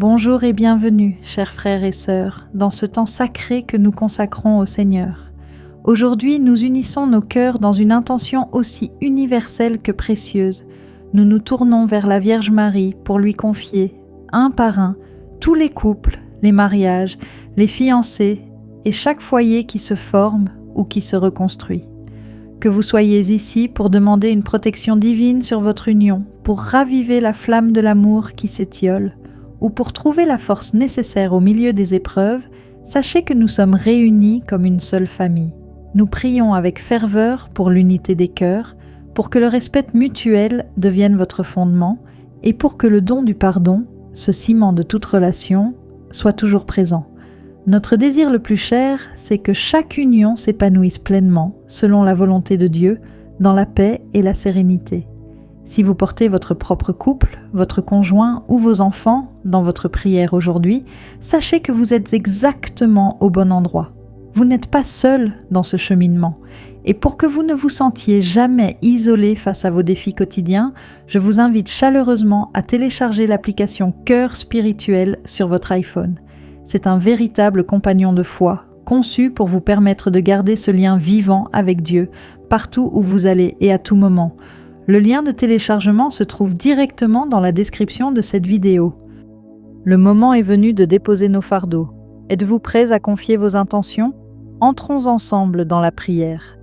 Bonjour et bienvenue, chers frères et sœurs, dans ce temps sacré que nous consacrons au Seigneur. Aujourd'hui, nous unissons nos cœurs dans une intention aussi universelle que précieuse. Nous nous tournons vers la Vierge Marie pour lui confier, un par un, tous les couples, les mariages, les fiancés et chaque foyer qui se forme ou qui se reconstruit. Que vous soyez ici pour demander une protection divine sur votre union, pour raviver la flamme de l'amour qui s'étiole, ou pour trouver la force nécessaire au milieu des épreuves, sachez que nous sommes réunis comme une seule famille. Nous prions avec ferveur pour l'unité des cœurs, pour que le respect mutuel devienne votre fondement et pour que le don du pardon, ce ciment de toute relation, soit toujours présent. Notre désir le plus cher, c'est que chaque union s'épanouisse pleinement, selon la volonté de Dieu, dans la paix et la sérénité. Si vous portez votre propre couple, votre conjoint ou vos enfants dans votre prière aujourd'hui, sachez que vous êtes exactement au bon endroit. Vous n'êtes pas seul dans ce cheminement. Et pour que vous ne vous sentiez jamais isolé face à vos défis quotidiens, je vous invite chaleureusement à télécharger l'application Cœur spirituel sur votre iPhone. C'est un véritable compagnon de foi, conçu pour vous permettre de garder ce lien vivant avec Dieu, partout où vous allez et à tout moment. Le lien de téléchargement se trouve directement dans la description de cette vidéo. Le moment est venu de déposer nos fardeaux. Êtes-vous prêts à confier vos intentions ? Entrons ensemble dans la prière.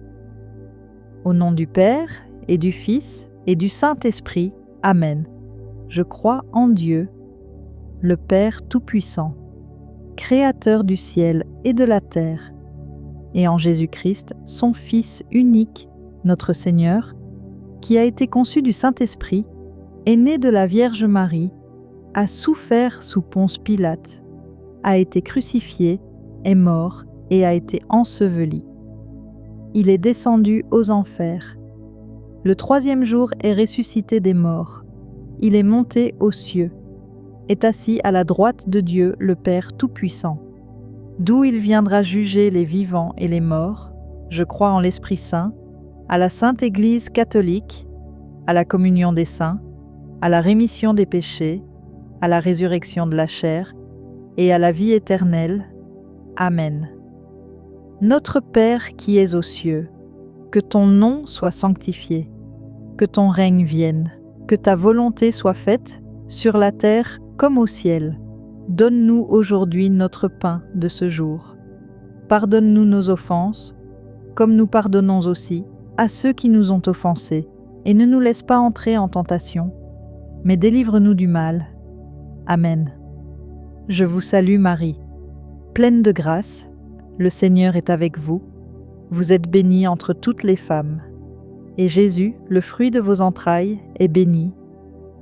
Au nom du Père, et du Fils, et du Saint-Esprit. Amen. Je crois en Dieu, le Père Tout-Puissant, Créateur du ciel et de la terre, et en Jésus-Christ, son Fils unique, notre Seigneur, qui a été conçu du Saint-Esprit, est né de la Vierge Marie, a souffert sous Ponce Pilate, a été crucifié, est mort et a été enseveli. Il est descendu aux enfers. Le troisième jour est ressuscité des morts. Il est monté aux cieux, est assis à la droite de Dieu le Père Tout-Puissant, d'où il viendra juger les vivants et les morts. Je crois en l'Esprit Saint, à la Sainte Église catholique, à la communion des saints, à la rémission des péchés, à la résurrection de la chair et à la vie éternelle. Amen. Notre Père qui es aux cieux, que ton nom soit sanctifié, que ton règne vienne, que ta volonté soit faite sur la terre comme au ciel. Donne-nous aujourd'hui notre pain de ce jour. Pardonne-nous nos offenses, comme nous pardonnons aussi à ceux qui nous ont offensés, et ne nous laisse pas entrer en tentation, mais délivre-nous du mal. Amen. Je vous salue Marie, pleine de grâce, le Seigneur est avec vous. Vous êtes bénie entre toutes les femmes, et Jésus, le fruit de vos entrailles, est béni.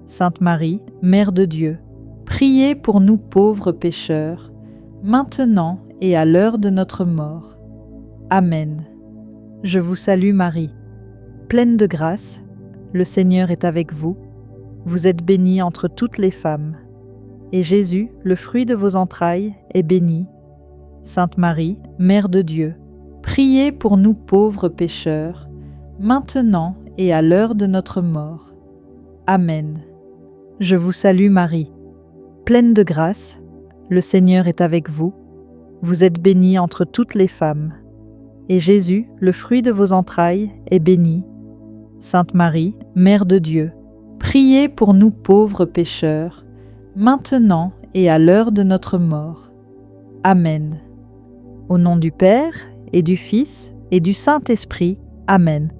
Sainte Marie, Mère de Dieu, priez pour nous pauvres pécheurs, maintenant et à l'heure de notre mort. Amen. Je vous salue Marie, pleine de grâce, le Seigneur est avec vous. Vous êtes bénie entre toutes les femmes, et Jésus, le fruit de vos entrailles, est béni. Sainte Marie, Mère de Dieu, priez pour nous pauvres pécheurs, maintenant et à l'heure de notre mort. Amen. Je vous salue Marie, pleine de grâce, le Seigneur est avec vous. Vous êtes bénie entre toutes les femmes, et Jésus, le fruit de vos entrailles, est béni. Sainte Marie, Mère de Dieu, priez pour nous pauvres pécheurs, maintenant et à l'heure de notre mort. Amen. Au nom du Père, et du Fils, et du Saint-Esprit. Amen.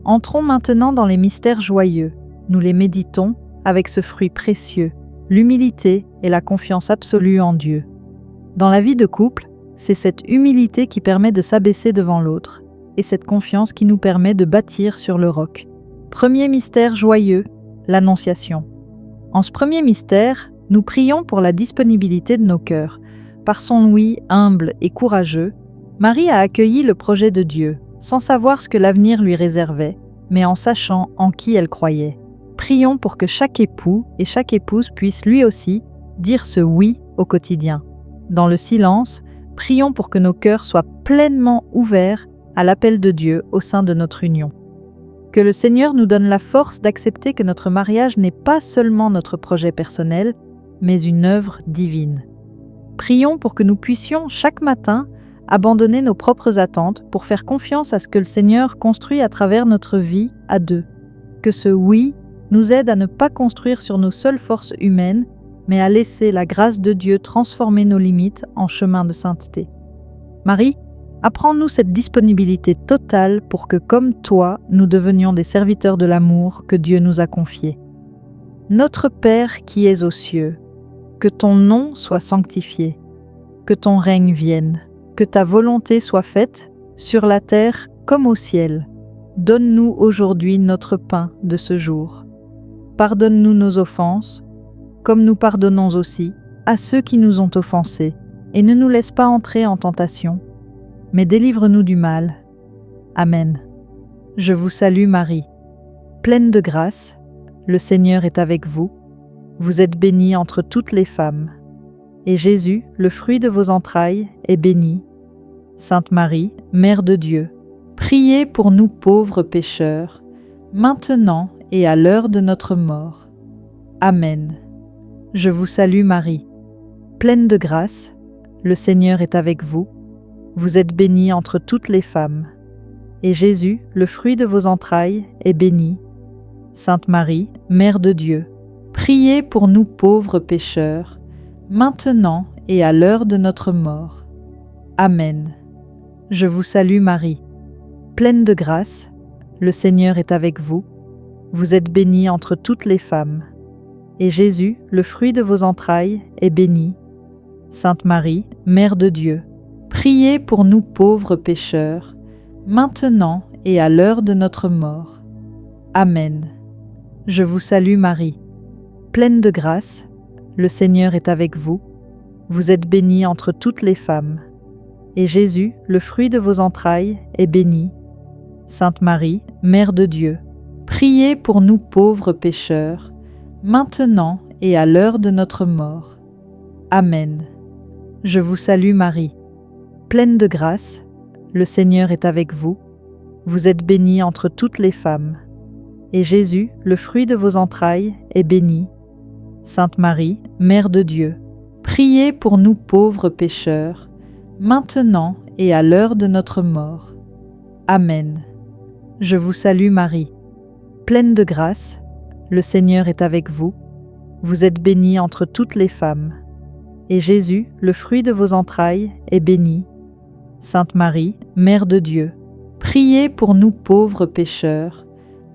Entrons maintenant dans les mystères joyeux. Nous les méditons avec ce fruit précieux, l'humilité et la confiance absolue en Dieu. Dans la vie de couple, c'est cette humilité qui permet de s'abaisser devant l'autre, et cette confiance qui nous permet de bâtir sur le roc. Premier mystère joyeux, l'Annonciation. En ce premier mystère, nous prions pour la disponibilité de nos cœurs. Par son oui humble et courageux, Marie a accueilli le projet de Dieu, sans savoir ce que l'avenir lui réservait, mais en sachant en qui elle croyait. Prions pour que chaque époux et chaque épouse puisse lui aussi dire ce oui au quotidien. Dans le silence, prions pour que nos cœurs soient pleinement ouverts à l'appel de Dieu au sein de notre union. Que le Seigneur nous donne la force d'accepter que notre mariage n'est pas seulement notre projet personnel, mais une œuvre divine. Prions pour que nous puissions, chaque matin, abandonner nos propres attentes pour faire confiance à ce que le Seigneur construit à travers notre vie à deux. Que ce oui nous aide à ne pas construire sur nos seules forces humaines, mais à laisser la grâce de Dieu transformer nos limites en chemin de sainteté. Marie, apprends-nous cette disponibilité totale pour que, comme toi, nous devenions des serviteurs de l'amour que Dieu nous a confié. Notre Père qui es aux cieux, que ton nom soit sanctifié, que ton règne vienne, que ta volonté soit faite, sur la terre comme au ciel. Donne-nous aujourd'hui notre pain de ce jour. Pardonne-nous nos offenses, comme nous pardonnons aussi à ceux qui nous ont offensés, et ne nous laisse pas entrer en tentation, mais délivre-nous du mal. Amen. Je vous salue Marie, pleine de grâce, le Seigneur est avec vous. Vous êtes bénie entre toutes les femmes, et Jésus, le fruit de vos entrailles, est béni. Sainte Marie, Mère de Dieu, priez pour nous pauvres pécheurs, maintenant et à l'heure de notre mort. Amen. Je vous salue Marie, pleine de grâce, le Seigneur est avec vous. Vous êtes bénie entre toutes les femmes, et Jésus, le fruit de vos entrailles, est béni. Sainte Marie, Mère de Dieu, priez pour nous pauvres pécheurs, maintenant et à l'heure de notre mort. Amen. Je vous salue Marie, pleine de grâce, le Seigneur est avec vous. Vous êtes bénie entre toutes les femmes, et Jésus, le fruit de vos entrailles, est béni. Sainte Marie, Mère de Dieu, priez pour nous pauvres pécheurs, maintenant et à l'heure de notre mort. Amen. Je vous salue Marie, pleine de grâce, le Seigneur est avec vous. Vous êtes bénie entre toutes les femmes, et Jésus, le fruit de vos entrailles, est béni. Sainte Marie, Mère de Dieu, priez pour nous pauvres pécheurs, maintenant et à l'heure de notre mort. Amen. Je vous salue Marie, pleine de grâce, le Seigneur est avec vous. Vous êtes bénie entre toutes les femmes, et Jésus, le fruit de vos entrailles, est béni. Sainte Marie, Mère de Dieu, priez pour nous pauvres pécheurs, maintenant et à l'heure de notre mort. Amen. Je vous salue Marie, pleine de grâce, le Seigneur est avec vous. Vous êtes bénie entre toutes les femmes, et Jésus, le fruit de vos entrailles, est béni. Sainte Marie, Mère de Dieu, priez pour nous pauvres pécheurs,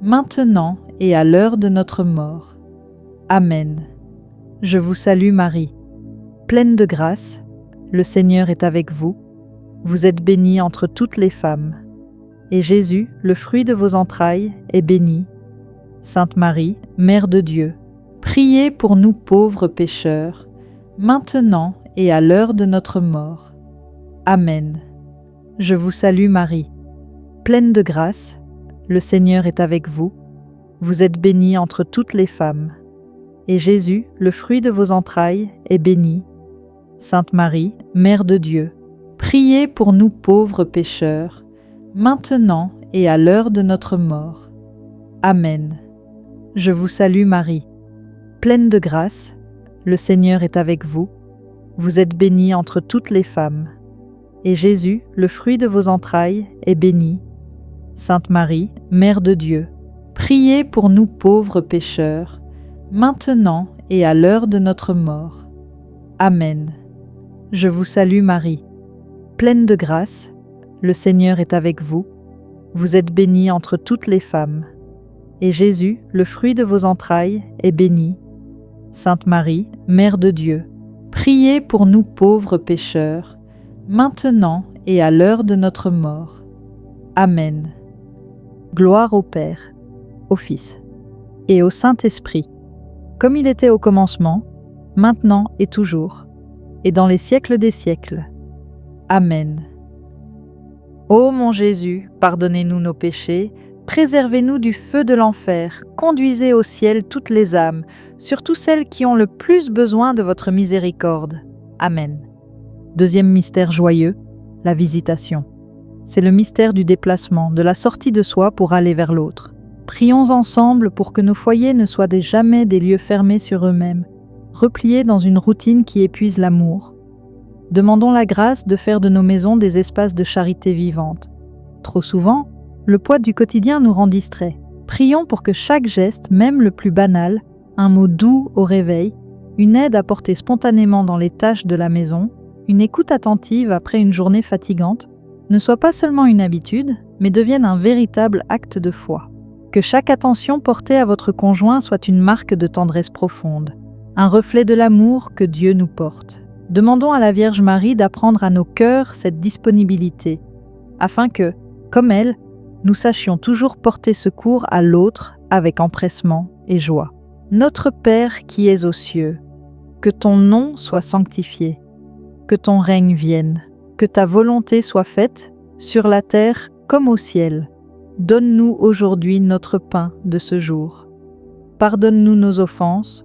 maintenant et à l'heure de notre mort. Amen. Je vous salue Marie, pleine de grâce, le Seigneur est avec vous. Vous êtes bénie entre toutes les femmes, et Jésus, le fruit de vos entrailles, est béni. Sainte Marie, Mère de Dieu, priez pour nous pauvres pécheurs, maintenant et à l'heure de notre mort. Amen. Je vous salue Marie, pleine de grâce, le Seigneur est avec vous. Vous êtes bénie entre toutes les femmes, et Jésus, le fruit de vos entrailles, est béni. Sainte Marie, Mère de Dieu, priez pour nous pauvres pécheurs, maintenant et à l'heure de notre mort. Amen. Je vous salue Marie, pleine de grâce, le Seigneur est avec vous. Vous êtes bénie entre toutes les femmes, et Jésus, le fruit de vos entrailles, est béni. Sainte Marie, Mère de Dieu, priez pour nous pauvres pécheurs, maintenant et à l'heure de notre mort. Amen. Je vous salue Marie, pleine de grâce, le Seigneur est avec vous. Vous êtes bénie entre toutes les femmes, et Jésus, le fruit de vos entrailles, est béni. Sainte Marie, Mère de Dieu, priez pour nous pauvres pécheurs, maintenant et à l'heure de notre mort. Amen. Gloire au Père, au Fils et au Saint-Esprit, comme il était au commencement, maintenant et toujours, et dans les siècles des siècles. Amen. Ô mon Jésus, pardonnez-nous nos péchés, préservez-nous du feu de l'enfer, conduisez au ciel toutes les âmes, surtout celles qui ont le plus besoin de votre miséricorde. Amen. Deuxième mystère joyeux, la visitation. C'est le mystère du déplacement, de la sortie de soi pour aller vers l'autre. Prions ensemble pour que nos foyers ne soient jamais des lieux fermés sur eux-mêmes. repliés dans une routine qui épuise l'amour. Demandons la grâce de faire de nos maisons des espaces de charité vivante. Trop souvent, le poids du quotidien nous rend distraits. Prions pour que chaque geste, même le plus banal, un mot doux au réveil, une aide apportée spontanément dans les tâches de la maison, une écoute attentive après une journée fatigante, ne soit pas seulement une habitude, mais devienne un véritable acte de foi. Que chaque attention portée à votre conjoint soit une marque de tendresse profonde, un reflet de l'amour que Dieu nous porte. Demandons à la Vierge Marie d'apprendre à nos cœurs cette disponibilité, afin que, comme elle, nous sachions toujours porter secours à l'autre avec empressement et joie. Notre Père qui es aux cieux, que ton nom soit sanctifié, que ton règne vienne, que ta volonté soit faite, sur la terre comme au ciel. Donne-nous aujourd'hui notre pain de ce jour. Pardonne-nous nos offenses,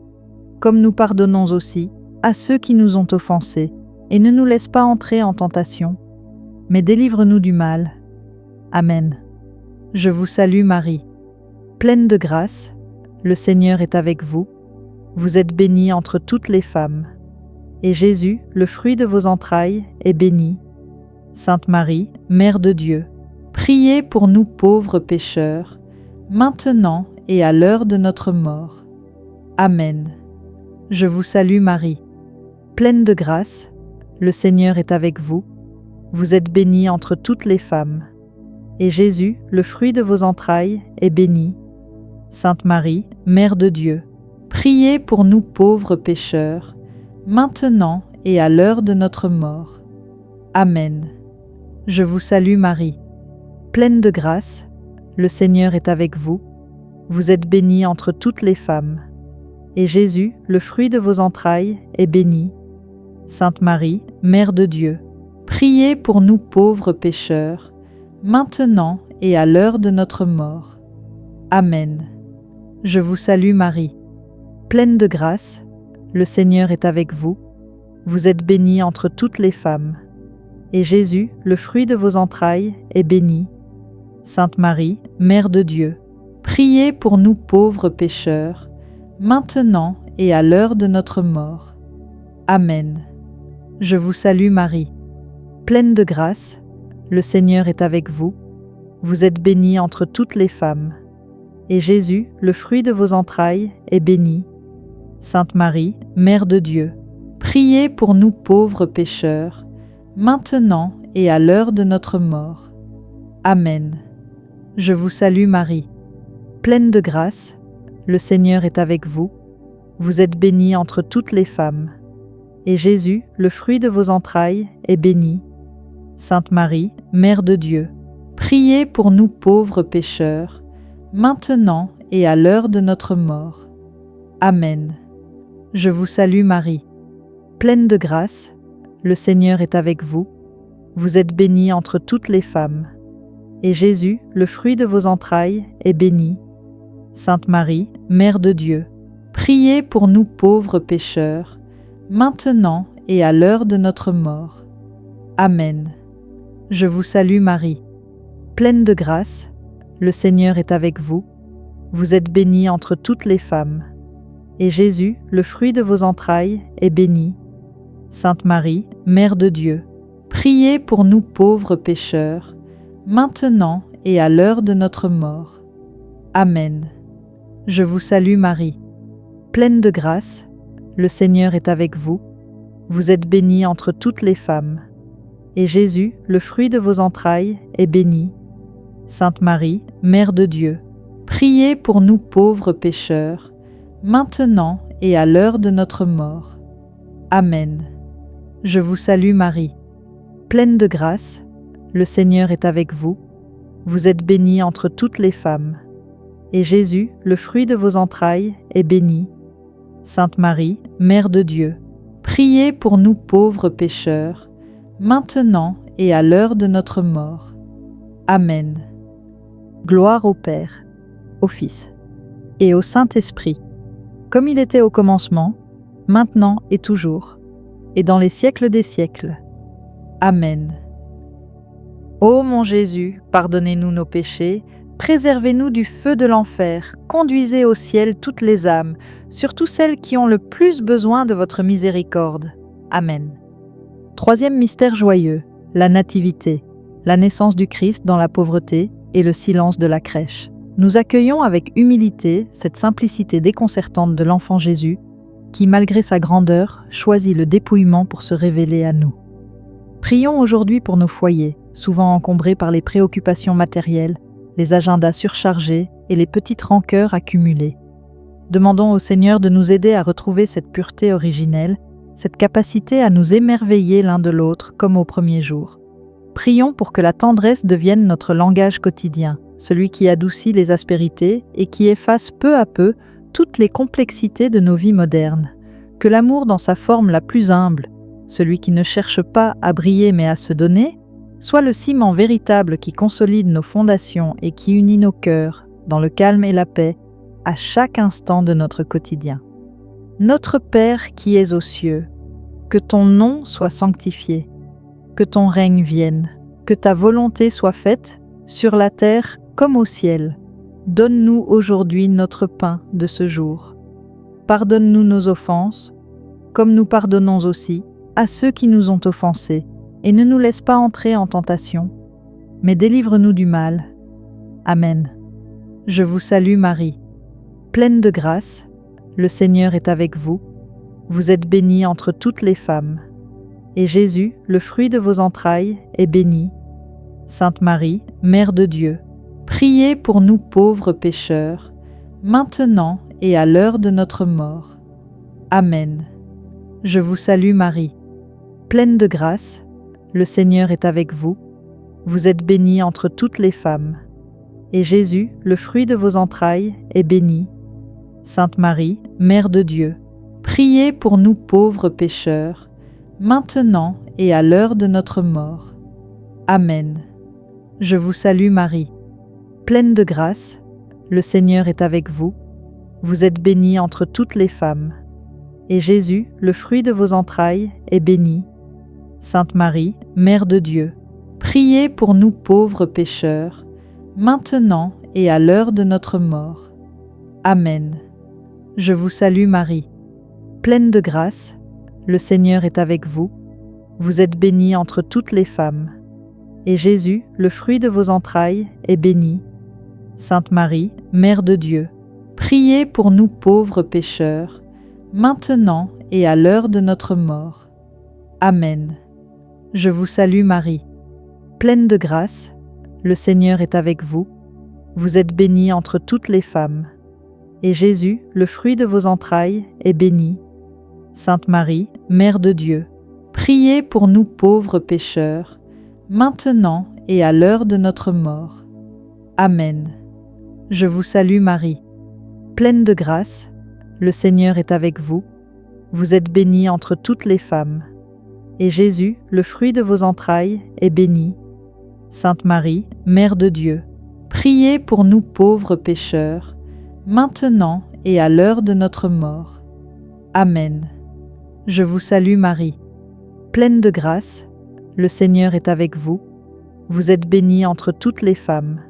comme nous pardonnons aussi à ceux qui nous ont offensés, et ne nous laisse pas entrer en tentation, mais délivre-nous du mal. Amen. Je vous salue Marie, pleine de grâce, le Seigneur est avec vous. Vous êtes bénie entre toutes les femmes, et Jésus, le fruit de vos entrailles, est béni. Sainte Marie, Mère de Dieu, priez pour nous pauvres pécheurs, maintenant et à l'heure de notre mort. Amen. Je vous salue Marie, pleine de grâce, le Seigneur est avec vous. Vous êtes bénie entre toutes les femmes, et Jésus, le fruit de vos entrailles, est béni. Sainte Marie, Mère de Dieu, priez pour nous pauvres pécheurs, maintenant et à l'heure de notre mort. Amen. Je vous salue Marie, pleine de grâce, le Seigneur est avec vous. Vous êtes bénie entre toutes les femmes, et Jésus, le fruit de vos entrailles, est béni. Sainte Marie, Mère de Dieu, priez pour nous pauvres pécheurs, maintenant et à l'heure de notre mort. Amen. Je vous salue Marie, pleine de grâce, le Seigneur est avec vous. Vous êtes bénie entre toutes les femmes, et Jésus, le fruit de vos entrailles, est béni. Sainte Marie, Mère de Dieu, priez pour nous pauvres pécheurs, maintenant et à l'heure de notre mort. Amen. Je vous salue Marie, pleine de grâce, le Seigneur est avec vous. Vous êtes bénie entre toutes les femmes, et Jésus, le fruit de vos entrailles, est béni. Sainte Marie, Mère de Dieu, priez pour nous pauvres pécheurs, maintenant et à l'heure de notre mort. Amen. Je vous salue Marie, pleine de grâce, le Seigneur est avec vous. Vous êtes bénie entre toutes les femmes, et Jésus, le fruit de vos entrailles, est béni. Sainte Marie, Mère de Dieu, priez pour nous pauvres pécheurs, maintenant et à l'heure de notre mort. Amen. Je vous salue Marie, pleine de grâce, le Seigneur est avec vous. Vous êtes bénie entre toutes les femmes, et Jésus, le fruit de vos entrailles, est béni. Sainte Marie, Mère de Dieu, priez pour nous pauvres pécheurs, maintenant et à l'heure de notre mort. Amen. Je vous salue Marie, pleine de grâce, le Seigneur est avec vous. Vous êtes bénie entre toutes les femmes, et Jésus, le fruit de vos entrailles, est béni. Sainte Marie, Mère de Dieu, priez pour nous pauvres pécheurs, maintenant et à l'heure de notre mort. Amen. Je vous salue Marie, pleine de grâce, le Seigneur est avec vous. Vous êtes bénie entre toutes les femmes, et Jésus, le fruit de vos entrailles, est béni. Sainte Marie, Mère de Dieu, priez pour nous pauvres pécheurs, maintenant et à l'heure de notre mort. Amen. Je vous salue Marie, pleine de grâce, le Seigneur est avec vous. Vous êtes bénie entre toutes les femmes, et Jésus, le fruit de vos entrailles, est béni. Sainte Marie, Mère de Dieu, priez pour nous pauvres pécheurs, maintenant et à l'heure de notre mort. Amen. Gloire au Père, au Fils et au Saint-Esprit, comme il était au commencement, maintenant et toujours, et dans les siècles des siècles. Amen. Ô mon Jésus, pardonnez-nous nos péchés, Préservez-nous du feu de l'enfer, conduisez au ciel toutes les âmes, surtout celles qui ont le plus besoin de votre miséricorde. Amen. Troisième mystère joyeux, la Nativité, la naissance du Christ dans la pauvreté et le silence de la crèche. Nous accueillons avec humilité cette simplicité déconcertante de l'enfant Jésus, qui, malgré sa grandeur, choisit le dépouillement pour se révéler à nous. Prions aujourd'hui pour nos foyers, souvent encombrés par les préoccupations matérielles, les agendas surchargés et les petites rancœurs accumulées. Demandons au Seigneur de nous aider à retrouver cette pureté originelle, cette capacité à nous émerveiller l'un de l'autre comme au premier jour. Prions pour que la tendresse devienne notre langage quotidien, celui qui adoucit les aspérités et qui efface peu à peu toutes les complexités de nos vies modernes. Que l'amour dans sa forme la plus humble, celui qui ne cherche pas à briller mais à se donner, soit le ciment véritable qui consolide nos fondations et qui unit nos cœurs dans le calme et la paix à chaque instant de notre quotidien. Notre Père qui es aux cieux, que ton nom soit sanctifié, que ton règne vienne, que ta volonté soit faite sur la terre comme au ciel. Donne-nous aujourd'hui notre pain de ce jour. Pardonne-nous nos offenses, comme nous pardonnons aussi à ceux qui nous ont offensés, et ne nous laisse pas entrer en tentation, mais délivre-nous du mal. Amen. Je vous salue Marie, pleine de grâce, le Seigneur est avec vous. Vous êtes bénie entre toutes les femmes, et Jésus, le fruit de vos entrailles, est béni. Sainte Marie, Mère de Dieu, priez pour nous pauvres pécheurs, maintenant et à l'heure de notre mort. Amen. Je vous salue Marie, pleine de grâce, le Seigneur est avec vous. Vous êtes bénie entre toutes les femmes, et Jésus, le fruit de vos entrailles, est béni. Sainte Marie, Mère de Dieu, priez pour nous pauvres pécheurs, maintenant et à l'heure de notre mort. Amen. Je vous salue Marie, pleine de grâce, le Seigneur est avec vous. Vous êtes bénie entre toutes les femmes, et Jésus, le fruit de vos entrailles, est béni. Sainte Marie, Mère de Dieu, priez pour nous pauvres pécheurs, maintenant et à l'heure de notre mort. Amen. Je vous salue Marie, pleine de grâce, le Seigneur est avec vous. Vous êtes bénie entre toutes les femmes, et Jésus, le fruit de vos entrailles, est béni. Sainte Marie, Mère de Dieu, priez pour nous pauvres pécheurs, maintenant et à l'heure de notre mort. Amen. Je vous salue Marie, pleine de grâce, le Seigneur est avec vous. Vous êtes bénie entre toutes les femmes, et Jésus, le fruit de vos entrailles, est béni. Sainte Marie, Mère de Dieu, priez pour nous pauvres pécheurs, maintenant et à l'heure de notre mort. Amen. Je vous salue Marie, pleine de grâce, le Seigneur est avec vous. Vous êtes bénie entre toutes les femmes, et Jésus, le fruit de vos entrailles, est béni. Sainte Marie, Mère de Dieu, priez pour nous pauvres pécheurs, maintenant et à l'heure de notre mort. Amen. Je vous salue Marie, pleine de grâce, le Seigneur est avec vous. Vous êtes bénie entre toutes les femmes,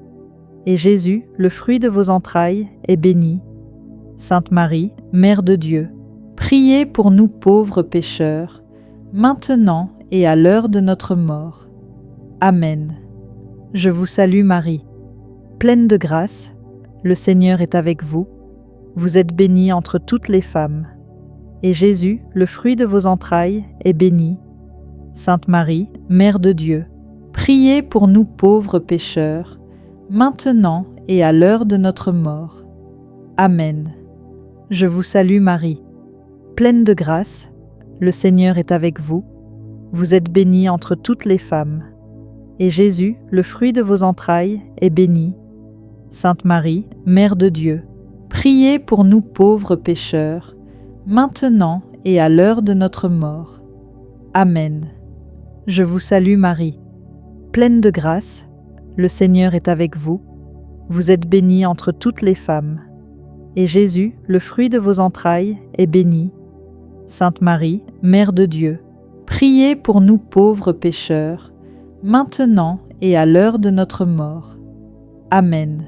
et Jésus, le fruit de vos entrailles, est béni. Sainte Marie, Mère de Dieu, priez pour nous pauvres pécheurs, maintenant et à l'heure de notre mort. Amen. Je vous salue Marie, pleine de grâce, le Seigneur est avec vous. Vous êtes bénie entre toutes les femmes, et Jésus, le fruit de vos entrailles, est béni. Sainte Marie, Mère de Dieu, priez pour nous pauvres pécheurs, maintenant et à l'heure de notre mort. Amen. Je vous salue Marie, pleine de grâce, le Seigneur est avec vous. Vous êtes bénie entre toutes les femmes, et Jésus, le fruit de vos entrailles, est béni. Sainte Marie, Mère de Dieu, priez pour nous pauvres pécheurs, maintenant et à l'heure de notre mort. Amen. Je vous salue Marie, pleine de grâce, le Seigneur est avec vous. Vous êtes bénie entre toutes les femmes, et Jésus, le fruit de vos entrailles, est béni. Sainte Marie, Mère de Dieu, priez pour nous pauvres pécheurs, maintenant et à l'heure de notre mort. Amen.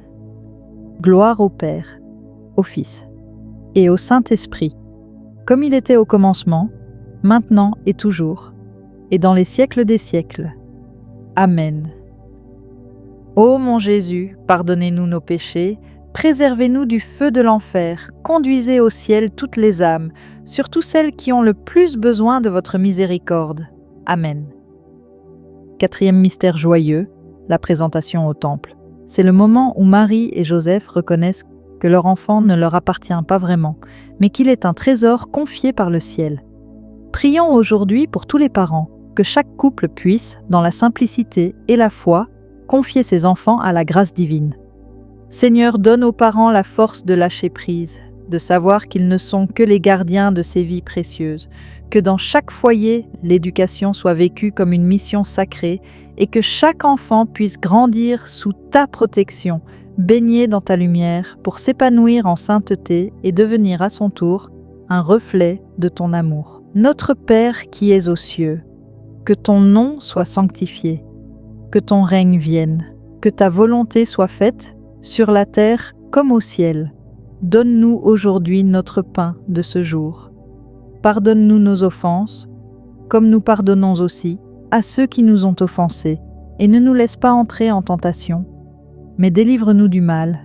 Gloire au Père, au Fils et au Saint-Esprit, comme il était au commencement, maintenant et toujours, et dans les siècles des siècles. Amen. Ô mon Jésus, pardonnez-nous nos péchés, préservez-nous du feu de l'enfer, conduisez au ciel toutes les âmes, surtout celles qui ont le plus besoin de votre miséricorde. Amen. Quatrième mystère joyeux, la présentation au temple. C'est le moment où Marie et Joseph reconnaissent que leur enfant ne leur appartient pas vraiment, mais qu'il est un trésor confié par le ciel. Prions aujourd'hui pour tous les parents, que chaque couple puisse, dans la simplicité et la foi, confier ses enfants à la grâce divine. Seigneur, donne aux parents la force de lâcher prise, de savoir qu'ils ne sont que les gardiens de ces vies précieuses, que dans chaque foyer, l'éducation soit vécue comme une mission sacrée et que chaque enfant puisse grandir sous ta protection, baigné dans ta lumière pour s'épanouir en sainteté et devenir à son tour un reflet de ton amour. Notre Père qui es aux cieux, que ton nom soit sanctifié, que ton règne vienne, que ta volonté soit faite sur la terre comme au ciel. Donne-nous aujourd'hui notre pain de ce jour. Pardonne-nous nos offenses, comme nous pardonnons aussi à ceux qui nous ont offensés, et ne nous laisse pas entrer en tentation, mais délivre-nous du mal.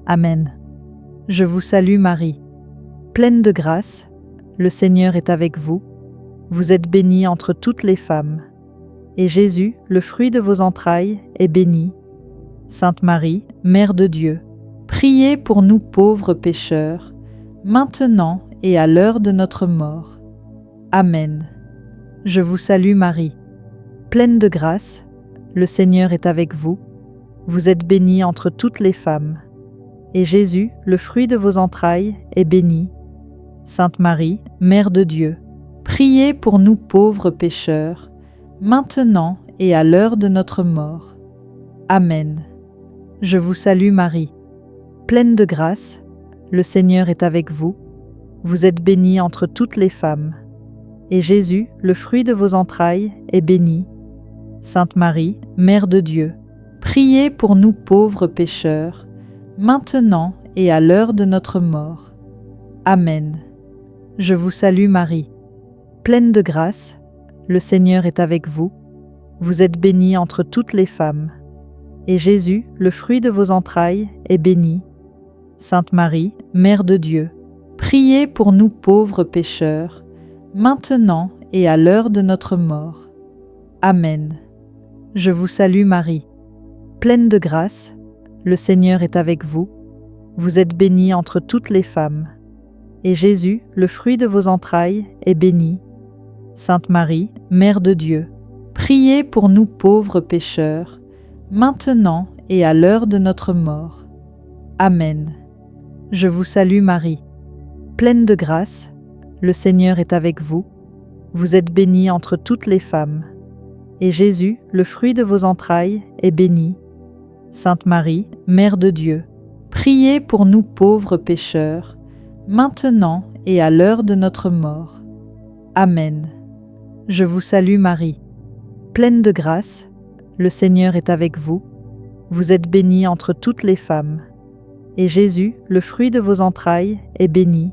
Amen. Je vous salue Marie, pleine de grâce, le Seigneur est avec vous. Vous êtes bénie entre toutes les femmes, et Jésus, le fruit de vos entrailles, est béni. Sainte Marie, Mère de Dieu, priez pour nous pauvres pécheurs, maintenant et à l'heure de notre mort. Amen. Je vous salue Marie, pleine de grâce, le Seigneur est avec vous. Vous êtes bénie entre toutes les femmes, et Jésus, le fruit de vos entrailles, est béni. Sainte Marie, Mère de Dieu, priez pour nous pauvres pécheurs, maintenant et à l'heure de notre mort. Amen. Je vous salue Marie, pleine de grâce, le Seigneur est avec vous. Vous êtes bénie entre toutes les femmes, et Jésus, le fruit de vos entrailles, est béni. Sainte Marie, Mère de Dieu, priez pour nous pauvres pécheurs, maintenant et à l'heure de notre mort. Amen. Je vous salue Marie, pleine de grâce, le Seigneur est avec vous. Vous êtes bénie entre toutes les femmes, et Jésus, le fruit de vos entrailles, est béni. Sainte Marie, Mère de Dieu, priez pour nous pauvres pécheurs, maintenant et à l'heure de notre mort. Amen. Je vous salue Marie, pleine de grâce, le Seigneur est avec vous. Vous êtes bénie entre toutes les femmes, et Jésus, le fruit de vos entrailles, est béni. Sainte Marie, Mère de Dieu, priez pour nous pauvres pécheurs, maintenant et à l'heure de notre mort. Amen. Je vous salue Marie, pleine de grâce, le Seigneur est avec vous. Vous êtes bénie entre toutes les femmes, et Jésus, le fruit de vos entrailles, est béni. Sainte Marie, Mère de Dieu, priez pour nous pauvres pécheurs, maintenant et à l'heure de notre mort. Amen. Je vous salue Marie, pleine de grâce, le Seigneur est avec vous. Vous êtes bénie entre toutes les femmes, et Jésus, le fruit de vos entrailles, est béni.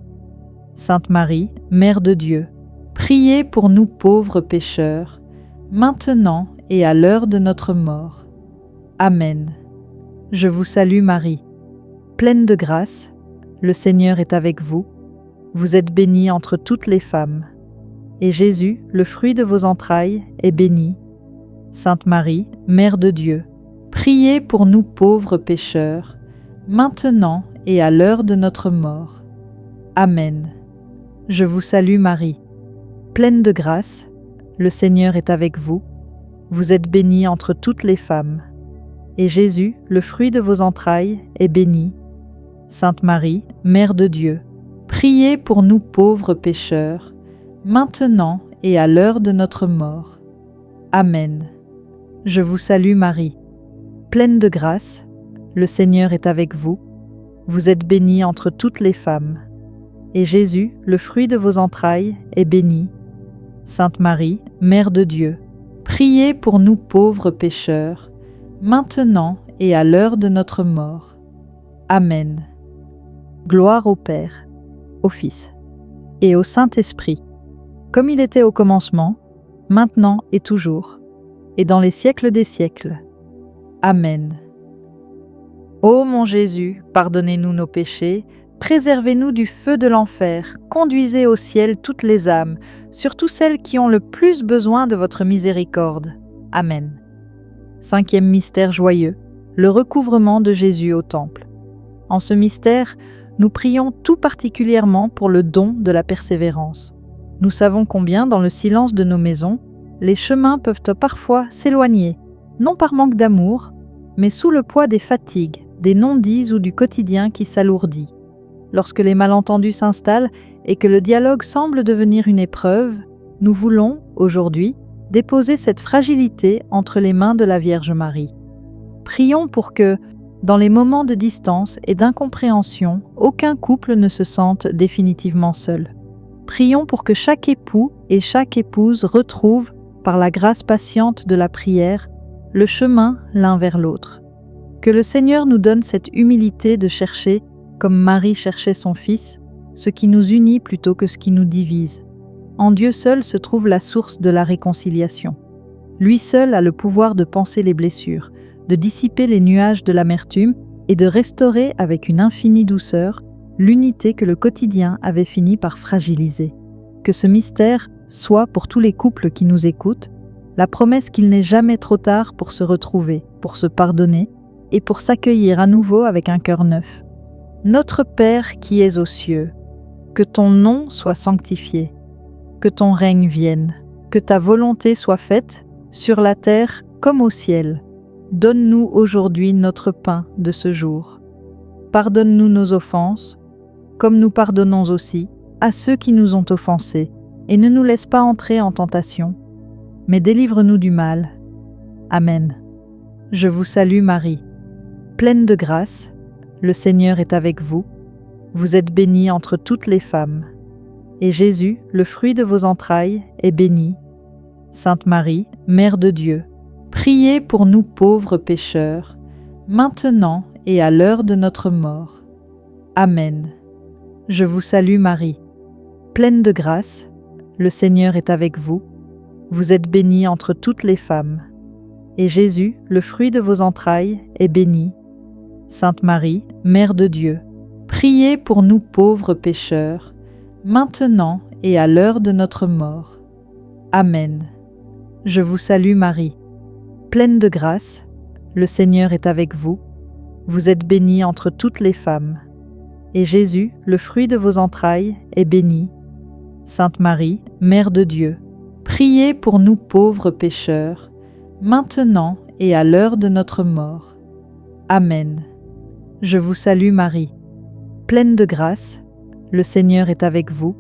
Sainte Marie, Mère de Dieu, priez pour nous pauvres pécheurs, maintenant et à l'heure de notre mort. Amen. Je vous salue Marie, pleine de grâce, le Seigneur est avec vous. Vous êtes bénie entre toutes les femmes, et Jésus, le fruit de vos entrailles, est béni. Sainte Marie, Mère de Dieu, priez pour nous pauvres pécheurs, maintenant et à l'heure de notre mort. Amen. Je vous salue Marie, pleine de grâce, le Seigneur est avec vous. Vous êtes bénie entre toutes les femmes, et Jésus, le fruit de vos entrailles, est béni. Sainte Marie, Mère de Dieu, priez pour nous pauvres pécheurs, maintenant et à l'heure de notre mort. Amen. Je vous salue Marie, pleine de grâce, le Seigneur est avec vous. Vous êtes bénie entre toutes les femmes, et Jésus, le fruit de vos entrailles, est béni. Sainte Marie, Mère de Dieu, priez pour nous pauvres pécheurs, maintenant et à l'heure de notre mort. Amen. Gloire au Père, au Fils et au Saint-Esprit, comme il était au commencement, maintenant et toujours, et dans les siècles des siècles. Amen. Ô mon Jésus, pardonnez-nous nos péchés, préservez-nous du feu de l'enfer, conduisez au ciel toutes les âmes, surtout celles qui ont le plus besoin de votre miséricorde. Amen. Cinquième mystère joyeux, le recouvrement de Jésus au temple. En ce mystère, nous prions tout particulièrement pour le don de la persévérance. Nous savons combien, dans le silence de nos maisons, les chemins peuvent parfois s'éloigner, non par manque d'amour, mais sous le poids des fatigues, des non-dits ou du quotidien qui s'alourdit. Lorsque les malentendus s'installent et que le dialogue semble devenir une épreuve, nous voulons, aujourd'hui, déposer cette fragilité entre les mains de la Vierge Marie. Prions pour que, dans les moments de distance et d'incompréhension, aucun couple ne se sente définitivement seul. Prions pour que chaque époux et chaque épouse retrouvent, par la grâce patiente de la prière, le chemin l'un vers l'autre. Que le Seigneur nous donne cette humilité de chercher, comme Marie cherchait son Fils, ce qui nous unit plutôt que ce qui nous divise. En Dieu seul se trouve la source de la réconciliation. Lui seul a le pouvoir de panser les blessures, de dissiper les nuages de l'amertume et de restaurer avec une infinie douceur l'unité que le quotidien avait fini par fragiliser. Que ce mystère soit, pour tous les couples qui nous écoutent, la promesse qu'il n'est jamais trop tard pour se retrouver, pour se pardonner et pour s'accueillir à nouveau avec un cœur neuf. Notre Père qui es aux cieux, que ton nom soit sanctifié, que ton règne vienne, que ta volonté soit faite, sur la terre comme au ciel. Donne-nous aujourd'hui notre pain de ce jour. Pardonne-nous nos offenses, comme nous pardonnons aussi à ceux qui nous ont offensés, et ne nous laisse pas entrer en tentation, mais délivre-nous du mal. Amen. Je vous salue Marie, pleine de grâce, le Seigneur est avec vous. Vous êtes bénie entre toutes les femmes, et Jésus, le fruit de vos entrailles, est béni. Sainte Marie, Mère de Dieu, priez pour nous pauvres pécheurs, maintenant et à l'heure de notre mort. Amen. Je vous salue Marie, pleine de grâce, le Seigneur est avec vous. Vous êtes bénie entre toutes les femmes, et Jésus, le fruit de vos entrailles, est béni. Sainte Marie, Mère de Dieu, priez pour nous pauvres pécheurs, maintenant et à l'heure de notre mort. Amen. Je vous salue Marie, pleine de grâce, le Seigneur est avec vous. Vous êtes bénie entre toutes les femmes, et Jésus, le fruit de vos entrailles, est béni. Sainte Marie, Mère de Dieu, priez pour nous pauvres pécheurs, maintenant et à l'heure de notre mort. Amen. Je vous salue Marie, pleine de grâce, le Seigneur est avec vous.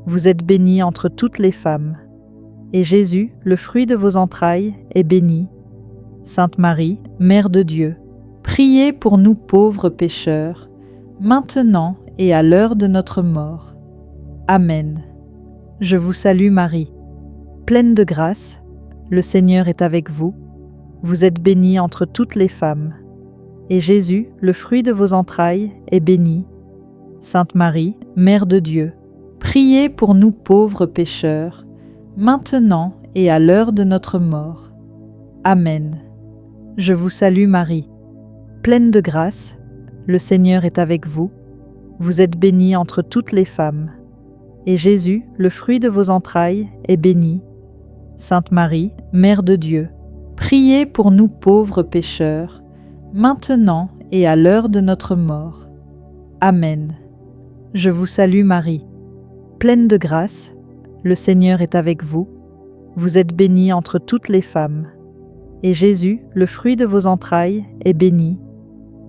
Vous êtes bénie entre toutes les femmes, et Jésus, le fruit de vos entrailles, est béni. Sainte Marie, Mère de Dieu, priez pour nous pauvres pécheurs, maintenant et à l'heure de notre mort. Amen. Je vous salue Marie, pleine de grâce, le Seigneur est avec vous. Vous êtes bénie entre toutes les femmes, et Jésus, le fruit de vos entrailles, est béni. Sainte Marie, Mère de Dieu, priez pour nous pauvres pécheurs, maintenant et à l'heure de notre mort. Amen. Je vous salue Marie, pleine de grâce, le Seigneur est avec vous. Vous êtes bénie entre toutes les femmes, et Jésus, le fruit de vos entrailles, est béni. Sainte Marie, Mère de Dieu, priez pour nous pauvres pécheurs, maintenant et à l'heure de notre mort. Amen. Je vous salue Marie, pleine de grâce, le Seigneur est avec vous. Vous êtes bénie entre toutes les femmes, et Jésus, le fruit de vos entrailles, est béni.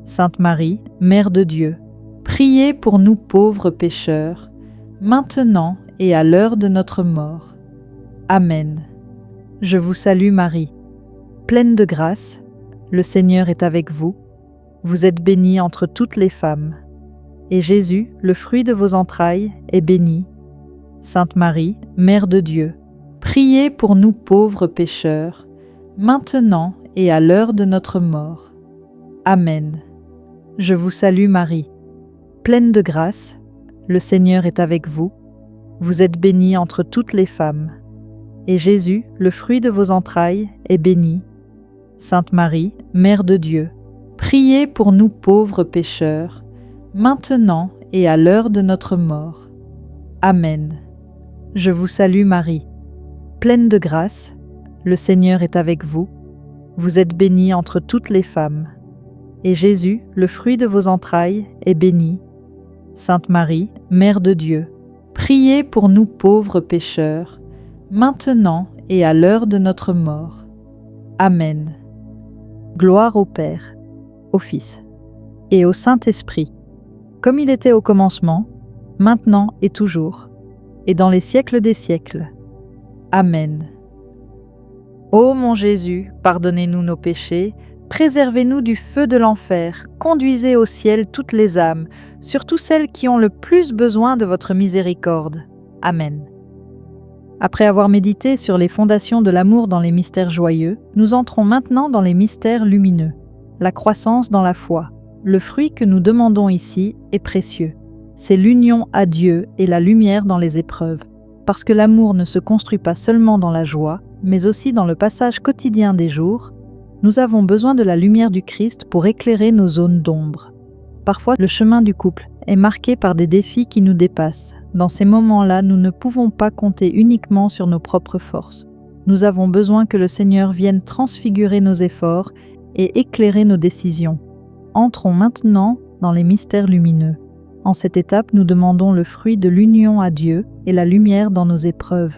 Sainte Marie, Mère de Dieu, priez pour nous pauvres pécheurs, maintenant et à l'heure de notre mort. Amen. Je vous salue Marie, pleine de grâce, le Seigneur est avec vous. Vous êtes bénie entre toutes les femmes, et Jésus, le fruit de vos entrailles, est béni. Sainte Marie, Mère de Dieu, priez pour nous pauvres pécheurs, maintenant et à l'heure de notre mort. Amen. Je vous salue Marie, pleine de grâce, le Seigneur est avec vous. Vous êtes bénie entre toutes les femmes. Et Jésus, le fruit de vos entrailles, est béni. Sainte Marie, Mère de Dieu, priez pour nous pauvres pécheurs, maintenant et à l'heure de notre mort. Amen. Je vous salue Marie, pleine de grâce, le Seigneur est avec vous. Vous êtes bénie entre toutes les femmes. Et Jésus, le fruit de vos entrailles, est béni. Sainte Marie, Mère de Dieu, priez pour nous pauvres pécheurs, maintenant et à l'heure de notre mort. Amen. Gloire au Père, au Fils et au Saint-Esprit, comme il était au commencement, maintenant et toujours, et dans les siècles des siècles. Amen. Ô mon Jésus, pardonnez-nous nos péchés, préservez-nous du feu de l'enfer, conduisez au ciel toutes les âmes, surtout celles qui ont le plus besoin de votre miséricorde. Amen. Après avoir médité sur les fondations de l'amour dans les mystères joyeux, nous entrons maintenant dans les mystères lumineux. La croissance dans la foi. Le fruit que nous demandons ici est précieux. C'est l'union à Dieu et la lumière dans les épreuves. Parce que l'amour ne se construit pas seulement dans la joie, mais aussi dans le passage quotidien des jours, nous avons besoin de la lumière du Christ pour éclairer nos zones d'ombre. Parfois, le chemin du couple est marqué par des défis qui nous dépassent. Dans ces moments-là, nous ne pouvons pas compter uniquement sur nos propres forces. Nous avons besoin que le Seigneur vienne transfigurer nos efforts et éclairer nos décisions. Entrons maintenant dans les mystères lumineux. En cette étape, nous demandons le fruit de l'union à Dieu et la lumière dans nos épreuves.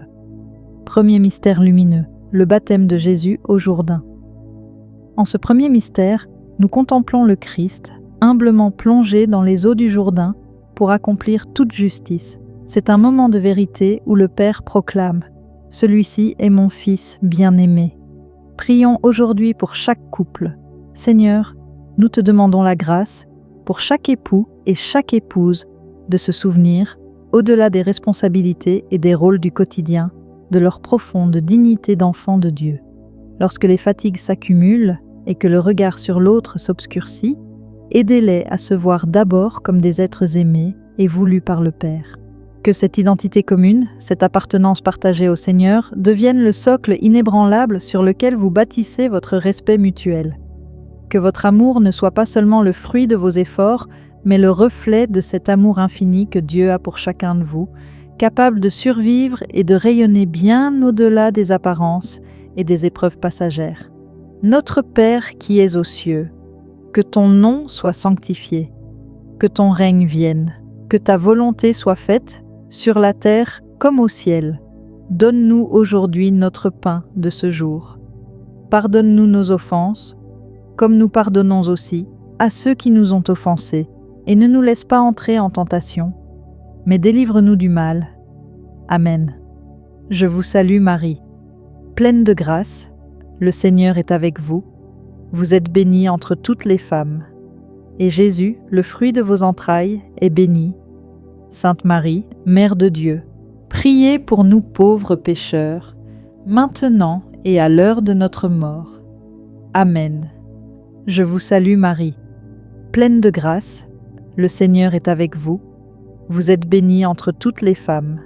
Premier mystère lumineux, le baptême de Jésus au Jourdain. En ce premier mystère, nous contemplons le Christ, humblement plongé dans les eaux du Jourdain pour accomplir toute justice. C'est un moment de vérité où le Père proclame « Celui-ci est mon Fils bien-aimé ». Prions aujourd'hui pour chaque couple. Seigneur, nous te demandons la grâce, pour chaque époux et chaque épouse, de se souvenir, au-delà des responsabilités et des rôles du quotidien, de leur profonde dignité d'enfant de Dieu. Lorsque les fatigues s'accumulent et que le regard sur l'autre s'obscurcit, aidez-les à se voir d'abord comme des êtres aimés et voulus par le Père. Que cette identité commune, cette appartenance partagée au Seigneur, devienne le socle inébranlable sur lequel vous bâtissez votre respect mutuel. Que votre amour ne soit pas seulement le fruit de vos efforts, mais le reflet de cet amour infini que Dieu a pour chacun de vous, capable de survivre et de rayonner bien au-delà des apparences et des épreuves passagères. Notre Père qui es aux cieux, que ton nom soit sanctifié, que ton règne vienne, que ta volonté soit faite, sur la terre comme au ciel. Donne-nous aujourd'hui notre pain de ce jour. Pardonne-nous nos offenses, comme nous pardonnons aussi à ceux qui nous ont offensés, et ne nous laisse pas entrer en tentation, mais délivre-nous du mal. Amen. Je vous salue Marie, pleine de grâce, le Seigneur est avec vous. Vous êtes bénie entre toutes les femmes. Et Jésus, le fruit de vos entrailles, est béni. Sainte Marie, Mère de Dieu, priez pour nous pauvres pécheurs, maintenant et à l'heure de notre mort. Amen. Je vous salue Marie, pleine de grâce, le Seigneur est avec vous. Vous êtes bénie entre toutes les femmes.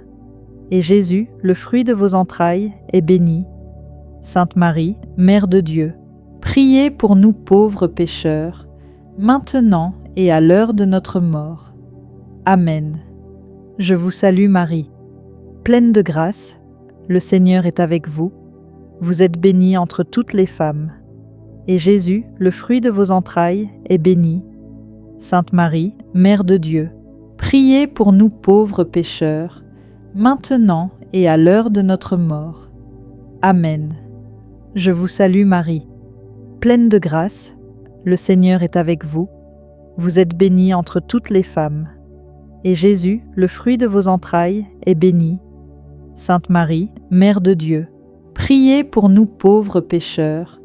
Et Jésus, le fruit de vos entrailles, est béni. Sainte Marie, Mère de Dieu, priez pour nous pauvres pécheurs, maintenant et à l'heure de notre mort. Amen. Je vous salue Marie, pleine de grâce, le Seigneur est avec vous. Vous êtes bénie entre toutes les femmes. Et Jésus, le fruit de vos entrailles, est béni. Sainte Marie, Mère de Dieu, priez pour nous pauvres pécheurs, maintenant et à l'heure de notre mort. Amen. Je vous salue Marie, pleine de grâce, le Seigneur est avec vous. Vous êtes bénie entre toutes les femmes. Et Jésus, le fruit de vos entrailles, est béni. Sainte Marie, Mère de Dieu, priez pour nous pauvres pécheurs,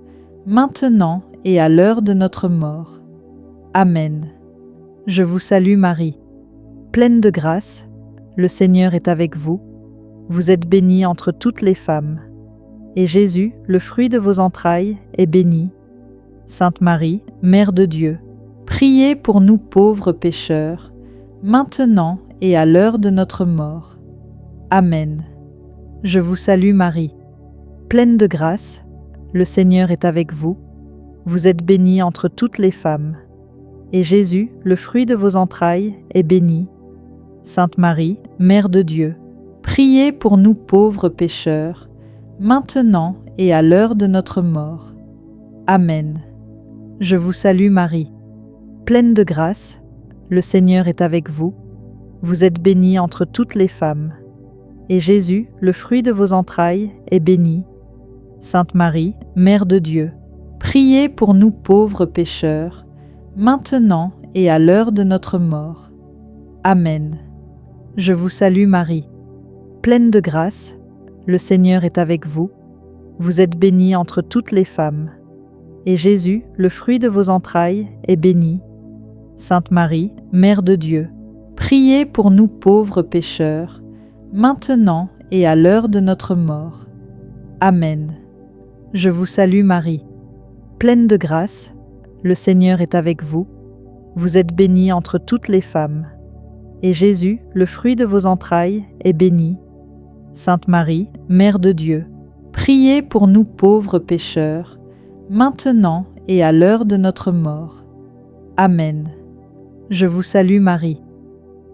maintenant et à l'heure de notre mort. Amen. Je vous salue Marie, pleine de grâce, le Seigneur est avec vous. Vous êtes bénie entre toutes les femmes. Et Jésus, le fruit de vos entrailles, est béni. Sainte Marie, Mère de Dieu, priez pour nous pauvres pécheurs, maintenant et à l'heure de notre mort. Amen. Je vous salue Marie, pleine de grâce, le Seigneur est avec vous. Vous êtes bénie entre toutes les femmes, et Jésus, le fruit de vos entrailles, est béni. Sainte Marie, Mère de Dieu, priez pour nous pauvres pécheurs, maintenant et à l'heure de notre mort. Amen. Je vous salue Marie, pleine de grâce, le Seigneur est avec vous. Vous êtes bénie entre toutes les femmes, et Jésus, le fruit de vos entrailles, est béni. Sainte Marie, Mère de Dieu, priez pour nous pauvres pécheurs, maintenant et à l'heure de notre mort. Amen. Je vous salue Marie, pleine de grâce, le Seigneur est avec vous. Vous êtes bénie entre toutes les femmes, et Jésus, le fruit de vos entrailles, est béni. Sainte Marie, Mère de Dieu, priez pour nous pauvres pécheurs, maintenant et à l'heure de notre mort. Amen. Je vous salue Marie, pleine de grâce, le Seigneur est avec vous. Vous êtes bénie entre toutes les femmes, et Jésus, le fruit de vos entrailles, est béni. Sainte Marie, Mère de Dieu, priez pour nous pauvres pécheurs, maintenant et à l'heure de notre mort. Amen. Je vous salue Marie,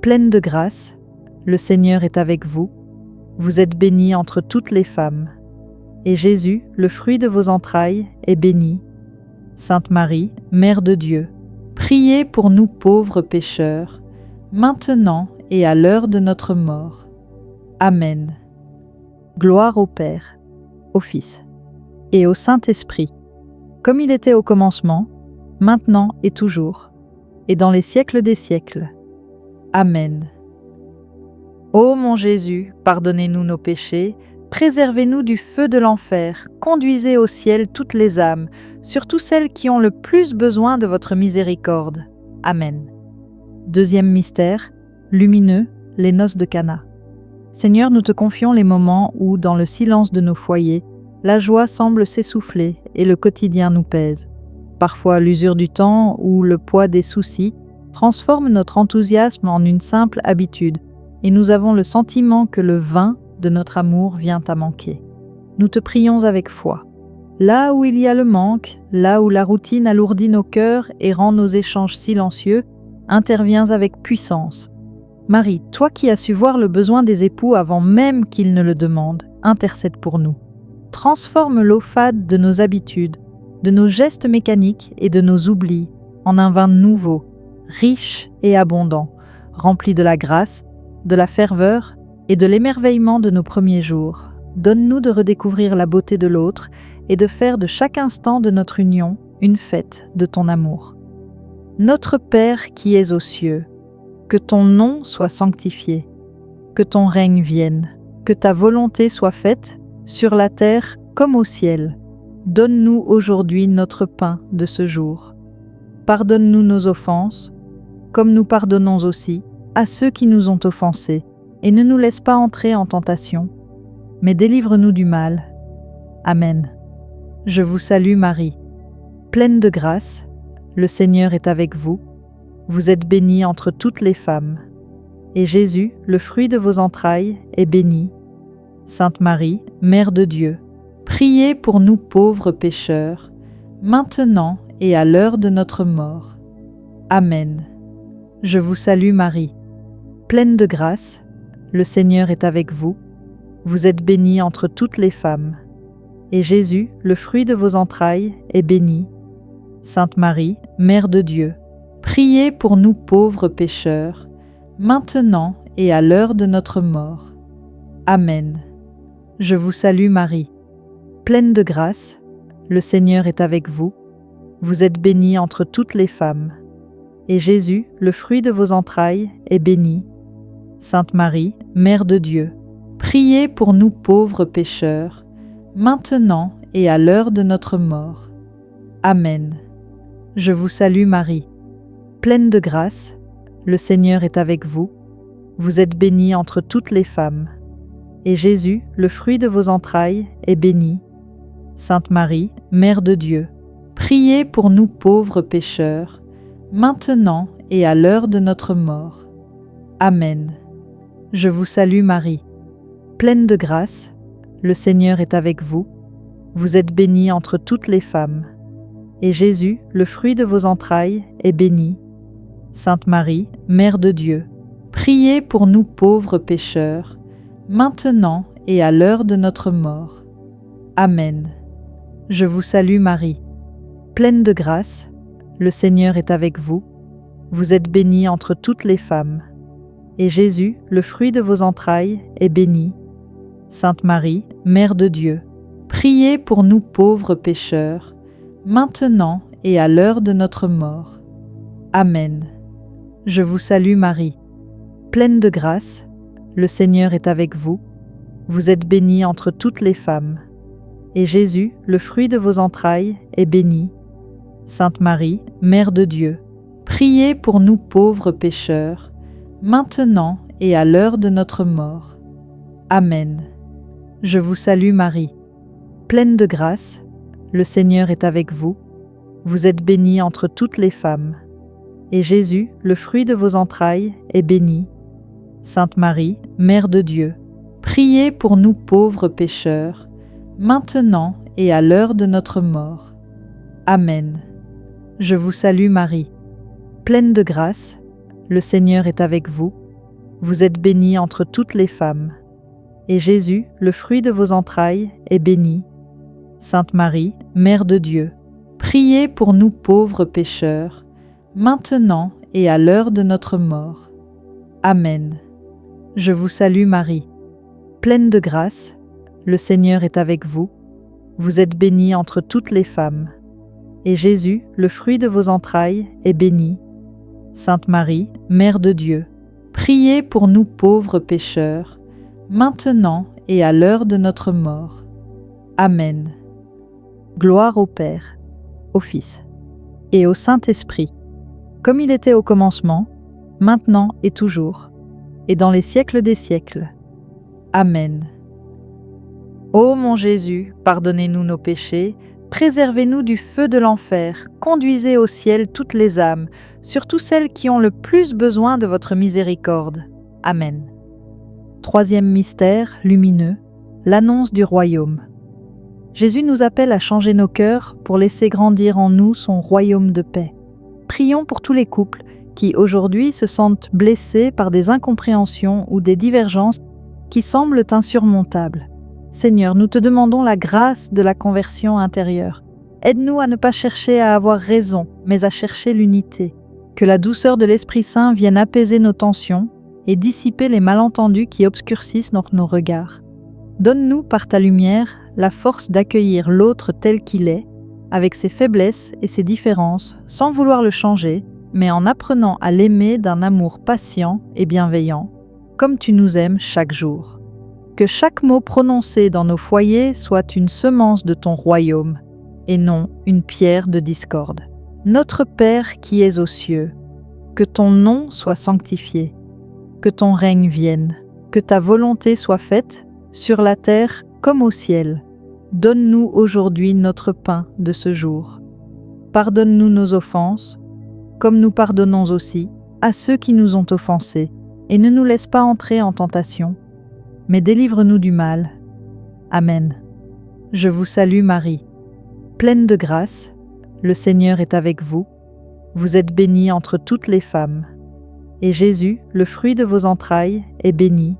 pleine de grâce, le Seigneur est avec vous. Vous êtes bénie entre toutes les femmes, et Jésus, le fruit de vos entrailles, est béni. Sainte Marie, Mère de Dieu, priez pour nous pauvres pécheurs, maintenant et à l'heure de notre mort. Amen. Gloire au Père, au Fils et au Saint-Esprit, comme il était au commencement, maintenant et toujours, et dans les siècles des siècles. Amen. Ô mon Jésus, pardonnez-nous nos péchés, préservez-nous du feu de l'enfer, conduisez au ciel toutes les âmes, surtout celles qui ont le plus besoin de votre miséricorde. Amen. Deuxième mystère, lumineux, les noces de Cana. Seigneur, nous te confions les moments où, dans le silence de nos foyers, la joie semble s'essouffler et le quotidien nous pèse. Parfois, l'usure du temps ou le poids des soucis transforme notre enthousiasme en une simple habitude, et nous avons le sentiment que le vin de notre amour vient à manquer. Nous te prions avec foi. Là où il y a le manque, là où la routine alourdit nos cœurs et rend nos échanges silencieux, interviens avec puissance. Marie, toi qui as su voir le besoin des époux avant même qu'ils ne le demandent, intercède pour nous. Transforme l'eau fade de nos habitudes, de nos gestes mécaniques et de nos oublis en un vin nouveau, riche et abondant, rempli de la grâce, de la ferveur et de l'émerveillement de nos premiers jours. Donne-nous de redécouvrir la beauté de l'autre et de faire de chaque instant de notre union une fête de ton amour. Notre Père qui es aux cieux, que ton nom soit sanctifié, que ton règne vienne, que ta volonté soit faite sur la terre comme au ciel. Donne-nous aujourd'hui notre pain de ce jour. Pardonne-nous nos offenses, comme nous pardonnons aussi à ceux qui nous ont offensés, et ne nous laisse pas entrer en tentation, mais délivre-nous du mal. Amen. Je vous salue Marie, pleine de grâce, le Seigneur est avec vous. Vous êtes bénie entre toutes les femmes, et Jésus, le fruit de vos entrailles, est béni. Sainte Marie, Mère de Dieu, priez pour nous pauvres pécheurs, maintenant et à l'heure de notre mort. Amen. Je vous salue Marie, pleine de grâce, le Seigneur est avec vous. Vous êtes bénie entre toutes les femmes, et Jésus, le fruit de vos entrailles, est béni. Sainte Marie, Mère de Dieu, priez pour nous pauvres pécheurs, maintenant et à l'heure de notre mort. Amen. Je vous salue Marie, pleine de grâce, le Seigneur est avec vous. Vous êtes bénie entre toutes les femmes, et Jésus, le fruit de vos entrailles, est béni. Sainte Marie, Mère de Dieu, priez pour nous pauvres pécheurs, maintenant et à l'heure de notre mort. Amen. Je vous salue Marie, pleine de grâce, le Seigneur est avec vous. Vous êtes bénie entre toutes les femmes, et Jésus, le fruit de vos entrailles, est béni. Sainte Marie, Mère de Dieu, priez pour nous pauvres pécheurs, maintenant et à l'heure de notre mort. Amen. Je vous salue Marie, pleine de grâce, le Seigneur est avec vous. Vous êtes bénie entre toutes les femmes, et Jésus, le fruit de vos entrailles, est béni. Sainte Marie, Mère de Dieu, priez pour nous pauvres pécheurs, maintenant et à l'heure de notre mort. Amen. Je vous salue Marie, pleine de grâce, le Seigneur est avec vous. Vous êtes bénie entre toutes les femmes, et Jésus, le fruit de vos entrailles, est béni. Sainte Marie, Mère de Dieu, priez pour nous pauvres pécheurs, maintenant et à l'heure de notre mort. Amen. Je vous salue Marie, pleine de grâce, le Seigneur est avec vous. Vous êtes bénie entre toutes les femmes, et Jésus, le fruit de vos entrailles, est béni. Sainte Marie, Mère de Dieu, priez pour nous pauvres pécheurs, maintenant et à l'heure de notre mort. Amen. Je vous salue Marie, pleine de grâce, le Seigneur est avec vous. Vous êtes bénie entre toutes les femmes, et Jésus, le fruit de vos entrailles, est béni. Sainte Marie, Mère de Dieu, priez pour nous pauvres pécheurs, maintenant et à l'heure de notre mort. Amen. Je vous salue Marie, pleine de grâce, le Seigneur est avec vous. Vous êtes bénie entre toutes les femmes, et Jésus, le fruit de vos entrailles, est béni. Sainte Marie, Mère de Dieu, priez pour nous pauvres pécheurs, maintenant et à l'heure de notre mort. Amen. Je vous salue Marie, pleine de grâce, le Seigneur est avec vous. Vous êtes bénie entre toutes les femmes, et Jésus, le fruit de vos entrailles, est béni. Sainte Marie, Mère de Dieu, priez pour nous pauvres pécheurs, maintenant et à l'heure de notre mort. Amen. Gloire au Père, au Fils et au Saint-Esprit, comme il était au commencement, maintenant et toujours, et dans les siècles des siècles. Amen. Ô mon Jésus, pardonnez-nous nos péchés, préservez-nous du feu de l'enfer, conduisez au ciel toutes les âmes, surtout celles qui ont le plus besoin de votre miséricorde. Amen. Troisième mystère lumineux, l'annonce du royaume. Jésus nous appelle à changer nos cœurs pour laisser grandir en nous son royaume de paix. Prions pour tous les couples qui aujourd'hui se sentent blessés par des incompréhensions ou des divergences qui semblent insurmontables. Seigneur, nous te demandons la grâce de la conversion intérieure. Aide-nous à ne pas chercher à avoir raison, mais à chercher l'unité. Que la douceur de l'Esprit Saint vienne apaiser nos tensions et dissiper les malentendus qui obscurcissent nos regards. Donne-nous, par ta lumière, la force d'accueillir l'autre tel qu'il est, avec ses faiblesses et ses différences, sans vouloir le changer, mais en apprenant à l'aimer d'un amour patient et bienveillant, comme tu nous aimes chaque jour. Que chaque mot prononcé dans nos foyers soit une semence de ton royaume, et non une pierre de discorde. Notre Père qui es aux cieux, que ton nom soit sanctifié, que ton règne vienne, que ta volonté soit faite, sur la terre comme au ciel. Donne-nous aujourd'hui notre pain de ce jour. Pardonne-nous nos offenses, comme nous pardonnons aussi à ceux qui nous ont offensés, et ne nous laisse pas entrer en tentation, mais délivre-nous du mal. Amen. Je vous salue Marie, pleine de grâce, le Seigneur est avec vous. Vous êtes bénie entre toutes les femmes, et Jésus, le fruit de vos entrailles, est béni.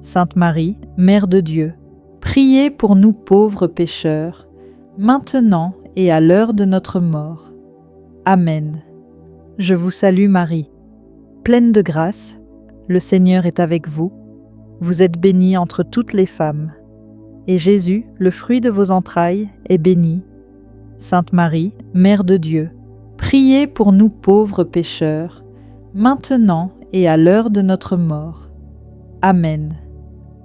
Sainte Marie, Mère de Dieu, priez pour nous pauvres pécheurs, maintenant et à l'heure de notre mort. Amen. Je vous salue Marie, pleine de grâce, le Seigneur est avec vous. Vous êtes bénie entre toutes les femmes, et Jésus, le fruit de vos entrailles, est béni. Sainte Marie, Mère de Dieu, priez pour nous pauvres pécheurs, maintenant et à l'heure de notre mort. Amen.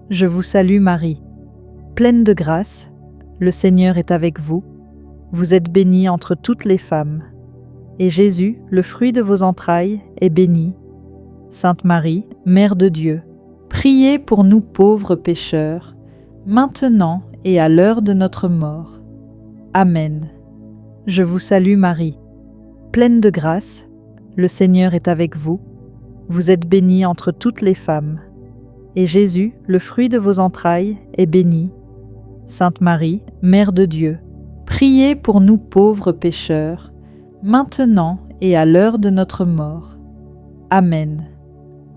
Je vous salue Marie, pleine de grâce, le Seigneur est avec vous. Vous êtes bénie entre toutes les femmes, et Jésus, le fruit de vos entrailles, est béni. Sainte Marie, Mère de Dieu, priez pour nous pauvres pécheurs, maintenant et à l'heure de notre mort. Amen. Je vous salue Marie, pleine de grâce, le Seigneur est avec vous. Vous êtes bénie entre toutes les femmes. Et Jésus, le fruit de vos entrailles, est béni. Sainte Marie, Mère de Dieu, priez pour nous pauvres pécheurs, maintenant et à l'heure de notre mort. Amen.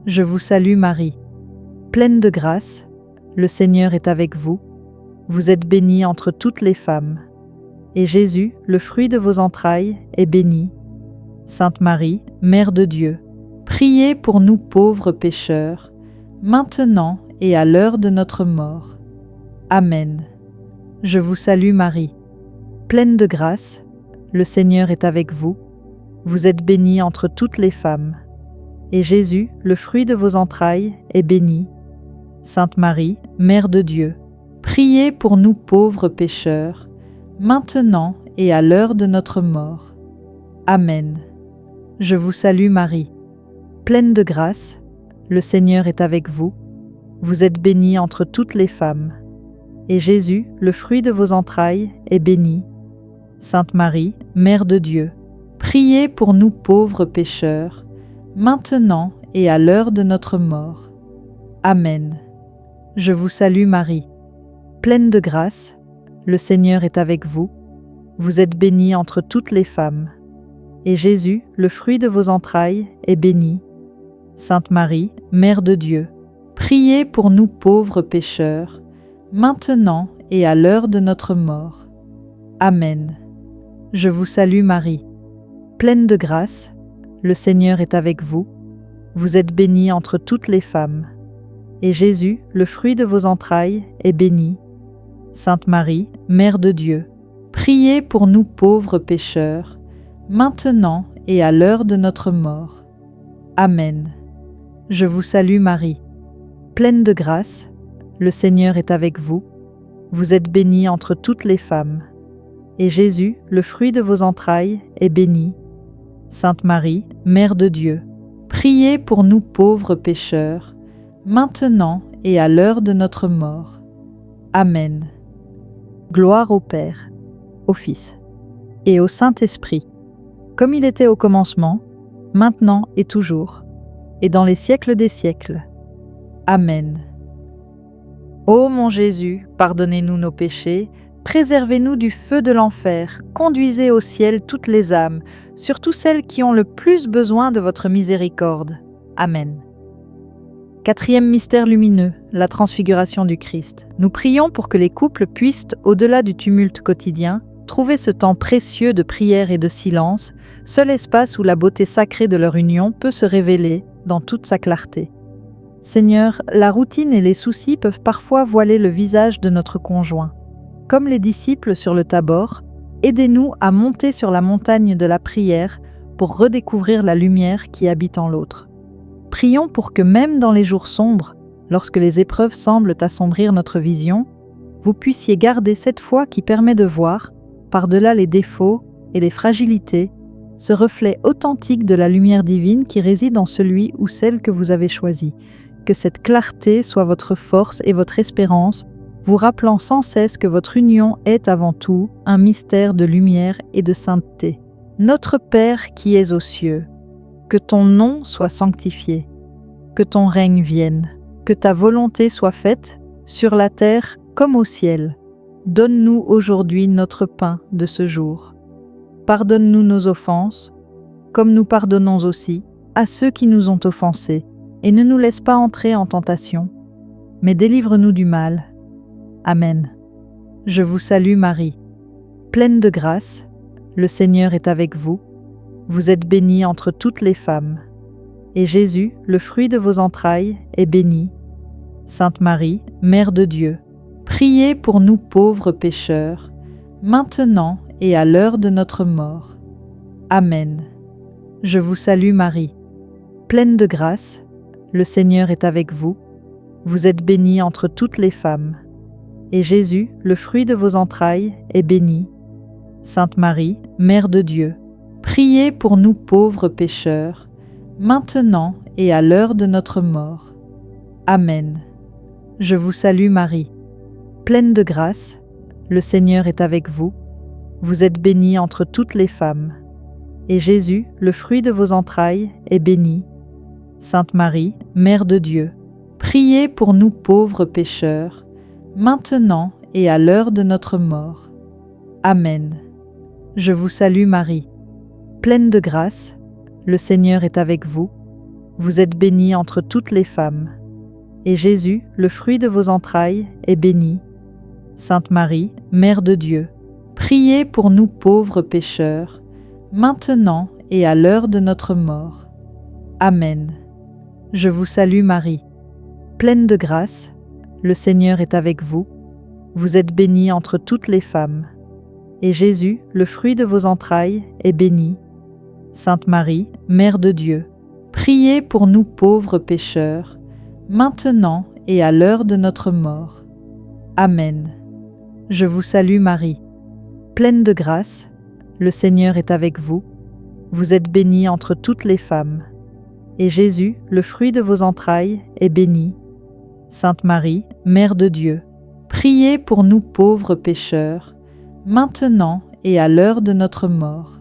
Je vous salue Marie, pleine de grâce, le Seigneur est avec vous. Vous êtes bénie entre toutes les femmes. Et Jésus, le fruit de vos entrailles, est béni. Sainte Marie, Mère de Dieu, priez pour nous pauvres pécheurs, maintenant et à l'heure de notre mort. Amen. Je vous salue Marie, pleine de grâce, le Seigneur est avec vous. Vous êtes bénie entre toutes les femmes. Et Jésus, le fruit de vos entrailles, est béni. Sainte Marie, Mère de Dieu, priez pour nous pauvres pécheurs, maintenant et à l'heure de notre mort. Amen. Je vous salue Marie, pleine de grâce, le Seigneur est avec vous. Vous êtes bénie entre toutes les femmes. Et Jésus, le fruit de vos entrailles, est béni. Sainte Marie, Mère de Dieu, priez pour nous pauvres pécheurs, maintenant et à l'heure de notre mort. Amen. Je vous salue Marie, pleine de grâce, le Seigneur est avec vous. Vous êtes bénie entre toutes les femmes. Et Jésus, le fruit de vos entrailles, est béni. Sainte Marie, Mère de Dieu, priez pour nous pauvres pécheurs, maintenant et à l'heure de notre mort. Amen. Je vous salue Marie, pleine de grâce, le Seigneur est avec vous. Vous êtes bénie entre toutes les femmes. Et Jésus, le fruit de vos entrailles, est béni. Sainte Marie, Mère de Dieu, priez pour nous pauvres pécheurs, maintenant et à l'heure de notre mort. Amen. Je vous salue Marie, pleine de grâce, le Seigneur est avec vous. Vous êtes bénie entre toutes les femmes. Et Jésus, le fruit de vos entrailles, est béni. Sainte Marie, Mère de Dieu, priez pour nous pauvres pécheurs, maintenant et à l'heure de notre mort. Amen. Gloire au Père, au Fils et au Saint-Esprit, comme il était au commencement, maintenant et toujours, et dans les siècles des siècles. Amen. Ô mon Jésus, pardonnez-nous nos péchés, préservez-nous du feu de l'enfer, conduisez au ciel toutes les âmes, surtout celles qui ont le plus besoin de votre miséricorde. Amen. Quatrième mystère lumineux, la transfiguration du Christ. Nous prions pour que les couples puissent, au-delà du tumulte quotidien, trouver ce temps précieux de prière et de silence, seul espace où la beauté sacrée de leur union peut se révéler dans toute sa clarté. Seigneur, la routine et les soucis peuvent parfois voiler le visage de notre conjoint. Comme les disciples sur le Tabor, aidez-nous à monter sur la montagne de la prière pour redécouvrir la lumière qui habite en l'autre. Prions pour que même dans les jours sombres, lorsque les épreuves semblent assombrir notre vision, vous puissiez garder cette foi qui permet de voir, par-delà les défauts et les fragilités, ce reflet authentique de la lumière divine qui réside en celui ou celle que vous avez choisi. Que cette clarté soit votre force et votre espérance, vous rappelant sans cesse que votre union est avant tout un mystère de lumière et de sainteté. Notre Père qui es aux cieux, que ton nom soit sanctifié, que ton règne vienne, que ta volonté soit faite, sur la terre comme au ciel. Donne-nous aujourd'hui notre pain de ce jour. Pardonne-nous nos offenses, comme nous pardonnons aussi à ceux qui nous ont offensés, et ne nous laisse pas entrer en tentation, mais délivre-nous du mal. Amen. Je vous salue Marie, pleine de grâce, le Seigneur est avec vous. Vous êtes bénie entre toutes les femmes. Et Jésus, le fruit de vos entrailles, est béni. Sainte Marie, Mère de Dieu, priez pour nous pauvres pécheurs, maintenant et à l'heure de notre mort. Amen. Je vous salue Marie, pleine de grâce, le Seigneur est avec vous. Vous êtes bénie entre toutes les femmes. Et Jésus, le fruit de vos entrailles, est béni. Sainte Marie, Mère de Dieu, priez pour nous pauvres pécheurs, maintenant et à l'heure de notre mort. Amen. Je vous salue Marie, pleine de grâce, le Seigneur est avec vous. Vous êtes bénie entre toutes les femmes. et Jésus, le fruit de vos entrailles, est béni. Sainte Marie, Mère de Dieu, priez pour nous pauvres pécheurs, maintenant et à l'heure de notre mort. Amen. Je vous salue Marie, pleine de grâce, le Seigneur est avec vous. Vous êtes bénie entre toutes les femmes, et Jésus, le fruit de vos entrailles, est béni. Sainte Marie, Mère de Dieu, priez pour nous pauvres pécheurs, maintenant et à l'heure de notre mort. Amen. Je vous salue Marie, pleine de grâce, le Seigneur est avec vous. Vous êtes bénie entre toutes les femmes, et Jésus, le fruit de vos entrailles, est béni. Sainte Marie, Mère de Dieu, priez pour nous pauvres pécheurs, maintenant et à l'heure de notre mort. Amen. Je vous salue Marie, pleine de grâce, le Seigneur est avec vous. Vous êtes bénie entre toutes les femmes, et Jésus, le fruit de vos entrailles, est béni. Sainte Marie, Mère de Dieu, priez pour nous pauvres pécheurs, maintenant et à l'heure de notre mort.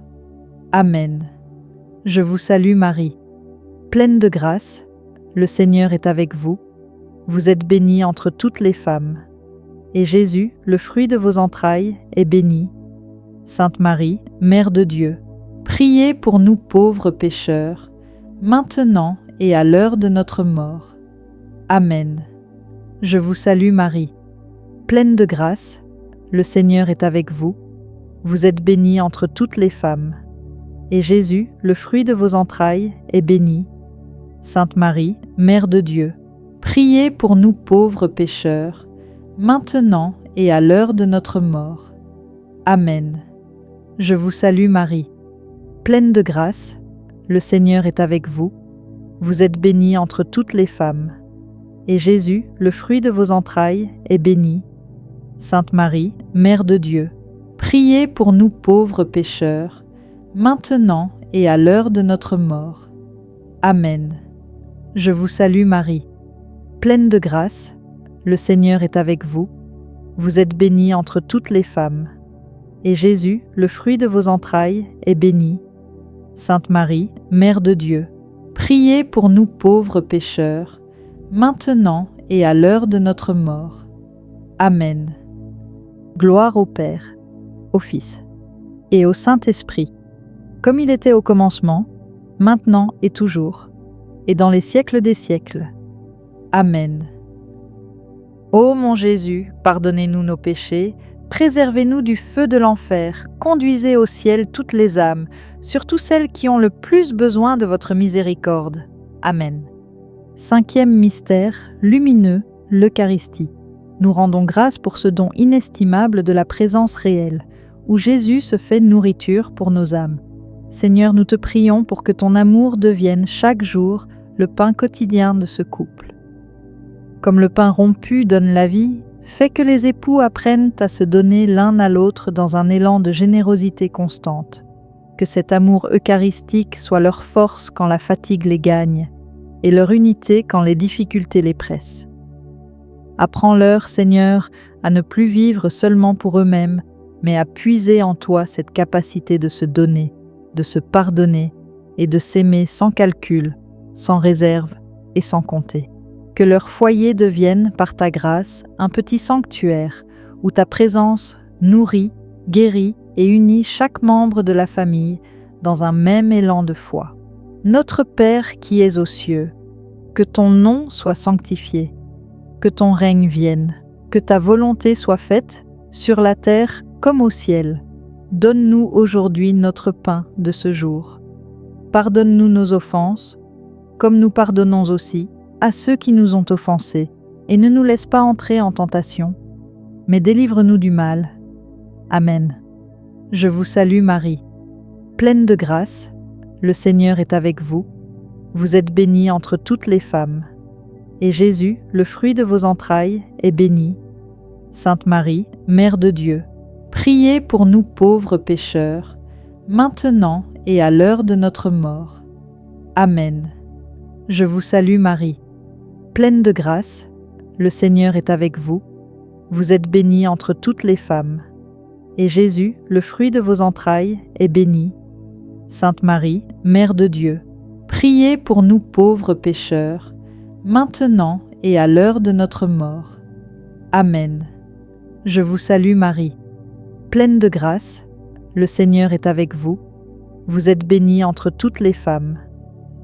Amen. Je vous salue Marie, pleine de grâce, le Seigneur est avec vous. Vous êtes bénie entre toutes les femmes, et Jésus, le fruit de vos entrailles, est béni. Sainte Marie, Mère de Dieu, priez pour nous pauvres pécheurs, maintenant et à l'heure de notre mort. Amen. Je vous salue Marie, pleine de grâce, le Seigneur est avec vous. Vous êtes bénie entre toutes les femmes, et Jésus, le fruit de vos entrailles, est béni. Sainte Marie, Mère de Dieu, priez pour nous pauvres pécheurs, maintenant et à l'heure de notre mort. Amen. Je vous salue Marie, pleine de grâce, le Seigneur est avec vous. Vous êtes bénie entre toutes les femmes, et Jésus, le fruit de vos entrailles, est béni. Sainte Marie, Mère de Dieu, priez pour nous pauvres pécheurs, maintenant et à l'heure de notre mort. Amen. Je vous salue Marie, pleine de grâce, le Seigneur est avec vous. Vous êtes bénie entre toutes les femmes, et Jésus, le fruit de vos entrailles, est béni. Sainte Marie, Mère de Dieu, priez pour nous pauvres pécheurs, maintenant et à l'heure de notre mort. Amen. Gloire au Père, au Fils et au Saint-Esprit, comme il était au commencement, maintenant et toujours, et dans les siècles des siècles. Amen. Ô mon Jésus, pardonnez-nous nos péchés, préservez-nous du feu de l'enfer, conduisez au ciel toutes les âmes, surtout celles qui ont le plus besoin de votre miséricorde. Amen. Cinquième mystère lumineux, l'Eucharistie. Nous rendons grâce pour ce don inestimable de la présence réelle, où Jésus se fait nourriture pour nos âmes. Seigneur, nous te prions pour que ton amour devienne chaque jour le pain quotidien de ce couple. Comme le pain rompu donne la vie, fais que les époux apprennent à se donner l'un à l'autre dans un élan de générosité constante. Que cet amour eucharistique soit leur force quand la fatigue les gagne, et leur unité quand les difficultés les pressent. Apprends-leur, Seigneur, à ne plus vivre seulement pour eux-mêmes, mais à puiser en toi cette capacité de se donner, de se pardonner et de s'aimer sans calcul, sans réserve et sans compter. Que leur foyer devienne, par ta grâce, un petit sanctuaire où ta présence nourrit, guérit et unit chaque membre de la famille dans un même élan de foi. Notre Père qui es aux cieux, que ton nom soit sanctifié, que ton règne vienne, que ta volonté soit faite sur la terre comme au ciel. Donne-nous aujourd'hui notre pain de ce jour. Pardonne-nous nos offenses, comme nous pardonnons aussi à ceux qui nous ont offensés, et ne nous laisse pas entrer en tentation, mais délivre-nous du mal. Amen. Je vous salue Marie, pleine de grâce, le Seigneur est avec vous. Vous êtes bénie entre toutes les femmes, et Jésus, le fruit de vos entrailles, est béni. Sainte Marie, Mère de Dieu, priez pour nous pauvres pécheurs, maintenant et à l'heure de notre mort. Amen. Je vous salue Marie, pleine de grâce, le Seigneur est avec vous. Vous êtes bénie entre toutes les femmes, et Jésus, le fruit de vos entrailles, est béni. Sainte Marie, Mère de Dieu, priez pour nous pauvres pécheurs, maintenant et à l'heure de notre mort. Amen. Je vous salue Marie, pleine de grâce, le Seigneur est avec vous. Vous êtes bénie entre toutes les femmes,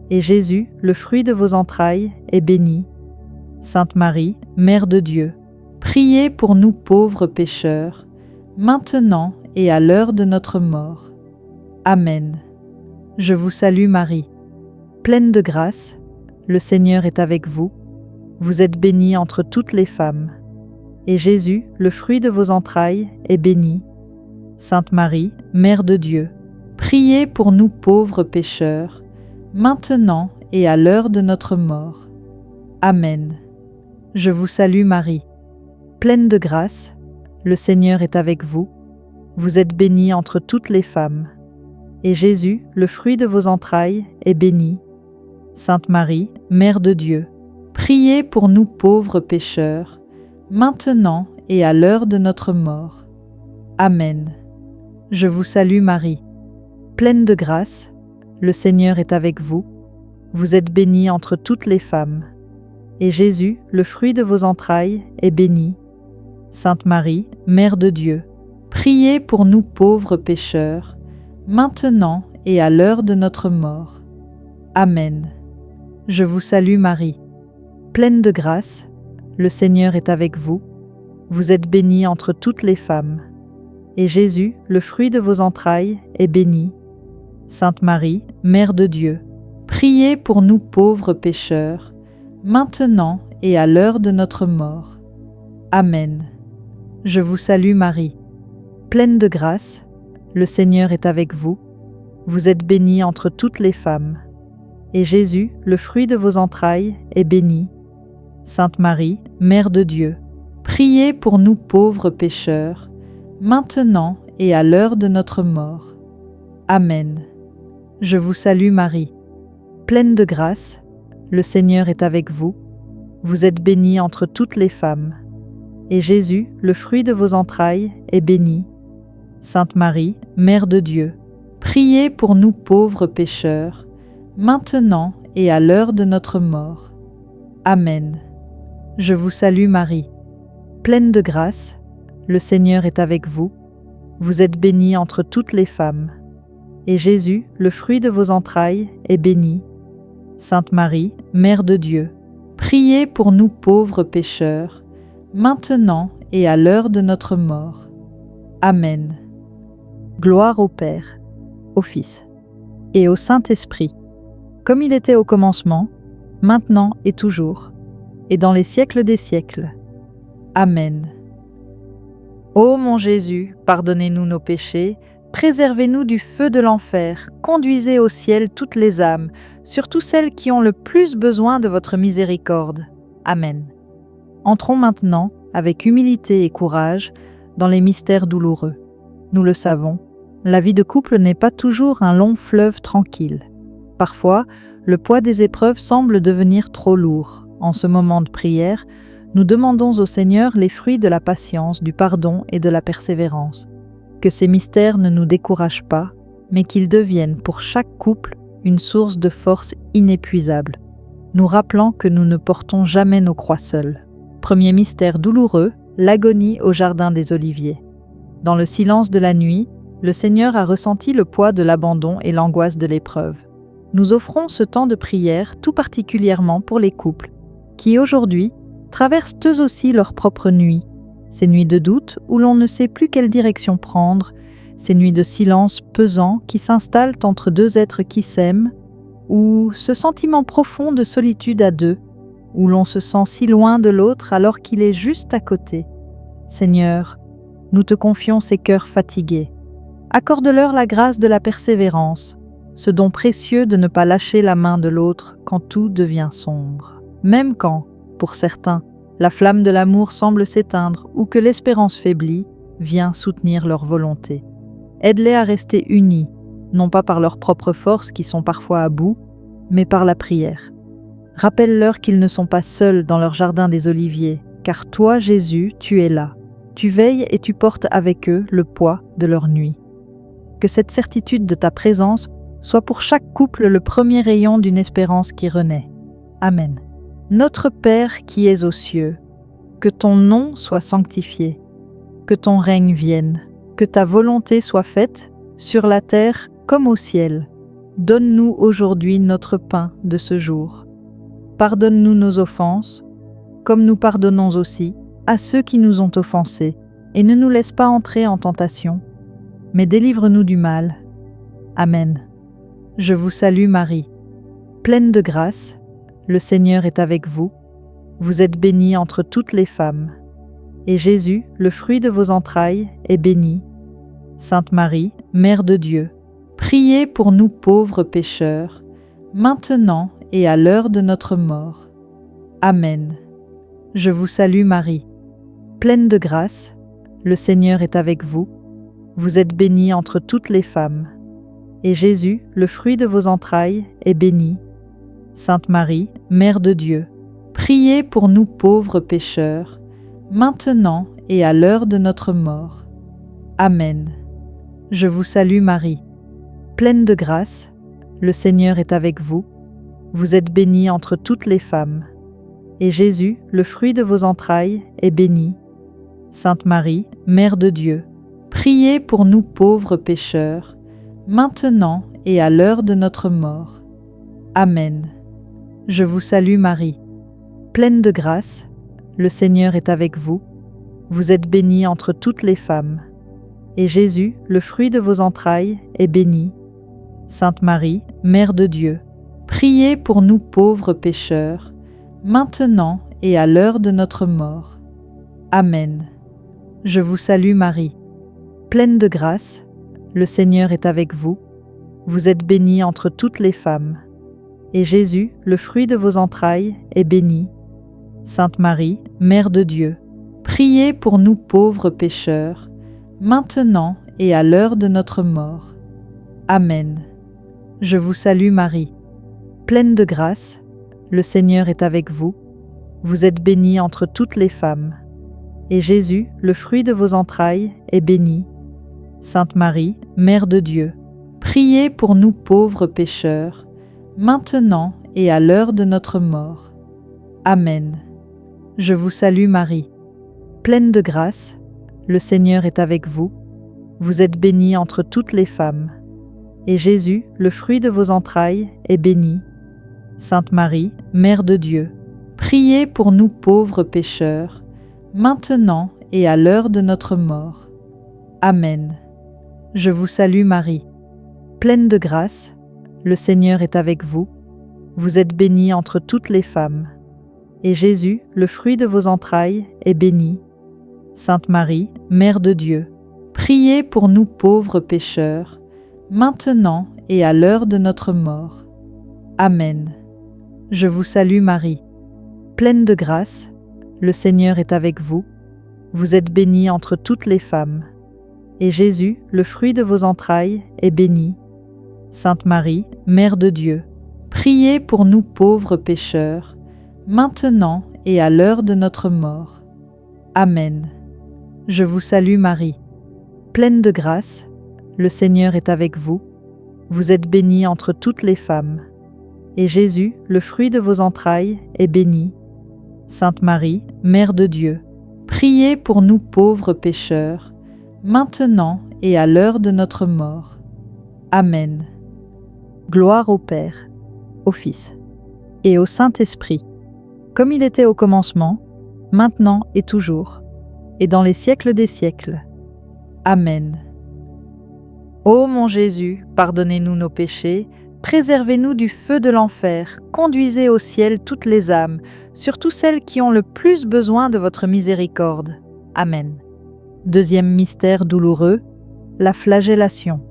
et Jésus, le fruit de vos entrailles, est béni. Sainte Marie, Mère de Dieu, priez pour nous pauvres pécheurs, maintenant et à l'heure de notre mort. Amen. Je vous salue Marie, pleine de grâce, le Seigneur est avec vous. Vous êtes bénie entre toutes les femmes, et Jésus, le fruit de vos entrailles, est béni. Sainte Marie, Mère de Dieu, priez pour nous pauvres pécheurs, maintenant et à l'heure de notre mort. Amen. Je vous salue Marie, pleine de grâce, le Seigneur est avec vous. Vous êtes bénie entre toutes les femmes, et Jésus, le fruit de vos entrailles, est béni. Sainte Marie, Mère de Dieu, priez pour nous pauvres pécheurs, maintenant et à l'heure de notre mort. Amen. Je vous salue Marie, pleine de grâce, le Seigneur est avec vous. Vous êtes bénie entre toutes les femmes, et Jésus, le fruit de vos entrailles, est béni. Sainte Marie, Mère de Dieu, priez pour nous pauvres pécheurs, maintenant et à l'heure de notre mort. Amen. Je vous salue Marie, pleine de grâce, le Seigneur est avec vous. Vous êtes bénie entre toutes les femmes, et Jésus, le fruit de vos entrailles, est béni. Sainte Marie, Mère de Dieu, priez pour nous pauvres pécheurs, maintenant et à l'heure de notre mort. Amen. Je vous salue Marie, pleine de grâce, le Seigneur est avec vous. Vous êtes bénie entre toutes les femmes, et Jésus, le fruit de vos entrailles, est béni. Sainte Marie, Mère de Dieu, priez pour nous pauvres pécheurs, maintenant et à l'heure de notre mort. Amen. Je vous salue Marie, pleine de grâce, le Seigneur est avec vous. Vous êtes bénie entre toutes les femmes, et Jésus, le fruit de vos entrailles, est béni. Sainte Marie, Mère de Dieu, priez pour nous pauvres pécheurs, maintenant et à l'heure de notre mort. Amen. Je vous salue Marie, pleine de grâce, le Seigneur est avec vous. Vous êtes bénie entre toutes les femmes, et Jésus, le fruit de vos entrailles, est béni. Sainte Marie, Mère de Dieu, priez pour nous pauvres pécheurs, maintenant et à l'heure de notre mort. Amen. Gloire au Père, au Fils et au Saint-Esprit, comme il était au commencement, maintenant et toujours, et dans les siècles des siècles. Amen. Ô mon Jésus, pardonnez-nous nos péchés, préservez-nous du feu de l'enfer, conduisez au ciel toutes les âmes, surtout celles qui ont le plus besoin de votre miséricorde. Amen. Entrons maintenant, avec humilité et courage, dans les mystères douloureux. Nous le savons, la vie de couple n'est pas toujours un long fleuve tranquille. Parfois, le poids des épreuves semble devenir trop lourd. En ce moment de prière, nous demandons au Seigneur les fruits de la patience, du pardon et de la persévérance. Que ces mystères ne nous découragent pas, mais qu'ils deviennent pour chaque couple une source de force inépuisable, nous rappelant que nous ne portons jamais nos croix seuls. Premier mystère douloureux, l'agonie au jardin des Oliviers. Dans le silence de la nuit, le Seigneur a ressenti le poids de l'abandon et l'angoisse de l'épreuve. Nous offrons ce temps de prière tout particulièrement pour les couples, qui aujourd'hui traversent eux aussi leur propre nuit, ces nuits de doute où l'on ne sait plus quelle direction prendre, ces nuits de silence pesant qui s'installent entre deux êtres qui s'aiment, ou ce sentiment profond de solitude à deux, où l'on se sent si loin de l'autre alors qu'il est juste à côté. Seigneur, nous te confions ces cœurs fatigués. Accorde-leur la grâce de la persévérance, ce don précieux de ne pas lâcher la main de l'autre quand tout devient sombre. Même quand, pour certains, la flamme de l'amour semble s'éteindre ou que l'espérance faiblit, viens soutenir leur volonté. Aide-les à rester unis, non pas par leurs propres forces qui sont parfois à bout, mais par la prière. Rappelle-leur qu'ils ne sont pas seuls dans leur jardin des Oliviers, car toi, Jésus, tu es là. Tu veilles et tu portes avec eux le poids de leur nuit. Que cette certitude de ta présence soit pour chaque couple le premier rayon d'une espérance qui renaît. Amen. Notre Père qui es aux cieux, que ton nom soit sanctifié, que ton règne vienne, que ta volonté soit faite, sur la terre comme au ciel. Donne-nous aujourd'hui notre pain de ce jour. Pardonne-nous nos offenses, comme nous pardonnons aussi à ceux qui nous ont offensés, et ne nous laisse pas entrer en tentation, mais délivre-nous du mal. Amen. Je vous salue Marie, pleine de grâce, le Seigneur est avec vous. Vous êtes bénie entre toutes les femmes, et Jésus, le fruit de vos entrailles, est béni. Sainte Marie, Mère de Dieu, priez pour nous pauvres pécheurs, maintenant et à l'heure de notre mort. Amen. Je vous salue Marie, pleine de grâce, le Seigneur est avec vous. Vous êtes bénie entre toutes les femmes, et Jésus, le fruit de vos entrailles, est béni. Sainte Marie, Mère de Dieu, priez pour nous pauvres pécheurs, maintenant et à l'heure de notre mort. Amen. Je vous salue Marie, pleine de grâce, le Seigneur est avec vous. Vous êtes bénie entre toutes les femmes, et Jésus, le fruit de vos entrailles, est béni. Sainte Marie, Mère de Dieu, priez pour nous pauvres pécheurs, maintenant et à l'heure de notre mort. Amen. Je vous salue Marie, pleine de grâce, le Seigneur est avec vous. Vous êtes bénie entre toutes les femmes, et Jésus, le fruit de vos entrailles, est béni. Sainte Marie, Mère de Dieu, priez pour nous pauvres pécheurs, maintenant et à l'heure de notre mort. Amen. Je vous salue Marie, pleine de grâce, le Seigneur est avec vous. Vous êtes bénie entre toutes les femmes, et Jésus, le fruit de vos entrailles, est béni. Sainte Marie, Mère de Dieu, priez pour nous pauvres pécheurs, maintenant et à l'heure de notre mort. Amen. Je vous salue Marie, pleine de grâce, le Seigneur est avec vous. Vous êtes bénie entre toutes les femmes, et Jésus, le fruit de vos entrailles, est béni. Sainte Marie, Mère de Dieu, priez pour nous pauvres pécheurs, maintenant et à l'heure de notre mort. Amen. Je vous salue Marie, pleine de grâce, le Seigneur est avec vous. Vous êtes bénie entre toutes les femmes, et Jésus, le fruit de vos entrailles, est béni. Sainte Marie, Mère de Dieu, priez pour nous pauvres pécheurs, maintenant et à l'heure de notre mort. Amen. Je vous salue Marie, pleine de grâce, le Seigneur est avec vous. Vous êtes bénie entre toutes les femmes, et Jésus, le fruit de vos entrailles, est béni. Sainte Marie, Mère de Dieu, priez pour nous pauvres pécheurs, maintenant et à l'heure de notre mort. Amen. Je vous salue Marie, pleine de grâce, le Seigneur est avec vous. Vous êtes bénie entre toutes les femmes, et Jésus, le fruit de vos entrailles, est béni. Sainte Marie, Mère de Dieu, priez pour nous pauvres pécheurs, maintenant et à l'heure de notre mort. Amen. Je vous salue Marie, pleine de grâce, le Seigneur est avec vous. Vous êtes bénie entre toutes les femmes, et Jésus, le fruit de vos entrailles, est béni. Sainte Marie, Mère de Dieu, priez pour nous pauvres pécheurs, maintenant et à l'heure de notre mort. Amen. Gloire au Père, au Fils et au Saint-Esprit, comme il était au commencement, maintenant et toujours, et dans les siècles des siècles. Amen. Ô mon Jésus, pardonnez-nous nos péchés, préservez-nous du feu de l'enfer, conduisez au ciel toutes les âmes, surtout celles qui ont le plus besoin de votre miséricorde. Amen. Deuxième mystère douloureux, la flagellation.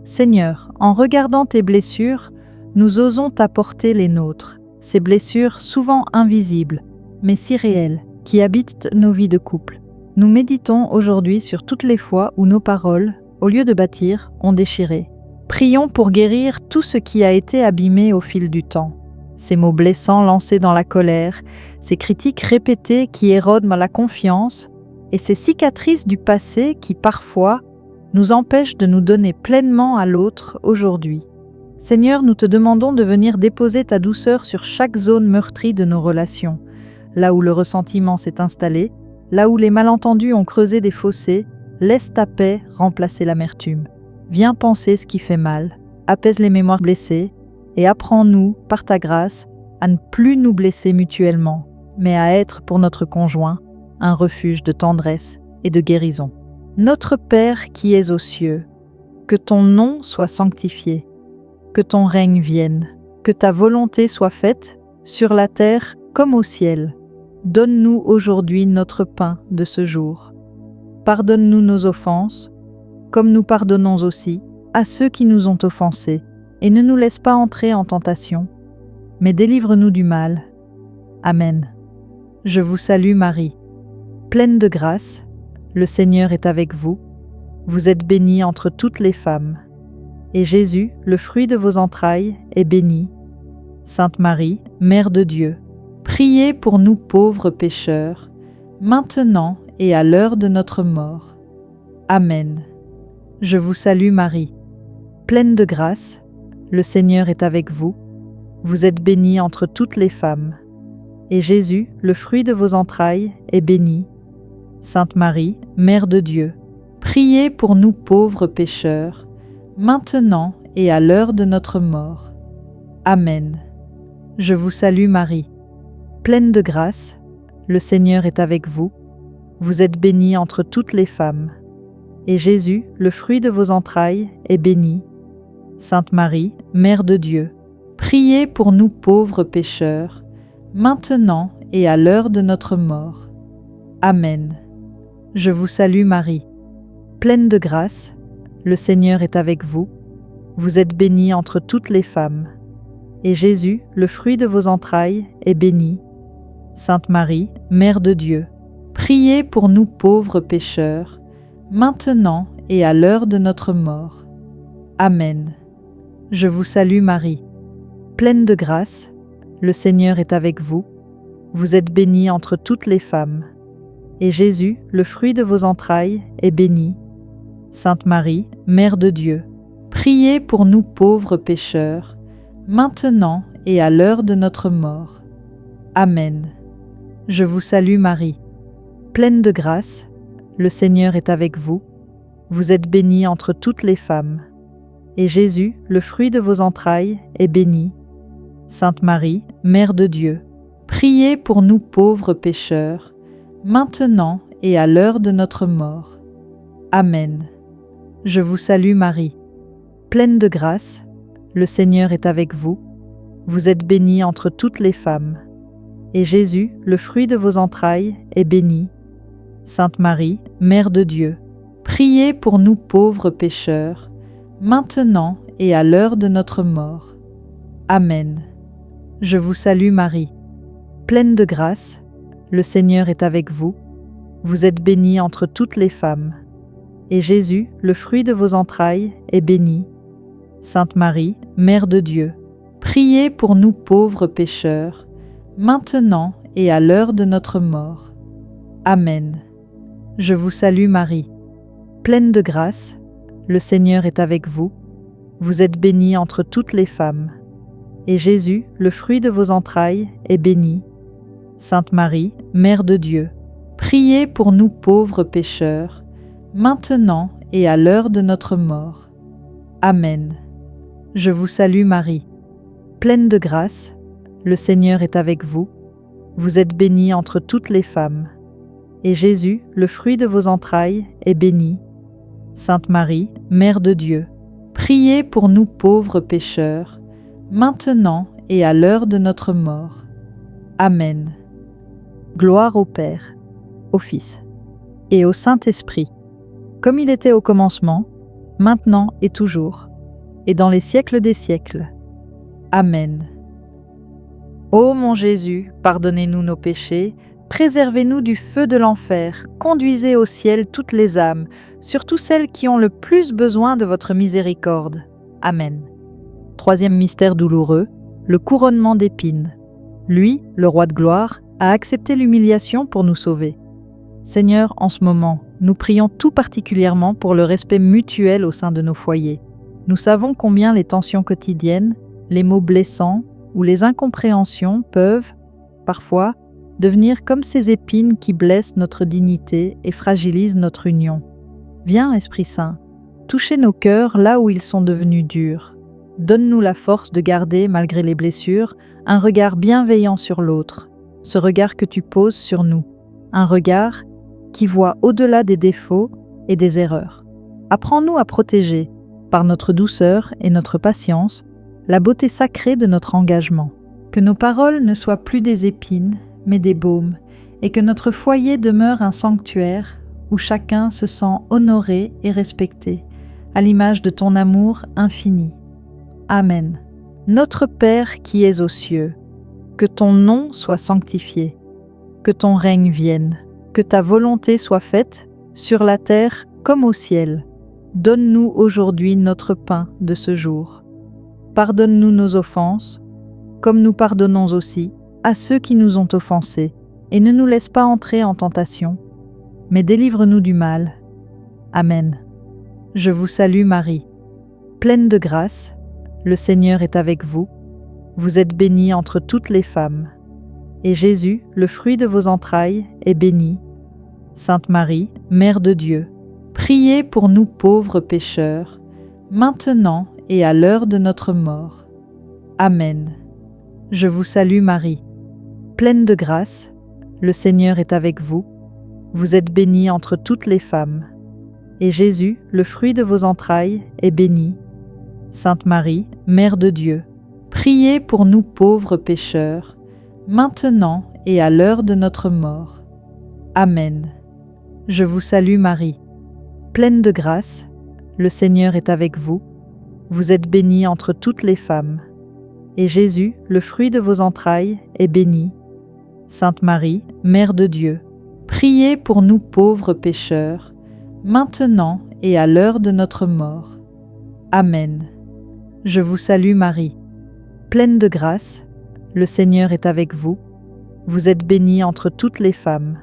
Seigneur, en regardant tes blessures, nous osons t'apporter les nôtres, ces blessures souvent invisibles, mais si réelles, qui habitent nos vies de couple. Nous méditons aujourd'hui sur toutes les fois où nos paroles, au lieu de bâtir, ont déchiré. Prions pour guérir tout ce qui a été abîmé au fil du temps. Ces mots blessants lancés dans la colère, ces critiques répétées qui érodent la confiance, et ces cicatrices du passé qui, parfois, nous empêchent de nous donner pleinement à l'autre aujourd'hui. Seigneur, nous te demandons de venir déposer ta douceur sur chaque zone meurtrie de nos relations, là où le ressentiment s'est installé, là où les malentendus ont creusé des fossés. Laisse ta paix remplacer l'amertume. Viens penser ce qui fait mal, apaise les mémoires blessées et apprends-nous, par ta grâce, à ne plus nous blesser mutuellement, mais à être pour notre conjoint un refuge de tendresse et de guérison. Notre Père qui es aux cieux, que ton nom soit sanctifié, que ton règne vienne, que ta volonté soit faite sur la terre comme au ciel. Donne-nous aujourd'hui notre pain de ce jour. Pardonne-nous nos offenses, comme nous pardonnons aussi à ceux qui nous ont offensés, et ne nous laisse pas entrer en tentation, mais délivre-nous du mal. Amen. Je vous salue Marie, pleine de grâce, le Seigneur est avec vous. Vous êtes bénie entre toutes les femmes, et Jésus, le fruit de vos entrailles, est béni. Sainte Marie, Mère de Dieu, priez pour nous pauvres pécheurs, maintenant et à l'heure de notre mort. Amen. Je vous salue Marie, pleine de grâce, le Seigneur est avec vous. Vous êtes bénie entre toutes les femmes, et Jésus, le fruit de vos entrailles, est béni. Sainte Marie, Mère de Dieu, priez pour nous pauvres pécheurs, maintenant et à l'heure de notre mort. Amen. Je vous salue Marie, pleine de grâce, le Seigneur est avec vous. Vous êtes bénie entre toutes les femmes, et Jésus, le fruit de vos entrailles, est béni. Sainte Marie, Mère de Dieu, priez pour nous pauvres pécheurs, maintenant et à l'heure de notre mort. Amen. Je vous salue Marie, pleine de grâce, le Seigneur est avec vous. Vous êtes bénie entre toutes les femmes, et Jésus, le fruit de vos entrailles, est béni. Sainte Marie, Mère de Dieu, priez pour nous pauvres pécheurs, maintenant et à l'heure de notre mort. Amen. Je vous salue Marie, pleine de grâce, le Seigneur est avec vous. Vous êtes bénie entre toutes les femmes, et Jésus, le fruit de vos entrailles, est béni. Sainte Marie, Mère de Dieu, priez pour nous pauvres pécheurs, maintenant et à l'heure de notre mort. Amen. Je vous salue Marie, pleine de grâce, le Seigneur est avec vous. Vous êtes bénie entre toutes les femmes, et Jésus, le fruit de vos entrailles, est béni. Sainte Marie, Mère de Dieu, priez pour nous pauvres pécheurs, maintenant et à l'heure de notre mort. Amen. Je vous salue Marie, pleine de grâce, le Seigneur est avec vous. Vous êtes bénie entre toutes les femmes, et Jésus, le fruit de vos entrailles, est béni. Sainte Marie, Mère de Dieu, priez pour nous pauvres pécheurs, maintenant et à l'heure de notre mort. Amen. Je vous salue Marie, pleine de grâce, le Seigneur est avec vous. Vous êtes bénie entre toutes les femmes, et Jésus, le fruit de vos entrailles, est béni. Sainte Marie, Mère de Dieu, priez pour nous pauvres pécheurs, maintenant et à l'heure de notre mort. Amen. Je vous salue Marie, pleine de grâce, le Seigneur est avec vous. Vous êtes bénie entre toutes les femmes, et Jésus, le fruit de vos entrailles, est béni. Sainte Marie, Mère de Dieu, priez pour nous pauvres pécheurs, maintenant et à l'heure de notre mort. Amen. Je vous salue Marie, pleine de grâce, le Seigneur est avec vous. Vous êtes bénie entre toutes les femmes, et Jésus, le fruit de vos entrailles, est béni. Sainte Marie, Mère de Dieu, priez pour nous pauvres pécheurs, maintenant et à l'heure de notre mort. Amen. Gloire au Père, au Fils et au Saint-Esprit, comme il était au commencement, maintenant et toujours, et dans les siècles des siècles. Amen. Ô mon Jésus, pardonnez-nous nos péchés, préservez-nous du feu de l'enfer, conduisez au ciel toutes les âmes, surtout celles qui ont le plus besoin de votre miséricorde. Amen. Troisième mystère douloureux, le couronnement d'épines. Lui, le roi de gloire, a accepté l'humiliation pour nous sauver. Seigneur, en ce moment, nous prions tout particulièrement pour le respect mutuel au sein de nos foyers. Nous savons combien les tensions quotidiennes, les mots blessants ou les incompréhensions peuvent, parfois, devenir comme ces épines qui blessent notre dignité et fragilisent notre union. Viens, Esprit Saint, toucher nos cœurs là où ils sont devenus durs. Donne-nous la force de garder, malgré les blessures, un regard bienveillant sur l'autre, ce regard que tu poses sur nous, un regard qui voit au-delà des défauts et des erreurs. Apprends-nous à protéger, par notre douceur et notre patience, la beauté sacrée de notre engagement. Que nos paroles ne soient plus des épines, mais des baumes, et que notre foyer demeure un sanctuaire où chacun se sent honoré et respecté, à l'image de ton amour infini. Amen. Notre Père qui es aux cieux, que ton nom soit sanctifié, que ton règne vienne, que ta volonté soit faite, sur la terre comme au ciel. Donne-nous aujourd'hui notre pain de ce jour. Pardonne-nous nos offenses, comme nous pardonnons aussi à ceux qui nous ont offensés, et ne nous laisse pas entrer en tentation, mais délivre-nous du mal. Amen. Je vous salue Marie, pleine de grâce, le Seigneur est avec vous. Vous êtes bénie entre toutes les femmes, et Jésus, le fruit de vos entrailles, est béni. Sainte Marie, Mère de Dieu, priez pour nous pauvres pécheurs, maintenant et à l'heure de notre mort. Amen. Je vous salue Marie, pleine de grâce, le Seigneur est avec vous. Vous êtes bénie entre toutes les femmes, et Jésus, le fruit de vos entrailles, est béni. Sainte Marie, Mère de Dieu, priez pour nous pauvres pécheurs, maintenant et à l'heure de notre mort. Amen. Je vous salue Marie, pleine de grâce, le Seigneur est avec vous. Vous êtes bénie entre toutes les femmes, et Jésus, le fruit de vos entrailles, est béni. Sainte Marie, Mère de Dieu, priez pour nous pauvres pécheurs, maintenant et à l'heure de notre mort. Amen. Je vous salue Marie, pleine de grâce, le Seigneur est avec vous. Vous êtes bénie entre toutes les femmes,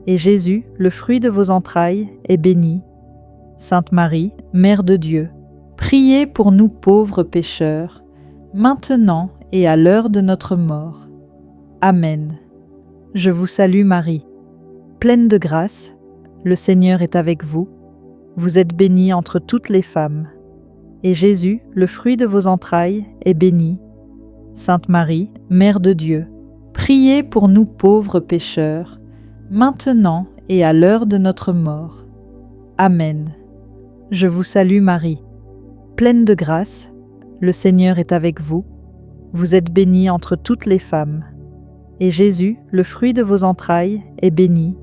et Jésus, le fruit de vos entrailles, est béni. Sainte Marie, Mère de Dieu, priez pour nous pauvres pécheurs, maintenant et à l'heure de notre mort. Amen. Je vous salue Marie, pleine de grâce, le Seigneur est avec vous. Vous êtes bénie entre toutes les femmes, et Jésus, le fruit de vos entrailles, est béni. Sainte Marie, Mère de Dieu, priez pour nous pauvres pécheurs, maintenant et à l'heure de notre mort. Amen. Je vous salue Marie, pleine de grâce, le Seigneur est avec vous. Vous êtes bénie entre toutes les femmes, et Jésus, le fruit de vos entrailles, est béni.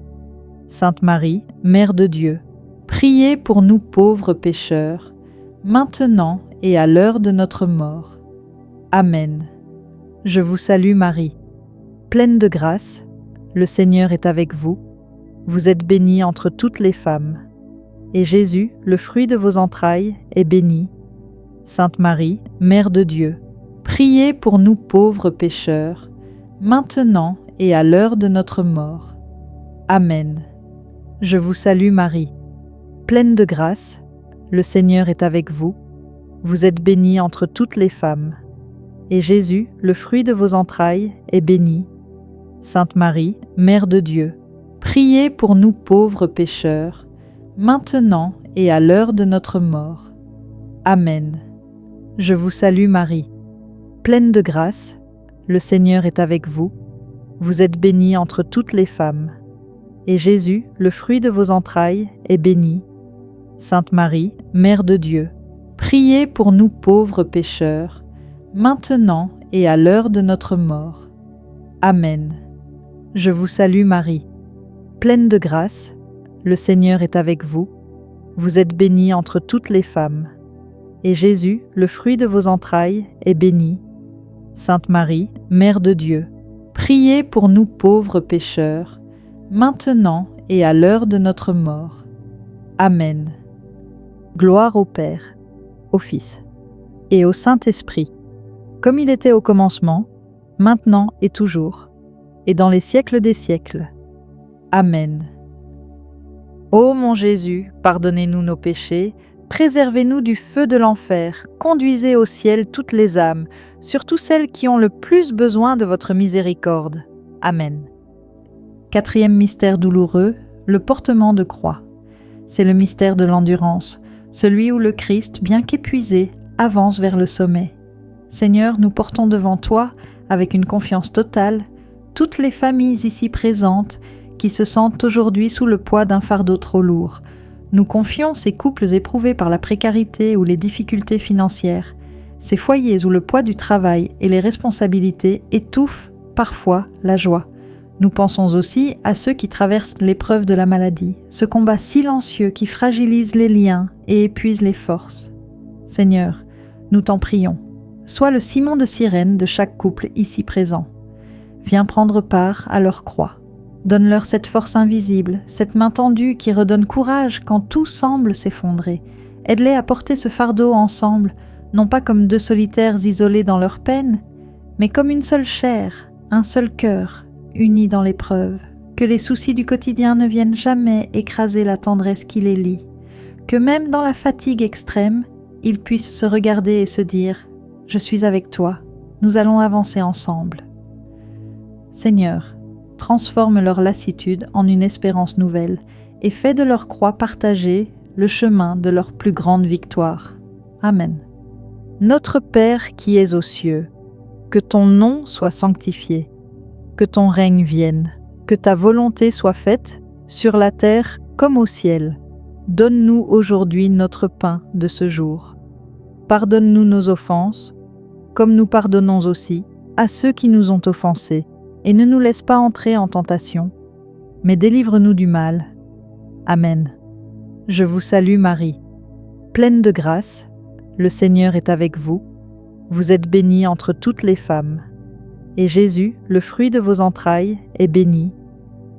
Sainte Marie, Mère de Dieu, priez pour nous pauvres pécheurs, maintenant et à l'heure de notre mort. Amen. Je vous salue Marie, pleine de grâce, le Seigneur est avec vous. Vous êtes bénie entre toutes les femmes, et Jésus, le fruit de vos entrailles, est béni. Sainte Marie, Mère de Dieu, priez pour nous pauvres pécheurs, maintenant et à l'heure de notre mort. Amen. Je vous salue Marie, pleine de grâce, le Seigneur est avec vous. Vous êtes bénie entre toutes les femmes, et Jésus, le fruit de vos entrailles, est béni. Sainte Marie, Mère de Dieu, priez pour nous pauvres pécheurs, maintenant et à l'heure de notre mort. Amen. Je vous salue Marie, pleine de grâce, le Seigneur est avec vous. Vous êtes bénie entre toutes les femmes, et Jésus, le fruit de vos entrailles, est béni. Sainte Marie, Mère de Dieu, priez pour nous pauvres pécheurs, maintenant et à l'heure de notre mort. Amen. Je vous salue Marie, pleine de grâce, le Seigneur est avec vous. Vous êtes bénie entre toutes les femmes, et Jésus, le fruit de vos entrailles, est béni. Sainte Marie, Mère de Dieu, priez pour nous pauvres pécheurs, maintenant et à l'heure de notre mort. Amen. Gloire au Père, au Fils et au Saint-Esprit, comme il était au commencement, maintenant et toujours, et dans les siècles des siècles. Amen. Ô mon Jésus, pardonnez-nous nos péchés, Préservez-nous du feu de l'enfer, conduisez au ciel toutes les âmes, surtout celles qui ont le plus besoin de votre miséricorde. Amen. Quatrième mystère douloureux, le portement de croix. C'est le mystère de l'endurance, celui où le Christ, bien qu'épuisé, avance vers le sommet. Seigneur, nous portons devant toi, avec une confiance totale, toutes les familles ici présentes qui se sentent aujourd'hui sous le poids d'un fardeau trop lourd. Nous confions ces couples éprouvés par la précarité ou les difficultés financières, ces foyers où le poids du travail et les responsabilités étouffent parfois la joie. Nous pensons aussi à ceux qui traversent l'épreuve de la maladie, ce combat silencieux qui fragilise les liens et épuise les forces. Seigneur, nous t'en prions, sois le Simon de Cyrène de chaque couple ici présent. Viens prendre part à leur croix. Donne-leur cette force invisible, cette main tendue qui redonne courage quand tout semble s'effondrer. Aide-les à porter ce fardeau ensemble, non pas comme deux solitaires isolés dans leur peine, mais comme une seule chair, un seul cœur, unis dans l'épreuve. Que les soucis du quotidien ne viennent jamais écraser la tendresse qui les lie. Que même dans la fatigue extrême, ils puissent se regarder et se dire « Je suis avec toi, nous allons avancer ensemble ». Seigneur, transforme leur lassitude en une espérance nouvelle et fais de leur croix partagée le chemin de leur plus grande victoire. Amen. Notre Père qui es aux cieux, que ton nom soit sanctifié, que ton règne vienne, que ta volonté soit faite sur la terre comme au ciel. Donne-nous aujourd'hui notre pain de ce jour. Pardonne-nous nos offenses, comme nous pardonnons aussi à ceux qui nous ont offensés. Et ne nous laisse pas entrer en tentation, mais délivre-nous du mal. Amen. Je vous salue Marie, pleine de grâce, le Seigneur est avec vous. Vous êtes bénie entre toutes les femmes. Et Jésus, le fruit de vos entrailles, est béni.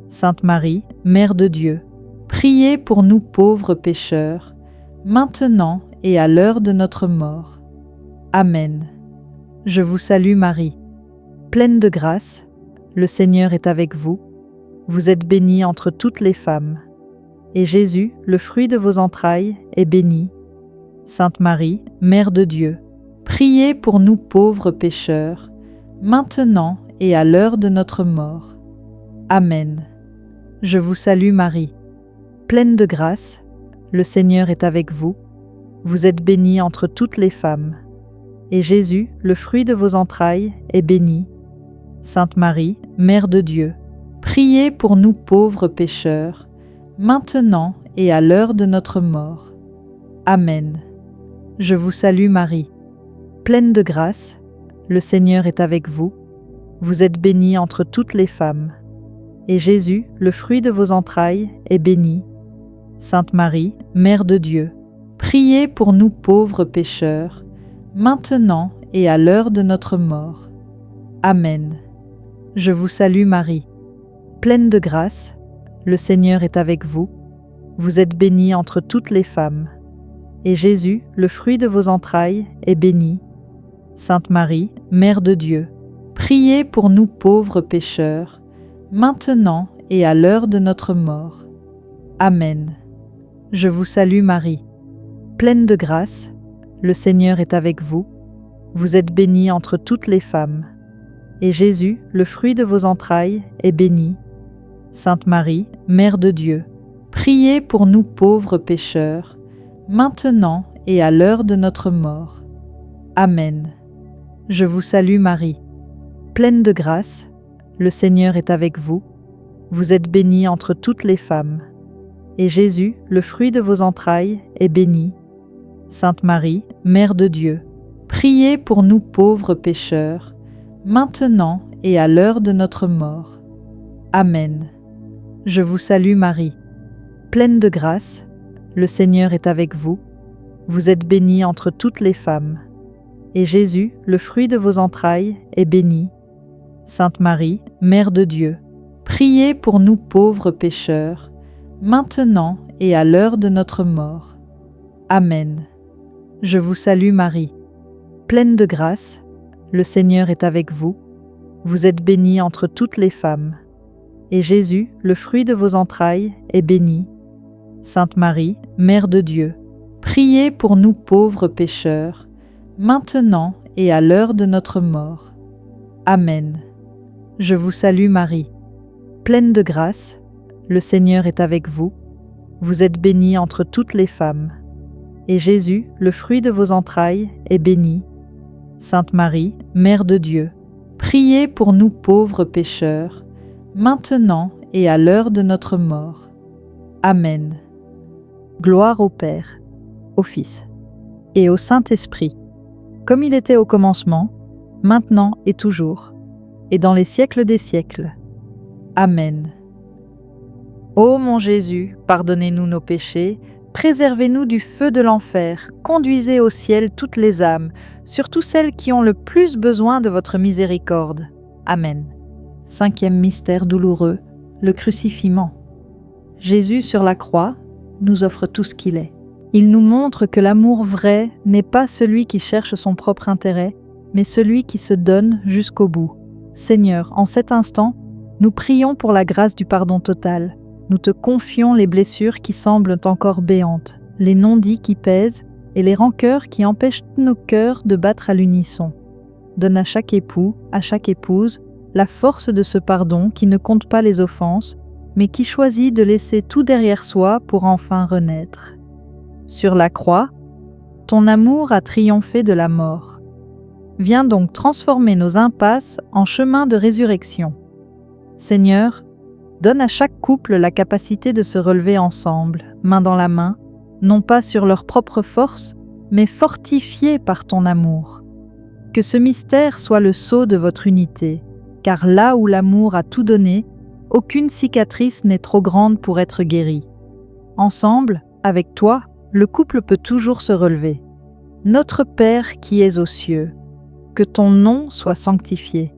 Sainte Marie, Mère de Dieu, priez pour nous pauvres pécheurs, maintenant et à l'heure de notre mort. Amen. Je vous salue Marie, pleine de grâce, le Seigneur est avec vous. Vous êtes bénie entre toutes les femmes. Et Jésus, le fruit de vos entrailles, est béni. Sainte Marie, Mère de Dieu, priez pour nous pauvres pécheurs, maintenant et à l'heure de notre mort. Amen. Je vous salue Marie, pleine de grâce, le Seigneur est avec vous. Vous êtes bénie entre toutes les femmes. Et Jésus, le fruit de vos entrailles, est béni. Sainte Marie, Mère de Dieu, priez pour nous pauvres pécheurs, maintenant et à l'heure de notre mort. Amen. Je vous salue Marie, pleine de grâce, le Seigneur est avec vous. Vous êtes bénie entre toutes les femmes. Et Jésus, le fruit de vos entrailles, est béni. Sainte Marie, Mère de Dieu, priez pour nous pauvres pécheurs, maintenant et à l'heure de notre mort. Amen. Je vous salue Marie, pleine de grâce, le Seigneur est avec vous. Vous êtes bénie entre toutes les femmes. Et Jésus, le fruit de vos entrailles, est béni. Sainte Marie, Mère de Dieu, priez pour nous pauvres pécheurs, maintenant et à l'heure de notre mort. Amen. Je vous salue Marie, pleine de grâce, le Seigneur est avec vous. Vous êtes bénie entre toutes les femmes. Et Jésus, le fruit de vos entrailles, est béni. Sainte Marie, Mère de Dieu, priez pour nous pauvres pécheurs, maintenant et à l'heure de notre mort. Amen. Je vous salue Marie, pleine de grâce, le Seigneur est avec vous. Vous êtes bénie entre toutes les femmes. Et Jésus, le fruit de vos entrailles, est béni. Sainte Marie, Mère de Dieu, priez pour nous pauvres pécheurs, maintenant et à l'heure de notre mort. Amen. Je vous salue Marie, pleine de grâce, le Seigneur est avec vous. Vous êtes bénie entre toutes les femmes. Et Jésus, le fruit de vos entrailles, est béni. Sainte Marie, Mère de Dieu, priez pour nous pauvres pécheurs, maintenant et à l'heure de notre mort. Amen. Je vous salue Marie, pleine de grâce, le Seigneur est avec vous. Vous êtes bénie entre toutes les femmes. Et Jésus, le fruit de vos entrailles, est béni. Sainte Marie, Mère de Dieu, priez priez pour nous pauvres pécheurs, maintenant et à l'heure de notre mort. Amen. Je vous salue Marie, pleine de grâce, le Seigneur est avec vous. Vous êtes bénie entre toutes les femmes, et Jésus, le fruit de vos entrailles, est béni. Sainte Marie, Mère de Dieu, priez pour nous pauvres pécheurs, maintenant et à l'heure de notre mort. Amen. Gloire au Père, au Fils et au Saint-Esprit, comme il était au commencement, maintenant et toujours, et dans les siècles des siècles. Amen. Ô mon Jésus, pardonnez-nous nos péchés, préservez-nous du feu de l'enfer, conduisez au ciel toutes les âmes, surtout celles qui ont le plus besoin de votre miséricorde. Amen. 5e mystère douloureux, le crucifixion. Jésus sur la croix nous offre tout ce qu'il est. Il nous montre que l'amour vrai n'est pas celui qui cherche son propre intérêt, mais celui qui se donne jusqu'au bout. Seigneur, en cet instant, nous prions pour la grâce du pardon total. Nous te confions les blessures qui semblent encore béantes, les non-dits qui pèsent et les rancœurs qui empêchent nos cœurs de battre à l'unisson. Donne à chaque époux, à chaque épouse, la force de ce pardon qui ne compte pas les offenses, mais qui choisit de laisser tout derrière soi pour enfin renaître. Sur la croix, ton amour a triomphé de la mort. Viens donc transformer nos impasses en chemin de résurrection. Seigneur, donne à chaque couple la capacité de se relever ensemble, main dans la main, non pas sur leur propre force, mais fortifiés par ton amour. Que ce mystère soit le sceau de votre unité, car là où l'amour a tout donné, aucune cicatrice n'est trop grande pour être guérie. Ensemble, avec toi, le couple peut toujours se relever. Notre Père qui es aux cieux, que ton nom soit sanctifié,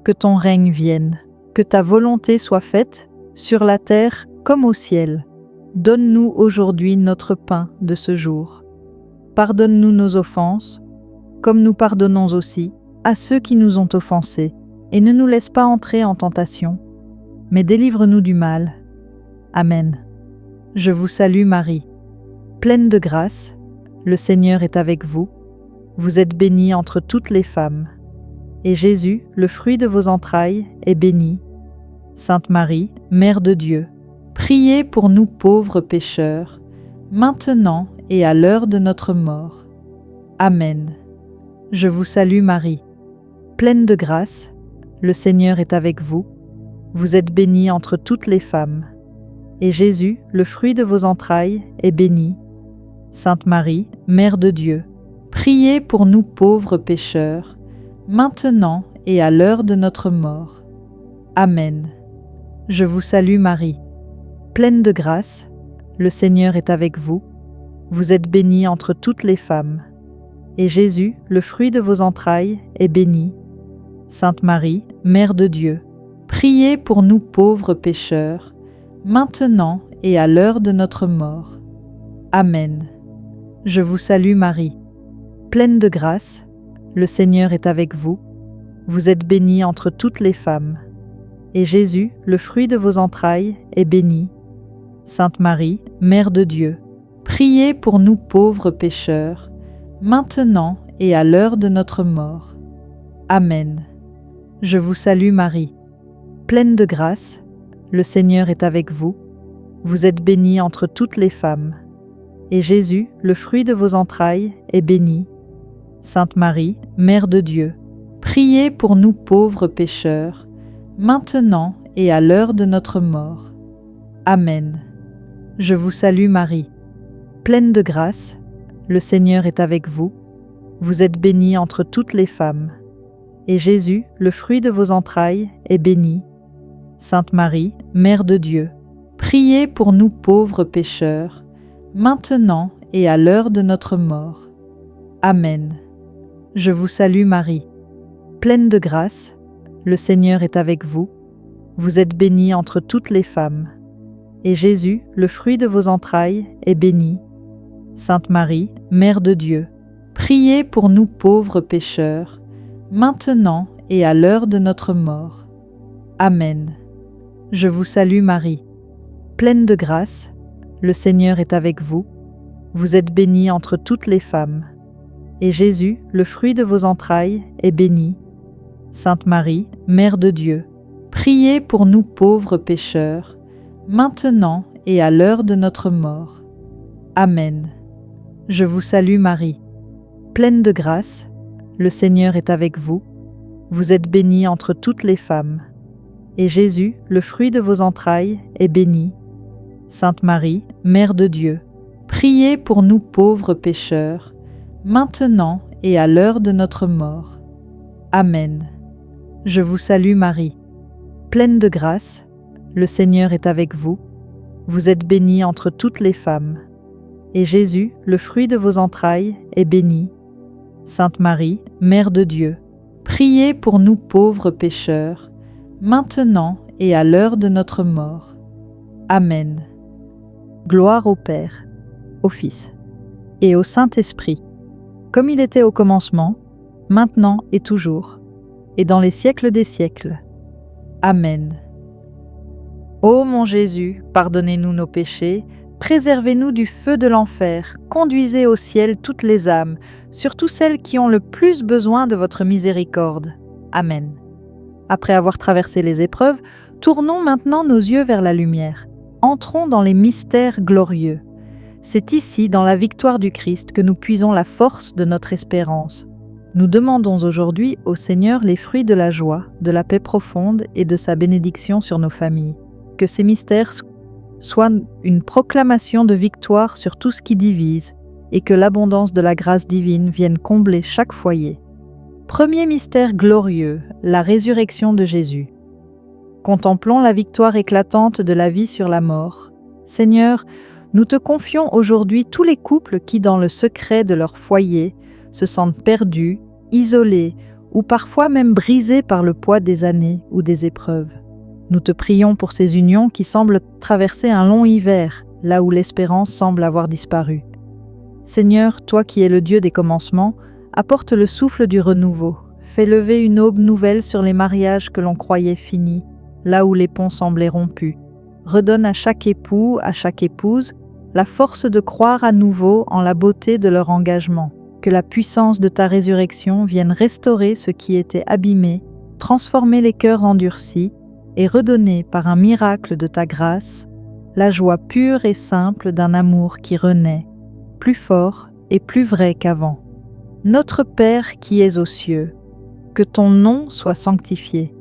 que ton règne vienne, que ta volonté soit faite, sur la terre comme au ciel. Donne-nous aujourd'hui notre pain de ce jour. Pardonne-nous nos offenses, comme nous pardonnons aussi à ceux qui nous ont offensés, et ne nous laisse pas entrer en tentation, mais délivre-nous du mal. Amen. Je vous salue Marie, pleine de grâce, le Seigneur est avec vous. Vous êtes bénie entre toutes les femmes, et Jésus, le fruit de vos entrailles, est béni. Sainte Marie, Mère de Dieu, priez pour nous pauvres pécheurs, maintenant et à l'heure de notre mort. Amen. Je vous salue Marie, pleine de grâce, le Seigneur est avec vous. Vous êtes bénie entre toutes les femmes, et Jésus, le fruit de vos entrailles, est béni. Sainte Marie, Mère de Dieu, priez pour nous pauvres pécheurs, maintenant et à l'heure de notre mort. Amen. Je vous salue Marie, pleine de grâce, le Seigneur est avec vous. Vous êtes bénie entre toutes les femmes, et Jésus, le fruit de vos entrailles, est béni. Sainte Marie, Mère de Dieu, priez pour nous pauvres pécheurs, maintenant et à l'heure de notre mort. Amen. Je vous salue Marie, pleine de grâce, le Seigneur est avec vous. Vous êtes bénie entre toutes les femmes, et Jésus, le fruit de vos entrailles, est béni. Sainte Marie, Mère de Dieu, priez pour nous pauvres pécheurs, maintenant et à l'heure de notre mort. Amen. Je vous salue Marie, pleine de grâce, le Seigneur est avec vous. Vous êtes bénie entre toutes les femmes, et Jésus, le fruit de vos entrailles, est béni. Sainte Marie, Mère de Dieu, priez pour nous pauvres pécheurs, maintenant et à l'heure de notre mort. Amen. Je vous salue Marie, pleine de grâce, le Seigneur est avec vous. Vous êtes bénie entre toutes les femmes, et Jésus, le fruit de vos entrailles, est béni. Sainte Marie, Mère de Dieu, priez pour nous pauvres pécheurs, maintenant et à l'heure de notre mort. Amen. Je vous salue Marie, pleine de grâce, le Seigneur est avec vous. Vous êtes bénie entre toutes les femmes, et Jésus, le fruit de vos entrailles, est béni. Sainte Marie, Mère de Dieu, priez pour nous pauvres pécheurs, maintenant et à l'heure de notre mort. Amen. Je vous salue Marie, pleine de grâce, le Seigneur est avec vous. Vous êtes bénie entre toutes les femmes, et Jésus, le fruit de vos entrailles, est béni. Sainte Marie, Mère de Dieu, priez pour nous pauvres pécheurs, maintenant et à l'heure de notre mort. Amen. Je vous salue Marie, pleine de grâce, le Seigneur est avec vous. Vous êtes bénie entre toutes les femmes, et Jésus, le fruit de vos entrailles, est béni. Sainte Marie, Mère de Dieu, priez pour nous pauvres pécheurs, maintenant et à l'heure de notre mort. Amen. Je vous salue Marie, pleine de grâce, le Seigneur est avec vous. Vous êtes bénie entre toutes les femmes, et Jésus, le fruit de vos entrailles, est béni. Sainte Marie, Mère de Dieu, priez pour nous pauvres pécheurs, maintenant et à l'heure de notre mort. Amen. Gloire au Père, au Fils et au Saint-Esprit, comme il était au commencement, maintenant et toujours, et dans les siècles des siècles. Amen. Ô mon Jésus, pardonnez-nous nos péchés, préservez-nous du feu de l'enfer, conduisez au ciel toutes les âmes, surtout celles qui ont le plus besoin de votre miséricorde. Amen. Après avoir traversé les épreuves, tournons maintenant nos yeux vers la lumière. Entrons dans les mystères glorieux. C'est ici, dans la victoire du Christ, que nous puisons la force de notre espérance. Nous demandons aujourd'hui au Seigneur les fruits de la joie, de la paix profonde et de sa bénédiction sur nos familles. Que ces mystères soient une proclamation de victoire sur tout ce qui divise, et que l'abondance de la grâce divine vienne combler chaque foyer. Premier mystère glorieux, la résurrection de Jésus. Contemplons la victoire éclatante de la vie sur la mort. Seigneur, nous te confions aujourd'hui tous les couples qui, dans le secret de leur foyer, se sentent perdus, isolés ou parfois même brisés par le poids des années ou des épreuves. Nous te prions pour ces unions qui semblent traverser un long hiver, là où l'espérance semble avoir disparu. Seigneur, toi qui es le Dieu des commencements, apporte le souffle du renouveau. Fais lever une aube nouvelle sur les mariages que l'on croyait finis, là où les ponts semblaient rompus. Redonne à chaque époux, à chaque épouse, la force de croire à nouveau en la beauté de leur engagement. Que la puissance de ta résurrection vienne restaurer ce qui était abîmé, transformer les cœurs endurcis et redonner par un miracle de ta grâce la joie pure et simple d'un amour qui renaît, plus fort et plus vrai qu'avant. Notre Père qui es aux cieux, que ton nom soit sanctifié,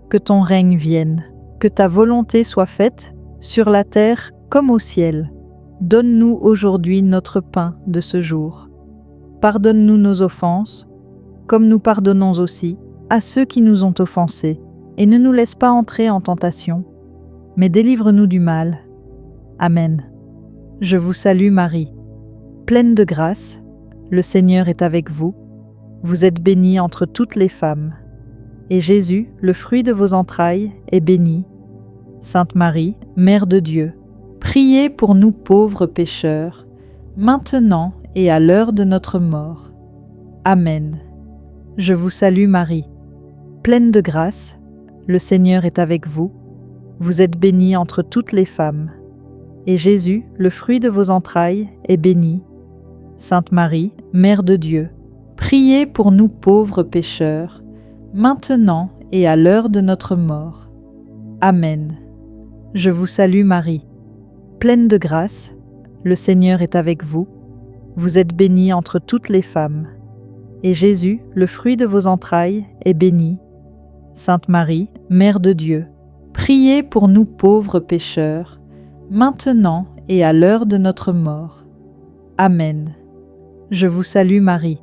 que ton règne vienne, que ta volonté soit faite sur la terre comme au ciel. Donne-nous aujourd'hui notre pain de ce jour. Pardonne-nous nos offenses, comme nous pardonnons aussi à ceux qui nous ont offensés, et ne nous laisse pas entrer en tentation, mais délivre-nous du mal. Amen. Je vous salue Marie, pleine de grâce, le Seigneur est avec vous. Vous êtes bénie entre toutes les femmes, et Jésus, le fruit de vos entrailles, est béni. Sainte Marie, Mère de Dieu, priez pour nous pauvres pécheurs, maintenant et à l'heure de notre mort. Amen. Je vous salue Marie, pleine de grâce, le Seigneur est avec vous. Vous êtes bénie entre toutes les femmes, et Jésus, le fruit de vos entrailles, est béni. Sainte Marie, Mère de Dieu, priez pour nous pauvres pécheurs, maintenant et à l'heure de notre mort. Amen. Je vous salue Marie, pleine de grâce, le Seigneur est avec vous. Vous êtes bénie entre toutes les femmes, et Jésus, le fruit de vos entrailles, est béni. Sainte Marie, Mère de Dieu, priez pour nous pauvres pécheurs, maintenant et à l'heure de notre mort. Amen. Je vous salue Marie,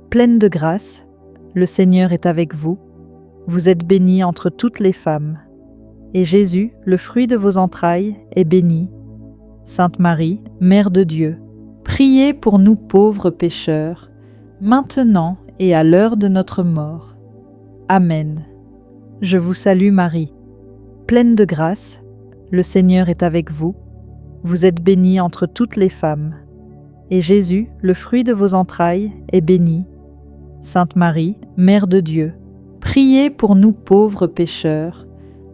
pleine de grâce, le Seigneur est avec vous. Vous êtes bénie entre toutes les femmes, et Jésus, le fruit de vos entrailles, est béni. Sainte Marie, Mère de Dieu, priez pour nous pauvres pécheurs, maintenant et à l'heure de notre mort. Amen. Je vous salue Marie, pleine de grâce, le Seigneur est avec vous. Vous êtes bénie entre toutes les femmes, et Jésus, le fruit de vos entrailles, est béni. Sainte Marie, Mère de Dieu, priez pour nous pauvres pécheurs,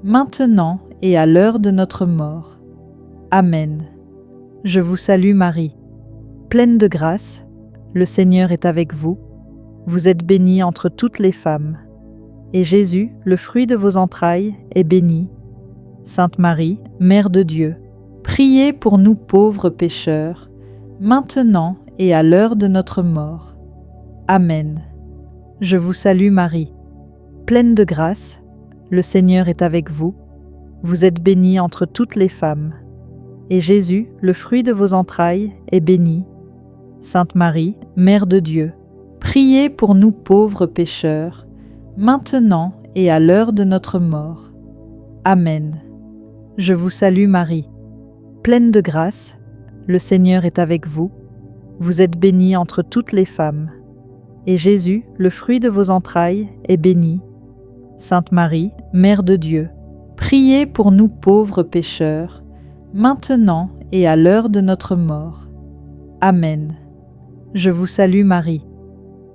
maintenant et à l'heure de notre mort. Amen. Je vous salue Marie, pleine de grâce, le Seigneur est avec vous. Vous êtes bénie entre toutes les femmes. Et Jésus, le fruit de vos entrailles, est béni. Sainte Marie, Mère de Dieu, priez pour nous pauvres pécheurs, maintenant et à l'heure de notre mort. Amen. Je vous salue Marie, pleine de grâce, le Seigneur est avec vous. Vous êtes bénie entre toutes les femmes. Et Jésus, le fruit de vos entrailles, est béni. Sainte Marie, Mère de Dieu, priez pour nous pauvres pécheurs, maintenant et à l'heure de notre mort. Amen. Je vous salue Marie, pleine de grâce, le Seigneur est avec vous. Vous êtes bénie entre toutes les femmes. Et Jésus, le fruit de vos entrailles, est béni. Sainte Marie, Mère de Dieu, priez pour nous pauvres pécheurs, maintenant et à l'heure de notre mort. Amen. Je vous salue Marie,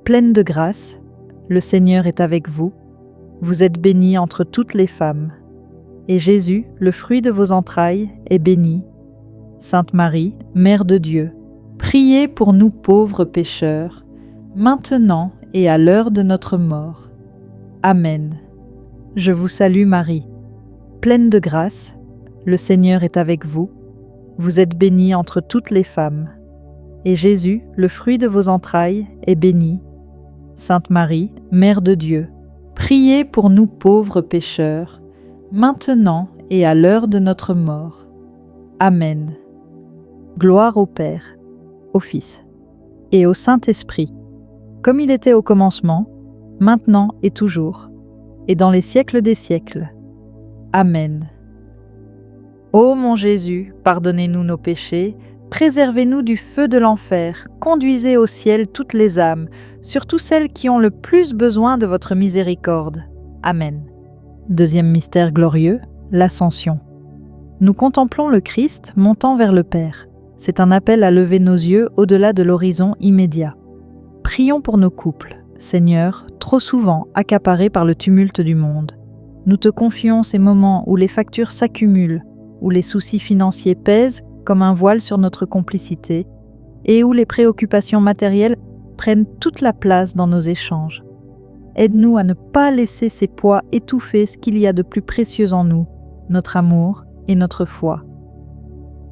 pleine de grâce, le Seigneur est avec vous. Vous êtes bénie entre toutes les femmes. Et Jésus, le fruit de vos entrailles, est béni. Sainte Marie, Mère de Dieu, priez pour nous pauvres pécheurs, maintenant et à l'heure de notre mort. Amen. Je vous salue Marie, pleine de grâce, le Seigneur est avec vous. Vous êtes bénie entre toutes les femmes. Et Jésus, le fruit de vos entrailles, est béni. Sainte Marie, Mère de Dieu, priez pour nous pauvres pécheurs, maintenant et à l'heure de notre mort. Amen. Gloire au Père, au Fils et au Saint-Esprit, comme il était au commencement, maintenant et toujours, et dans les siècles des siècles. Amen. Ô mon Jésus, pardonnez-nous nos péchés, préservez-nous du feu de l'enfer, conduisez au ciel toutes les âmes, surtout celles qui ont le plus besoin de votre miséricorde. Amen. Deuxième mystère glorieux, l'Ascension. Nous contemplons le Christ montant vers le Père. C'est un appel à lever nos yeux au-delà de l'horizon immédiat. Prions pour nos couples, Seigneur, trop souvent accaparés par le tumulte du monde. Nous te confions ces moments où les factures s'accumulent, où les soucis financiers pèsent comme un voile sur notre complicité, et où les préoccupations matérielles prennent toute la place dans nos échanges. Aide-nous à ne pas laisser ces poids étouffer ce qu'il y a de plus précieux en nous, notre amour et notre foi.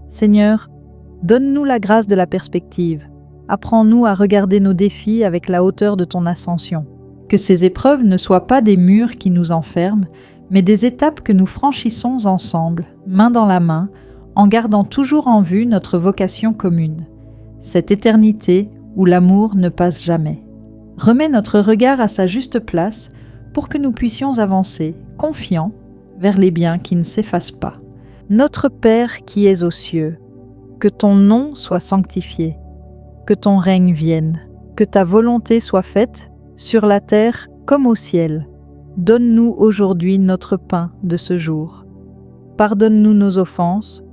Seigneur, donne-nous la grâce de la perspective. Apprends-nous à regarder nos défis avec la hauteur de ton ascension. Que ces épreuves ne soient pas des murs qui nous enferment, mais des étapes que nous franchissons ensemble, main dans la main, en gardant toujours en vue notre vocation commune, cette éternité où l'amour ne passe jamais. Remets notre regard à sa juste place pour que nous puissions avancer, confiants, vers les biens qui ne s'effacent pas. Notre Père qui es aux cieux, que ton nom soit sanctifié, que ton règne vienne, que ta volonté soit faite sur la terre comme au ciel. Donne-nous aujourd'hui notre pain de ce jour. Pardonne-nous nos offenses,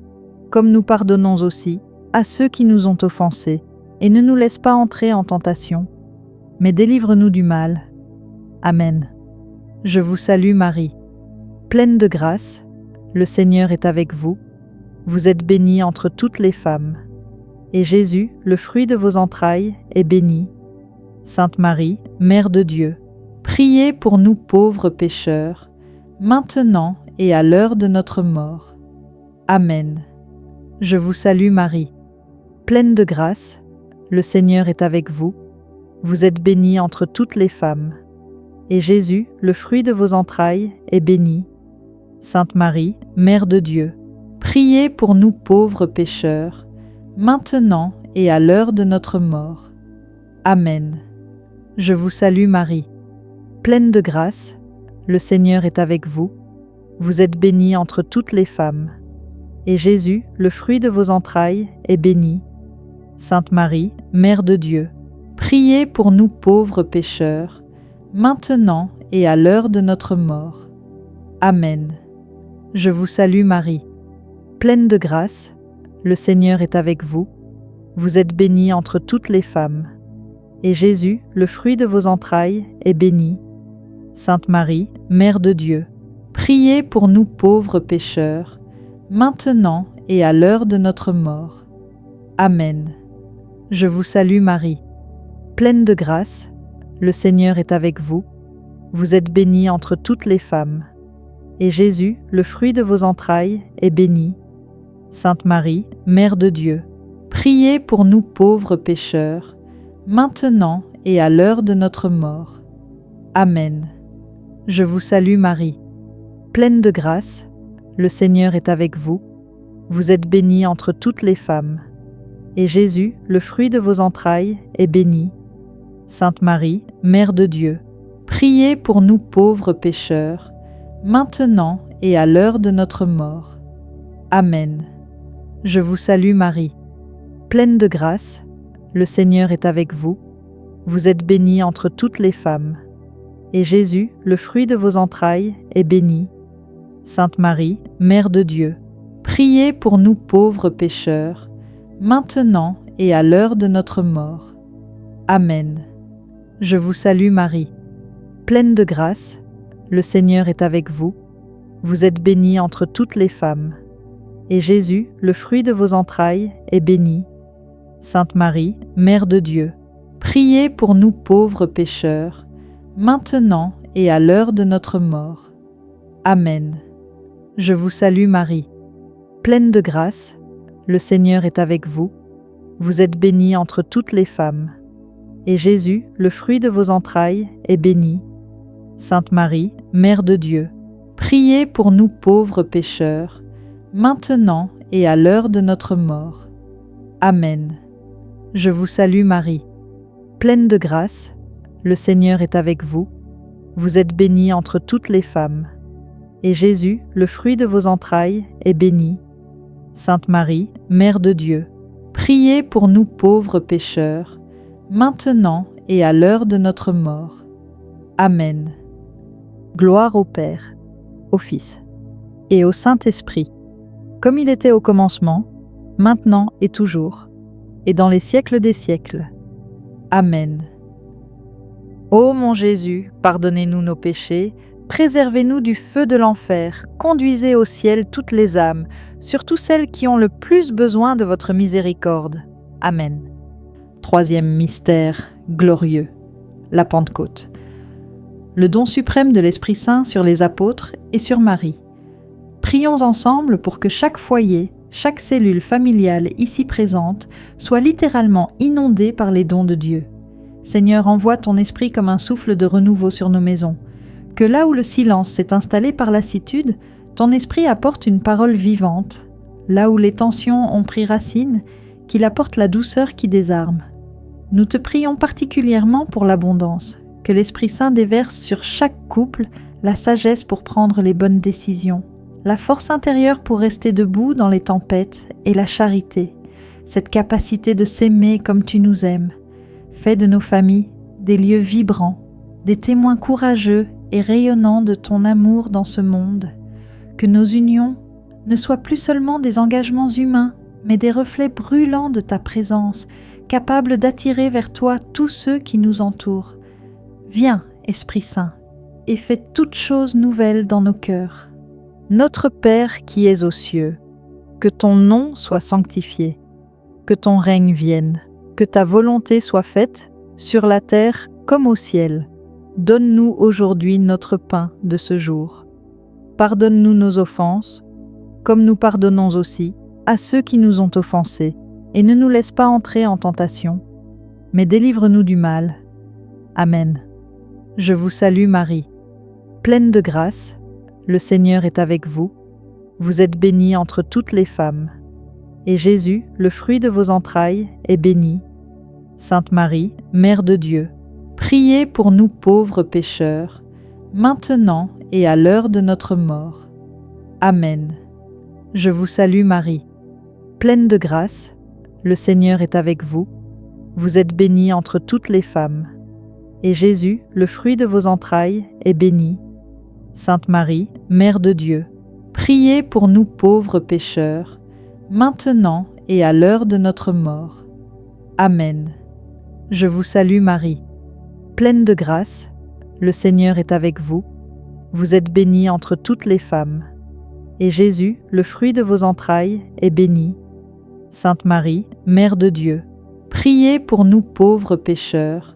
comme nous pardonnons aussi à ceux qui nous ont offensés, et ne nous laisse pas entrer en tentation, mais délivre-nous du mal. Amen. Je vous salue Marie, pleine de grâce, le Seigneur est avec vous. Vous êtes bénie entre toutes les femmes. Et Jésus, le fruit de vos entrailles, est béni. Sainte Marie, Mère de Dieu, priez pour nous pauvres pécheurs, maintenant et à l'heure de notre mort. Amen. Je vous salue Marie, pleine de grâce, le Seigneur est avec vous. Vous êtes bénie entre toutes les femmes. Et Jésus, le fruit de vos entrailles, est béni. Sainte Marie, Mère de Dieu, priez pour nous pauvres pécheurs, maintenant et à l'heure de notre mort. Amen. Je vous salue Marie, pleine de grâce, le Seigneur est avec vous. Vous êtes bénie entre toutes les femmes. Et Jésus, le fruit de vos entrailles, est béni. Sainte Marie, Mère de Dieu, priez pour nous pauvres pécheurs, maintenant et à l'heure de notre mort. Amen. Je vous salue Marie, pleine de grâce, le Seigneur est avec vous. Vous êtes bénie entre toutes les femmes. Et Jésus, le fruit de vos entrailles, est béni. Sainte Marie, Mère de Dieu, priez pour nous pauvres pécheurs, maintenant et à l'heure de notre mort. Amen. Je vous salue Marie, pleine de grâce, le Seigneur est avec vous. Vous êtes bénie entre toutes les femmes. Et Jésus, le fruit de vos entrailles, est béni. Sainte Marie, Mère de Dieu, priez pour nous pauvres pécheurs, maintenant et à l'heure de notre mort. Amen. Je vous salue Marie, pleine de grâce, le Seigneur est avec vous. Vous êtes bénie entre toutes les femmes. Et Jésus, le fruit de vos entrailles, est béni. Sainte Marie, Mère de Dieu, priez pour nous pauvres pécheurs, maintenant et à l'heure de notre mort. Amen. Je vous salue Marie, pleine de grâce, le Seigneur est avec vous. Vous êtes bénie entre toutes les femmes. Et Jésus, le fruit de vos entrailles, est béni. Sainte Marie, Mère de Dieu, priez pour nous pauvres pécheurs, maintenant et à l'heure de notre mort. Amen. Je vous salue Marie, pleine de grâce, le Seigneur est avec vous. Vous êtes bénie entre toutes les femmes. Et Jésus, le fruit de vos entrailles, est béni. Sainte Marie, Mère de Dieu, priez pour nous pauvres pécheurs, maintenant et à l'heure de notre mort. Amen. Je vous salue Marie, pleine de grâce, le Seigneur est avec vous. Vous êtes bénie entre toutes les femmes. Et Jésus, le fruit de vos entrailles, est béni. Sainte Marie, Mère de Dieu, priez pour nous pauvres pécheurs, maintenant et à l'heure de notre mort. Amen. Je vous salue Marie, pleine de grâce, le Seigneur est avec vous. Vous êtes bénie entre toutes les femmes. Et Jésus, le fruit de vos entrailles, est béni. Sainte Marie, Mère de Dieu, priez pour nous pauvres pécheurs, maintenant et à l'heure de notre mort. Amen. Gloire au Père, au Fils et au Saint-Esprit, comme il était au commencement, maintenant et toujours, et dans les siècles des siècles. Amen. Ô mon Jésus, pardonnez-nous nos péchés, préservez-nous du feu de l'enfer, conduisez au ciel toutes les âmes, surtout celles qui ont le plus besoin de votre miséricorde. Amen. Troisième mystère glorieux, la Pentecôte. Le don suprême de l'Esprit Saint sur les apôtres et sur Marie. Prions ensemble pour que chaque foyer, chaque cellule familiale ici présente soit littéralement inondée par les dons de Dieu. Seigneur, envoie ton esprit comme un souffle de renouveau sur nos maisons. Que là où le silence s'est installé par lassitude, ton esprit apporte une parole vivante. Là où les tensions ont pris racine, qu'il apporte la douceur qui désarme. Nous te prions particulièrement pour l'abondance, que l'Esprit Saint déverse sur chaque couple la sagesse pour prendre les bonnes décisions, la force intérieure pour rester debout dans les tempêtes et la charité, cette capacité de s'aimer comme tu nous aimes. Fais de nos familles des lieux vibrants, des témoins courageux et rayonnants de ton amour dans ce monde. Que nos unions ne soient plus seulement des engagements humains, mais des reflets brûlants de ta présence, capables d'attirer vers toi tous ceux qui nous entourent. Viens, Esprit Saint, et fais toutes choses nouvelles dans nos cœurs. Notre Père qui es aux cieux, que ton nom soit sanctifié, que ton règne vienne, que ta volonté soit faite, sur la terre comme au ciel. Donne-nous aujourd'hui notre pain de ce jour. Pardonne-nous nos offenses, comme nous pardonnons aussi à ceux qui nous ont offensés, et ne nous laisse pas entrer en tentation, mais délivre-nous du mal. Amen. Je vous salue Marie, pleine de grâce, le Seigneur est avec vous. Vous êtes bénie entre toutes les femmes. Et Jésus, le fruit de vos entrailles, est béni. Sainte Marie, Mère de Dieu, priez pour nous pauvres pécheurs, maintenant et à l'heure de notre mort. Amen. Je vous salue Marie, pleine de grâce, le Seigneur est avec vous. Vous êtes bénie entre toutes les femmes. Et Jésus, le fruit de vos entrailles, est béni. Sainte Marie, Mère de Dieu, priez pour nous pauvres pécheurs, maintenant et à l'heure de notre mort. Amen. Je vous salue Marie, pleine de grâce, le Seigneur est avec vous. Vous êtes bénie entre toutes les femmes. Et Jésus, le fruit de vos entrailles, est béni. Sainte Marie, Mère de Dieu, priez pour nous pauvres pécheurs,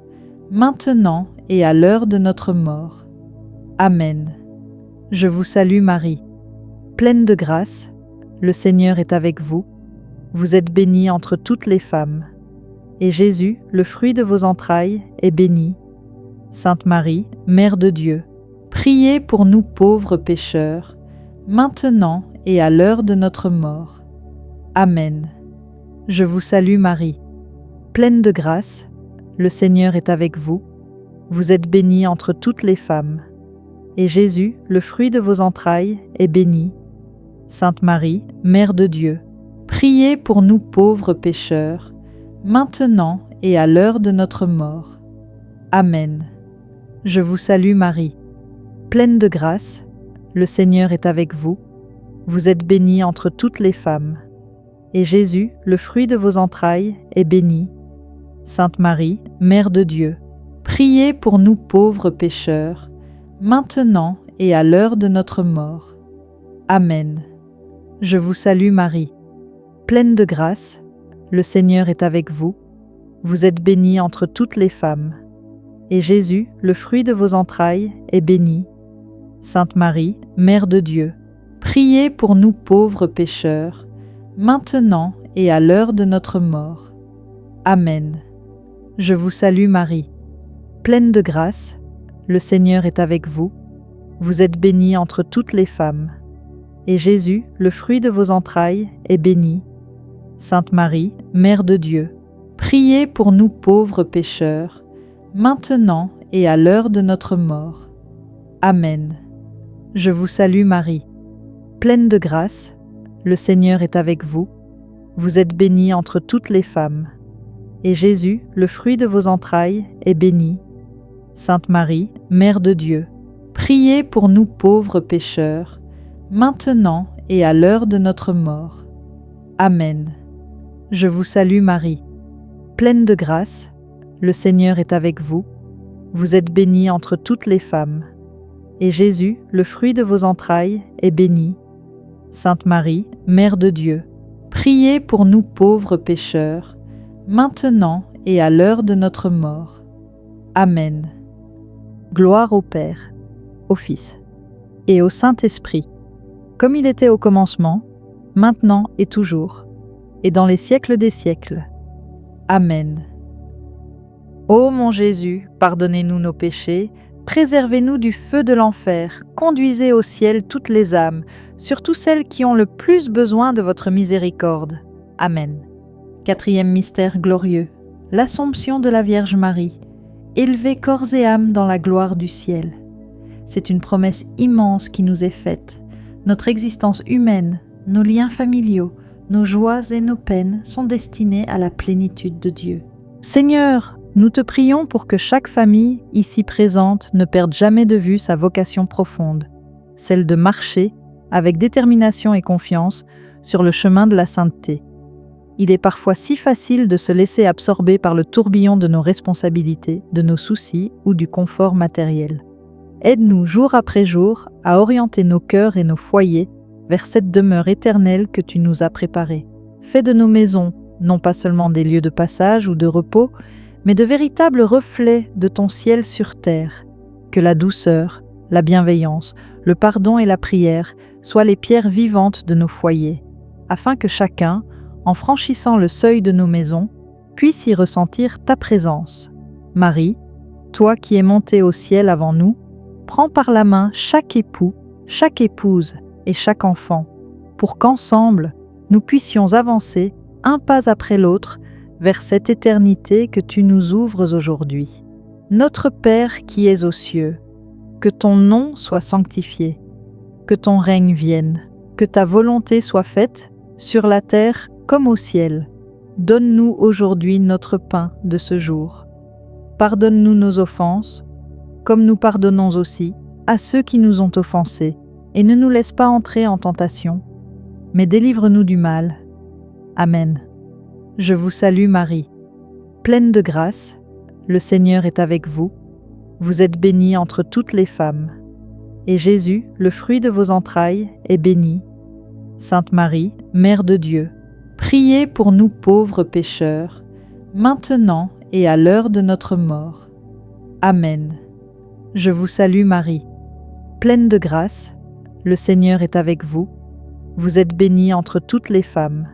maintenant et à l'heure de notre mort. Amen. Je vous salue Marie, pleine de grâce, le Seigneur est avec vous. Vous êtes bénie entre toutes les femmes, et Jésus, le fruit de vos entrailles, est béni. Sainte Marie, Mère de Dieu, priez pour nous pauvres pécheurs, maintenant et à l'heure de notre mort. Amen. Je vous salue Marie, pleine de grâce, le Seigneur est avec vous. Vous êtes bénie entre toutes les femmes, et Jésus, le fruit de vos entrailles, est béni. Sainte Marie, Mère de Dieu, priez pour nous pauvres pécheurs, maintenant et à l'heure de notre mort. Amen. Je vous salue Marie, pleine de grâce, le Seigneur est avec vous. Vous êtes bénie entre toutes les femmes, et Jésus, le fruit de vos entrailles, est béni. Sainte Marie, Mère de Dieu, priez pour nous pauvres pécheurs, maintenant et à l'heure de notre mort. Amen. Je vous salue Marie, pleine de grâce, le Seigneur est avec vous. Vous êtes bénie entre toutes les femmes, et Jésus, le fruit de vos entrailles, est béni. Sainte Marie, Mère de Dieu, priez pour nous pauvres pécheurs, maintenant et à l'heure de notre mort. Amen. Je vous salue Marie, pleine de grâce, le Seigneur est avec vous. Vous êtes bénie entre toutes les femmes, et Jésus, le fruit de vos entrailles, est béni. Sainte Marie, Mère de Dieu, priez pour nous pauvres pécheurs, maintenant et à l'heure de notre mort. Amen. Je vous salue Marie, pleine de grâce, le Seigneur est avec vous. Vous êtes bénie entre toutes les femmes, et Jésus, le fruit de vos entrailles, est béni. Sainte Marie, Mère de Dieu, priez pour nous pauvres pécheurs, maintenant et à l'heure de notre mort. Amen. Je vous salue Marie, pleine de grâce, le Seigneur est avec vous. Vous êtes bénie entre toutes les femmes, et Jésus, le fruit de vos entrailles, est béni. Sainte Marie, Mère de Dieu, priez pour nous pauvres pécheurs, maintenant et à l'heure de notre mort. Amen. Gloire au Père, au Fils et au Saint-Esprit, comme il était au commencement, maintenant et toujours, et dans les siècles des siècles. Amen. Ô mon Jésus, pardonnez-nous nos péchés, préservez-nous du feu de l'enfer, conduisez au ciel toutes les âmes, surtout celles qui ont le plus besoin de votre miséricorde. Amen. Quatrième mystère glorieux, l'Assomption de la Vierge Marie, élevée corps et âme dans la gloire du ciel. C'est une promesse immense qui nous est faite. Notre existence humaine, nos liens familiaux, nos joies et nos peines sont destinés à la plénitude de Dieu. Seigneur, nous te prions pour que chaque famille, ici présente, ne perde jamais de vue sa vocation profonde, celle de marcher, avec détermination et confiance, sur le chemin de la sainteté. Il est parfois si facile de se laisser absorber par le tourbillon de nos responsabilités, de nos soucis ou du confort matériel. Aide-nous jour après jour à orienter nos cœurs et nos foyers vers cette demeure éternelle que tu nous as préparée. Fais de nos maisons, non pas seulement des lieux de passage ou de repos, mais de véritables reflets de ton ciel sur terre. Que la douceur, la bienveillance, le pardon et la prière soient les pierres vivantes de nos foyers, afin que chacun, en franchissant le seuil de nos maisons, puisse y ressentir ta présence. Marie, toi qui es montée au ciel avant nous, prends par la main chaque époux, chaque épouse et chaque enfant, pour qu'ensemble, nous puissions avancer, un pas après l'autre, vers cette éternité que tu nous ouvres aujourd'hui. Notre Père qui es aux cieux, que ton nom soit sanctifié, que ton règne vienne, que ta volonté soit faite, sur la terre comme au ciel. Donne-nous aujourd'hui notre pain de ce jour. Pardonne-nous nos offenses, comme nous pardonnons aussi à ceux qui nous ont offensés, et ne nous laisse pas entrer en tentation, mais délivre-nous du mal. Amen. Je vous salue Marie, pleine de grâce, le Seigneur est avec vous. Vous êtes bénie entre toutes les femmes, et Jésus, le fruit de vos entrailles, est béni. Sainte Marie, Mère de Dieu, priez pour nous pauvres pécheurs, maintenant et à l'heure de notre mort. Amen. Je vous salue Marie, pleine de grâce, le Seigneur est avec vous. Vous êtes bénie entre toutes les femmes,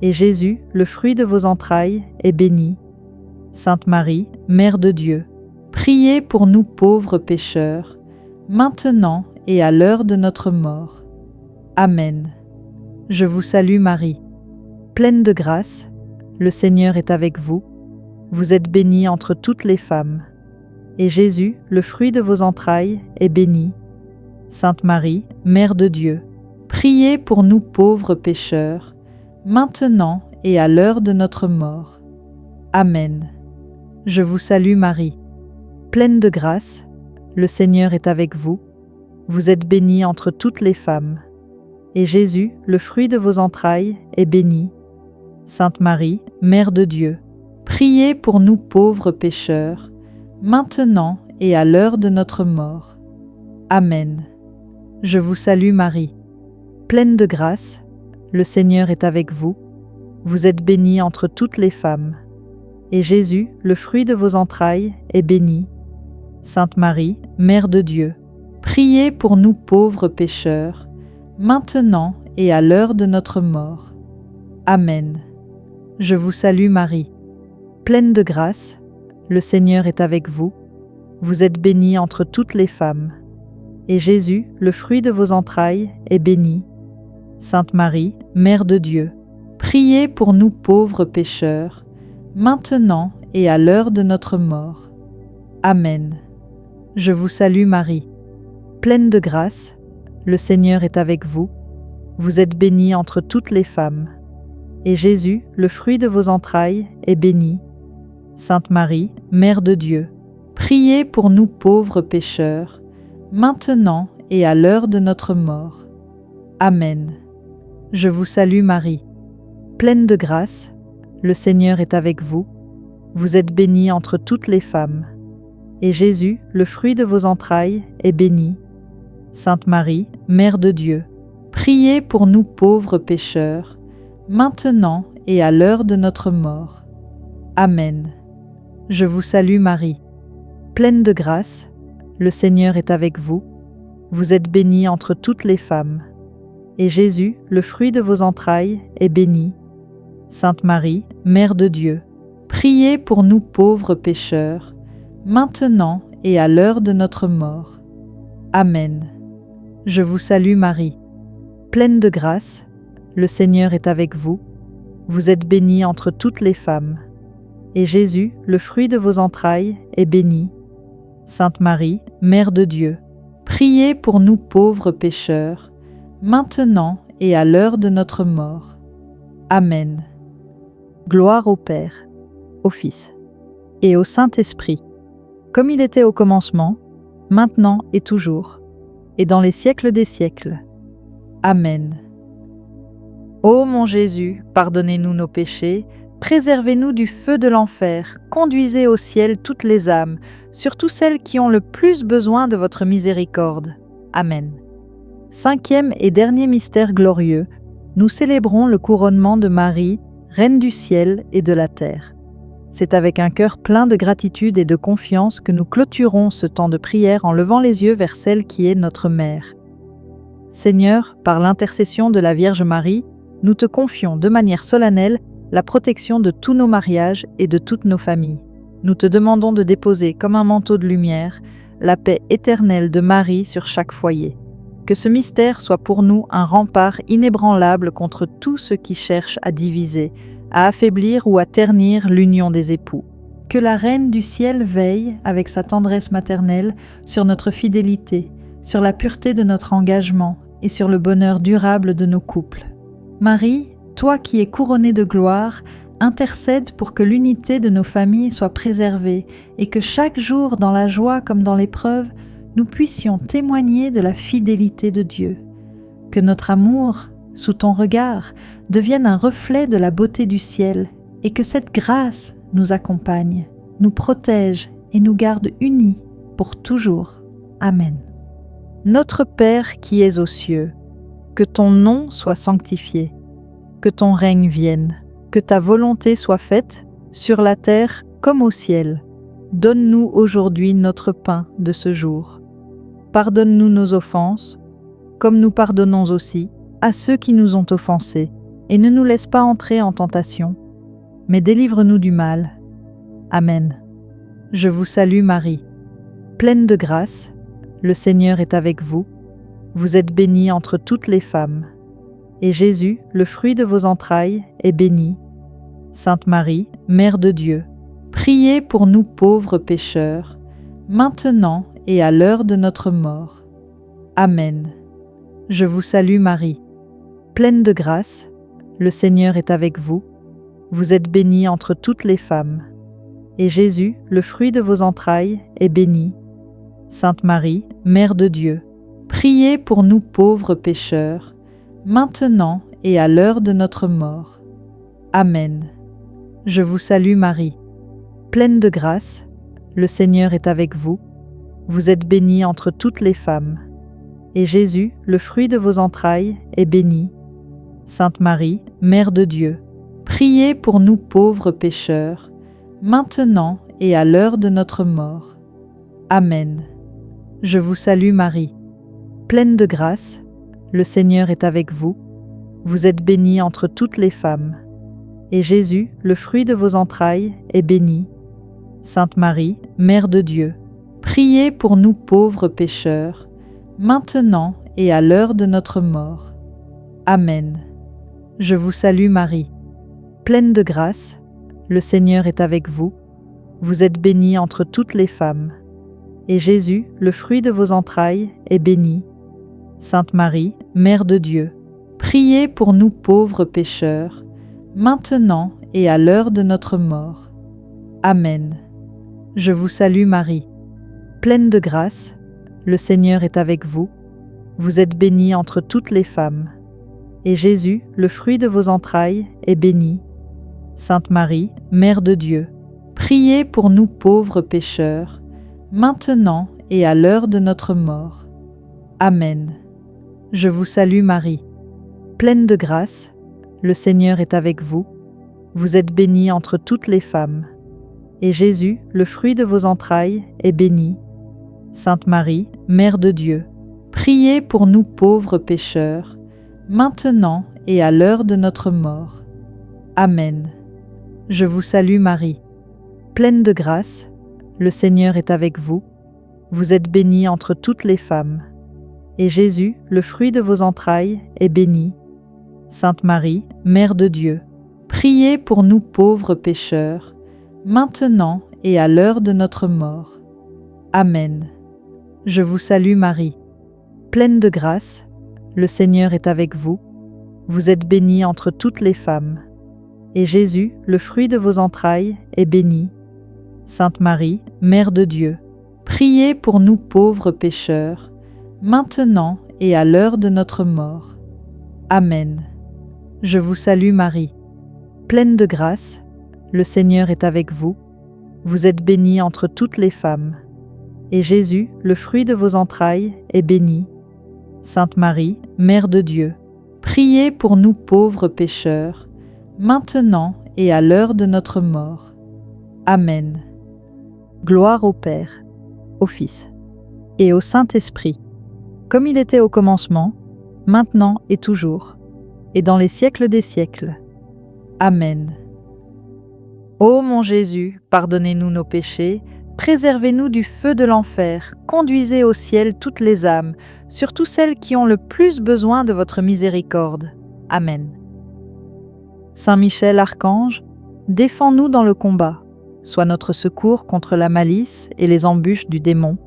et Jésus, le fruit de vos entrailles, est béni. Sainte Marie, Mère de Dieu, priez pour nous pauvres pécheurs, maintenant et à l'heure de notre mort. Amen. Je vous salue Marie, pleine de grâce, le Seigneur est avec vous. Vous êtes bénie entre toutes les femmes, et Jésus, le fruit de vos entrailles, est béni. Sainte Marie, Mère de Dieu, priez pour nous pauvres pécheurs, maintenant et à l'heure de notre mort. Amen. Je vous salue Marie, pleine de grâce, le Seigneur est avec vous. Vous êtes bénie entre toutes les femmes, et Jésus, le fruit de vos entrailles, est béni. Sainte Marie, Mère de Dieu, priez pour nous pauvres pécheurs, maintenant et à l'heure de notre mort. Amen. Je vous salue Marie, pleine de grâce, le Seigneur est avec vous. Vous êtes bénie entre toutes les femmes, et Jésus, le fruit de vos entrailles, est béni. Sainte Marie, Mère de Dieu, priez pour nous pauvres pécheurs, maintenant et à l'heure de notre mort. Amen. Je vous salue Marie, pleine de grâce, le Seigneur est avec vous. Vous êtes bénie entre toutes les femmes, et Jésus, le fruit de vos entrailles, est béni. Sainte Marie, Mère de Dieu, priez pour nous pauvres pécheurs, maintenant et à l'heure de notre mort. Amen. Je vous salue Marie, pleine de grâce, le Seigneur est avec vous. Vous êtes bénie entre toutes les femmes, et Jésus, le fruit de vos entrailles, est béni. Sainte Marie, Mère de Dieu, priez pour nous pauvres pécheurs, maintenant et à l'heure de notre mort. Amen. Je vous salue Marie, pleine de grâce, le Seigneur est avec vous. Vous êtes bénie entre toutes les femmes, et Jésus, le fruit de vos entrailles, est béni. Sainte Marie, Mère de Dieu, priez pour nous pauvres pécheurs, maintenant et à l'heure de notre mort. Amen. Je vous salue Marie, pleine de grâce, le Seigneur est avec vous. Vous êtes bénie entre toutes les femmes, et Jésus, le fruit de vos entrailles, est béni. Sainte Marie, Mère de Dieu, priez pour nous pauvres pécheurs, maintenant et à l'heure de notre mort. Amen. Je vous salue Marie, pleine de grâce, le Seigneur est avec vous. Vous êtes bénie entre toutes les femmes, et Jésus, le fruit de vos entrailles, est béni. Sainte Marie, Mère de Dieu, priez pour nous pauvres pécheurs, maintenant et à l'heure de notre mort. Amen. Gloire au Père, au Fils et au Saint-Esprit, comme il était au commencement, maintenant et toujours, et dans les siècles des siècles. Amen. Ô mon Jésus, pardonnez-nous nos péchés, préservez-nous du feu de l'enfer, conduisez au ciel toutes les âmes, surtout celles qui ont le plus besoin de votre miséricorde. Amen. Cinquième et dernier mystère glorieux, nous célébrons le couronnement de Marie, Reine du ciel et de la terre. C'est avec un cœur plein de gratitude et de confiance que nous clôturons ce temps de prière en levant les yeux vers celle qui est notre Mère. Seigneur, par l'intercession de la Vierge Marie, nous te confions de manière solennelle la protection de tous nos mariages et de toutes nos familles. Nous te demandons de déposer comme un manteau de lumière la paix éternelle de Marie sur chaque foyer. Que ce mystère soit pour nous un rempart inébranlable contre tous ceux qui cherchent à diviser, à affaiblir ou à ternir l'union des époux. Que la Reine du ciel veille, avec sa tendresse maternelle, sur notre fidélité, sur la pureté de notre engagement et sur le bonheur durable de nos couples. Marie, toi qui es couronnée de gloire, intercède pour que l'unité de nos familles soit préservée et que chaque jour, dans la joie comme dans l'épreuve, nous puissions témoigner de la fidélité de Dieu. Que notre amour, sous ton regard, devienne un reflet de la beauté du ciel et que cette grâce nous accompagne, nous protège et nous garde unis pour toujours. Amen. Notre Père qui es aux cieux, que ton nom soit sanctifié, que ton règne vienne, que ta volonté soit faite, sur la terre comme au ciel. Donne-nous aujourd'hui notre pain de ce jour. Pardonne-nous nos offenses, comme nous pardonnons aussi à ceux qui nous ont offensés, et ne nous laisse pas entrer en tentation, mais délivre-nous du mal. Amen. Je vous salue Marie, pleine de grâce, le Seigneur est avec vous. Vous êtes bénie entre toutes les femmes, et Jésus, le fruit de vos entrailles, est béni. Sainte Marie, Mère de Dieu, priez pour nous pauvres pécheurs, maintenant et à l'heure de notre mort. Amen. Je vous salue Marie, pleine de grâce, le Seigneur est avec vous. Vous êtes bénie entre toutes les femmes, et Jésus, le fruit de vos entrailles, est béni. Sainte Marie, Mère de Dieu, priez pour nous pauvres pécheurs, maintenant et à l'heure de notre mort. Amen. Je vous salue Marie, pleine de grâce, le Seigneur est avec vous. Vous êtes bénie entre toutes les femmes, et Jésus, le fruit de vos entrailles, est béni. Sainte Marie, Mère de Dieu, priez pour nous pauvres pécheurs, maintenant et à l'heure de notre mort. Amen. Je vous salue Marie, pleine de grâce, le Seigneur est avec vous. Vous êtes bénie entre toutes les femmes, et Jésus, le fruit de vos entrailles, est béni. Sainte Marie, Mère de Dieu, priez pour nous pauvres pécheurs, maintenant et à l'heure de notre mort. Amen. Je vous salue Marie, pleine de grâce, le Seigneur est avec vous. Vous êtes bénie entre toutes les femmes, et Jésus, le fruit de vos entrailles, est béni. Sainte Marie, Mère de Dieu, priez pour nous pauvres pécheurs, maintenant et à l'heure de notre mort. Amen. Je vous salue Marie, pleine de grâce, le Seigneur est avec vous. Vous êtes bénie entre toutes les femmes, et Jésus, le fruit de vos entrailles, est béni. Sainte Marie, Mère de Dieu, priez pour nous pauvres pécheurs, maintenant et à l'heure de notre mort. Amen. Je vous salue Marie, pleine de grâce, le Seigneur est avec vous. Vous êtes bénie entre toutes les femmes, et Jésus, le fruit de vos entrailles, est béni. Sainte Marie, Mère de Dieu, priez pour nous pauvres pécheurs, maintenant et à l'heure de notre mort. Amen. Je vous salue Marie, pleine de grâce, le Seigneur est avec vous. Vous êtes bénie entre toutes les femmes, et Jésus, le fruit de vos entrailles, est béni. Sainte Marie, Mère de Dieu, priez pour nous pauvres pécheurs, maintenant et à l'heure de notre mort. Amen. Je vous salue Marie, pleine de grâce, le Seigneur est avec vous. Vous êtes bénie entre toutes les femmes, et Jésus, le fruit de vos entrailles, est béni. Sainte Marie, Mère de Dieu, priez pour nous pauvres pécheurs, maintenant et à l'heure de notre mort. Amen. Je vous salue Marie, pleine de grâce, le Seigneur est avec vous. Vous êtes bénie entre toutes les femmes, et Jésus, le fruit de vos entrailles, est béni. Sainte Marie, Mère de Dieu, priez pour nous pauvres pécheurs, maintenant et à l'heure de notre mort. Amen. Gloire au Père, au Fils et au Saint-Esprit, comme il était au commencement, maintenant et toujours, et dans les siècles des siècles. Amen. Ô mon Jésus, pardonnez-nous nos péchés, préservez-nous du feu de l'enfer, conduisez au ciel toutes les âmes, surtout celles qui ont le plus besoin de votre miséricorde. Amen. Saint Michel, archange, défends-nous dans le combat. Sois notre secours contre la malice et les embûches du démon.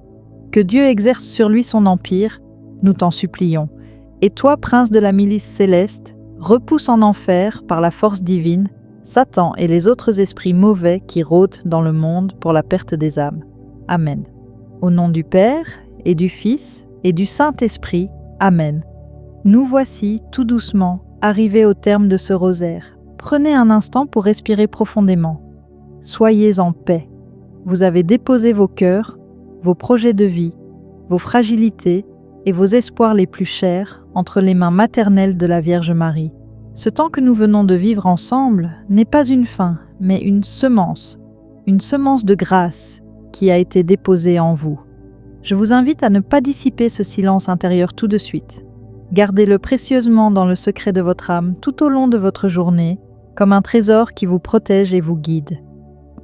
Que Dieu exerce sur lui son empire, nous t'en supplions. Et toi, prince de la milice céleste, repousse en enfer, par la force divine, Satan et les autres esprits mauvais qui rôdent dans le monde pour la perte des âmes. Amen. Au nom du Père, et du Fils, et du Saint-Esprit. Amen. Nous voici, tout doucement, arrivés au terme de ce rosaire. Prenez un instant pour respirer profondément. Soyez en paix. Vous avez déposé vos cœurs, vos projets de vie, vos fragilités et vos espoirs les plus chers entre les mains maternelles de la Vierge Marie. Ce temps que nous venons de vivre ensemble n'est pas une fin, mais une semence de grâce qui a été déposée en vous. Je vous invite à ne pas dissiper ce silence intérieur tout de suite. Gardez-le précieusement dans le secret de votre âme tout au long de votre journée, comme un trésor qui vous protège et vous guide.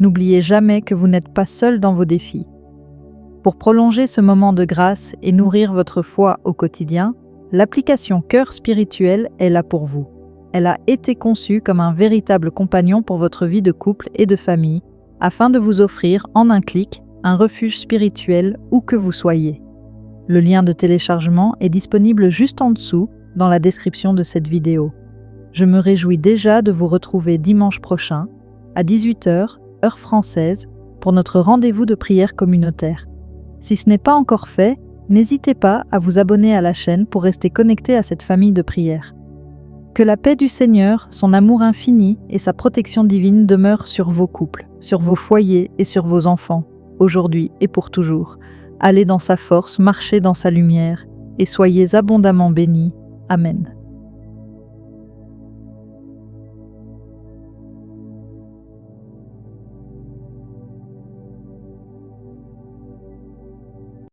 N'oubliez jamais que vous n'êtes pas seul dans vos défis. Pour prolonger ce moment de grâce et nourrir votre foi au quotidien, l'application Cœur spirituel est là pour vous. Elle a été conçue comme un véritable compagnon pour votre vie de couple et de famille, afin de vous offrir en un clic un refuge spirituel où que vous soyez. Le lien de téléchargement est disponible juste en dessous dans la description de cette vidéo. Je me réjouis déjà de vous retrouver dimanche prochain à 18h, heure française, pour notre rendez-vous de prière communautaire. Si ce n'est pas encore fait, n'hésitez pas à vous abonner à la chaîne pour rester connecté à cette famille de prière. Que la paix du Seigneur, son amour infini et sa protection divine demeurent sur vos couples, sur vos foyers et sur vos enfants, aujourd'hui et pour toujours. Allez dans sa force, marchez dans sa lumière et soyez abondamment bénis. Amen.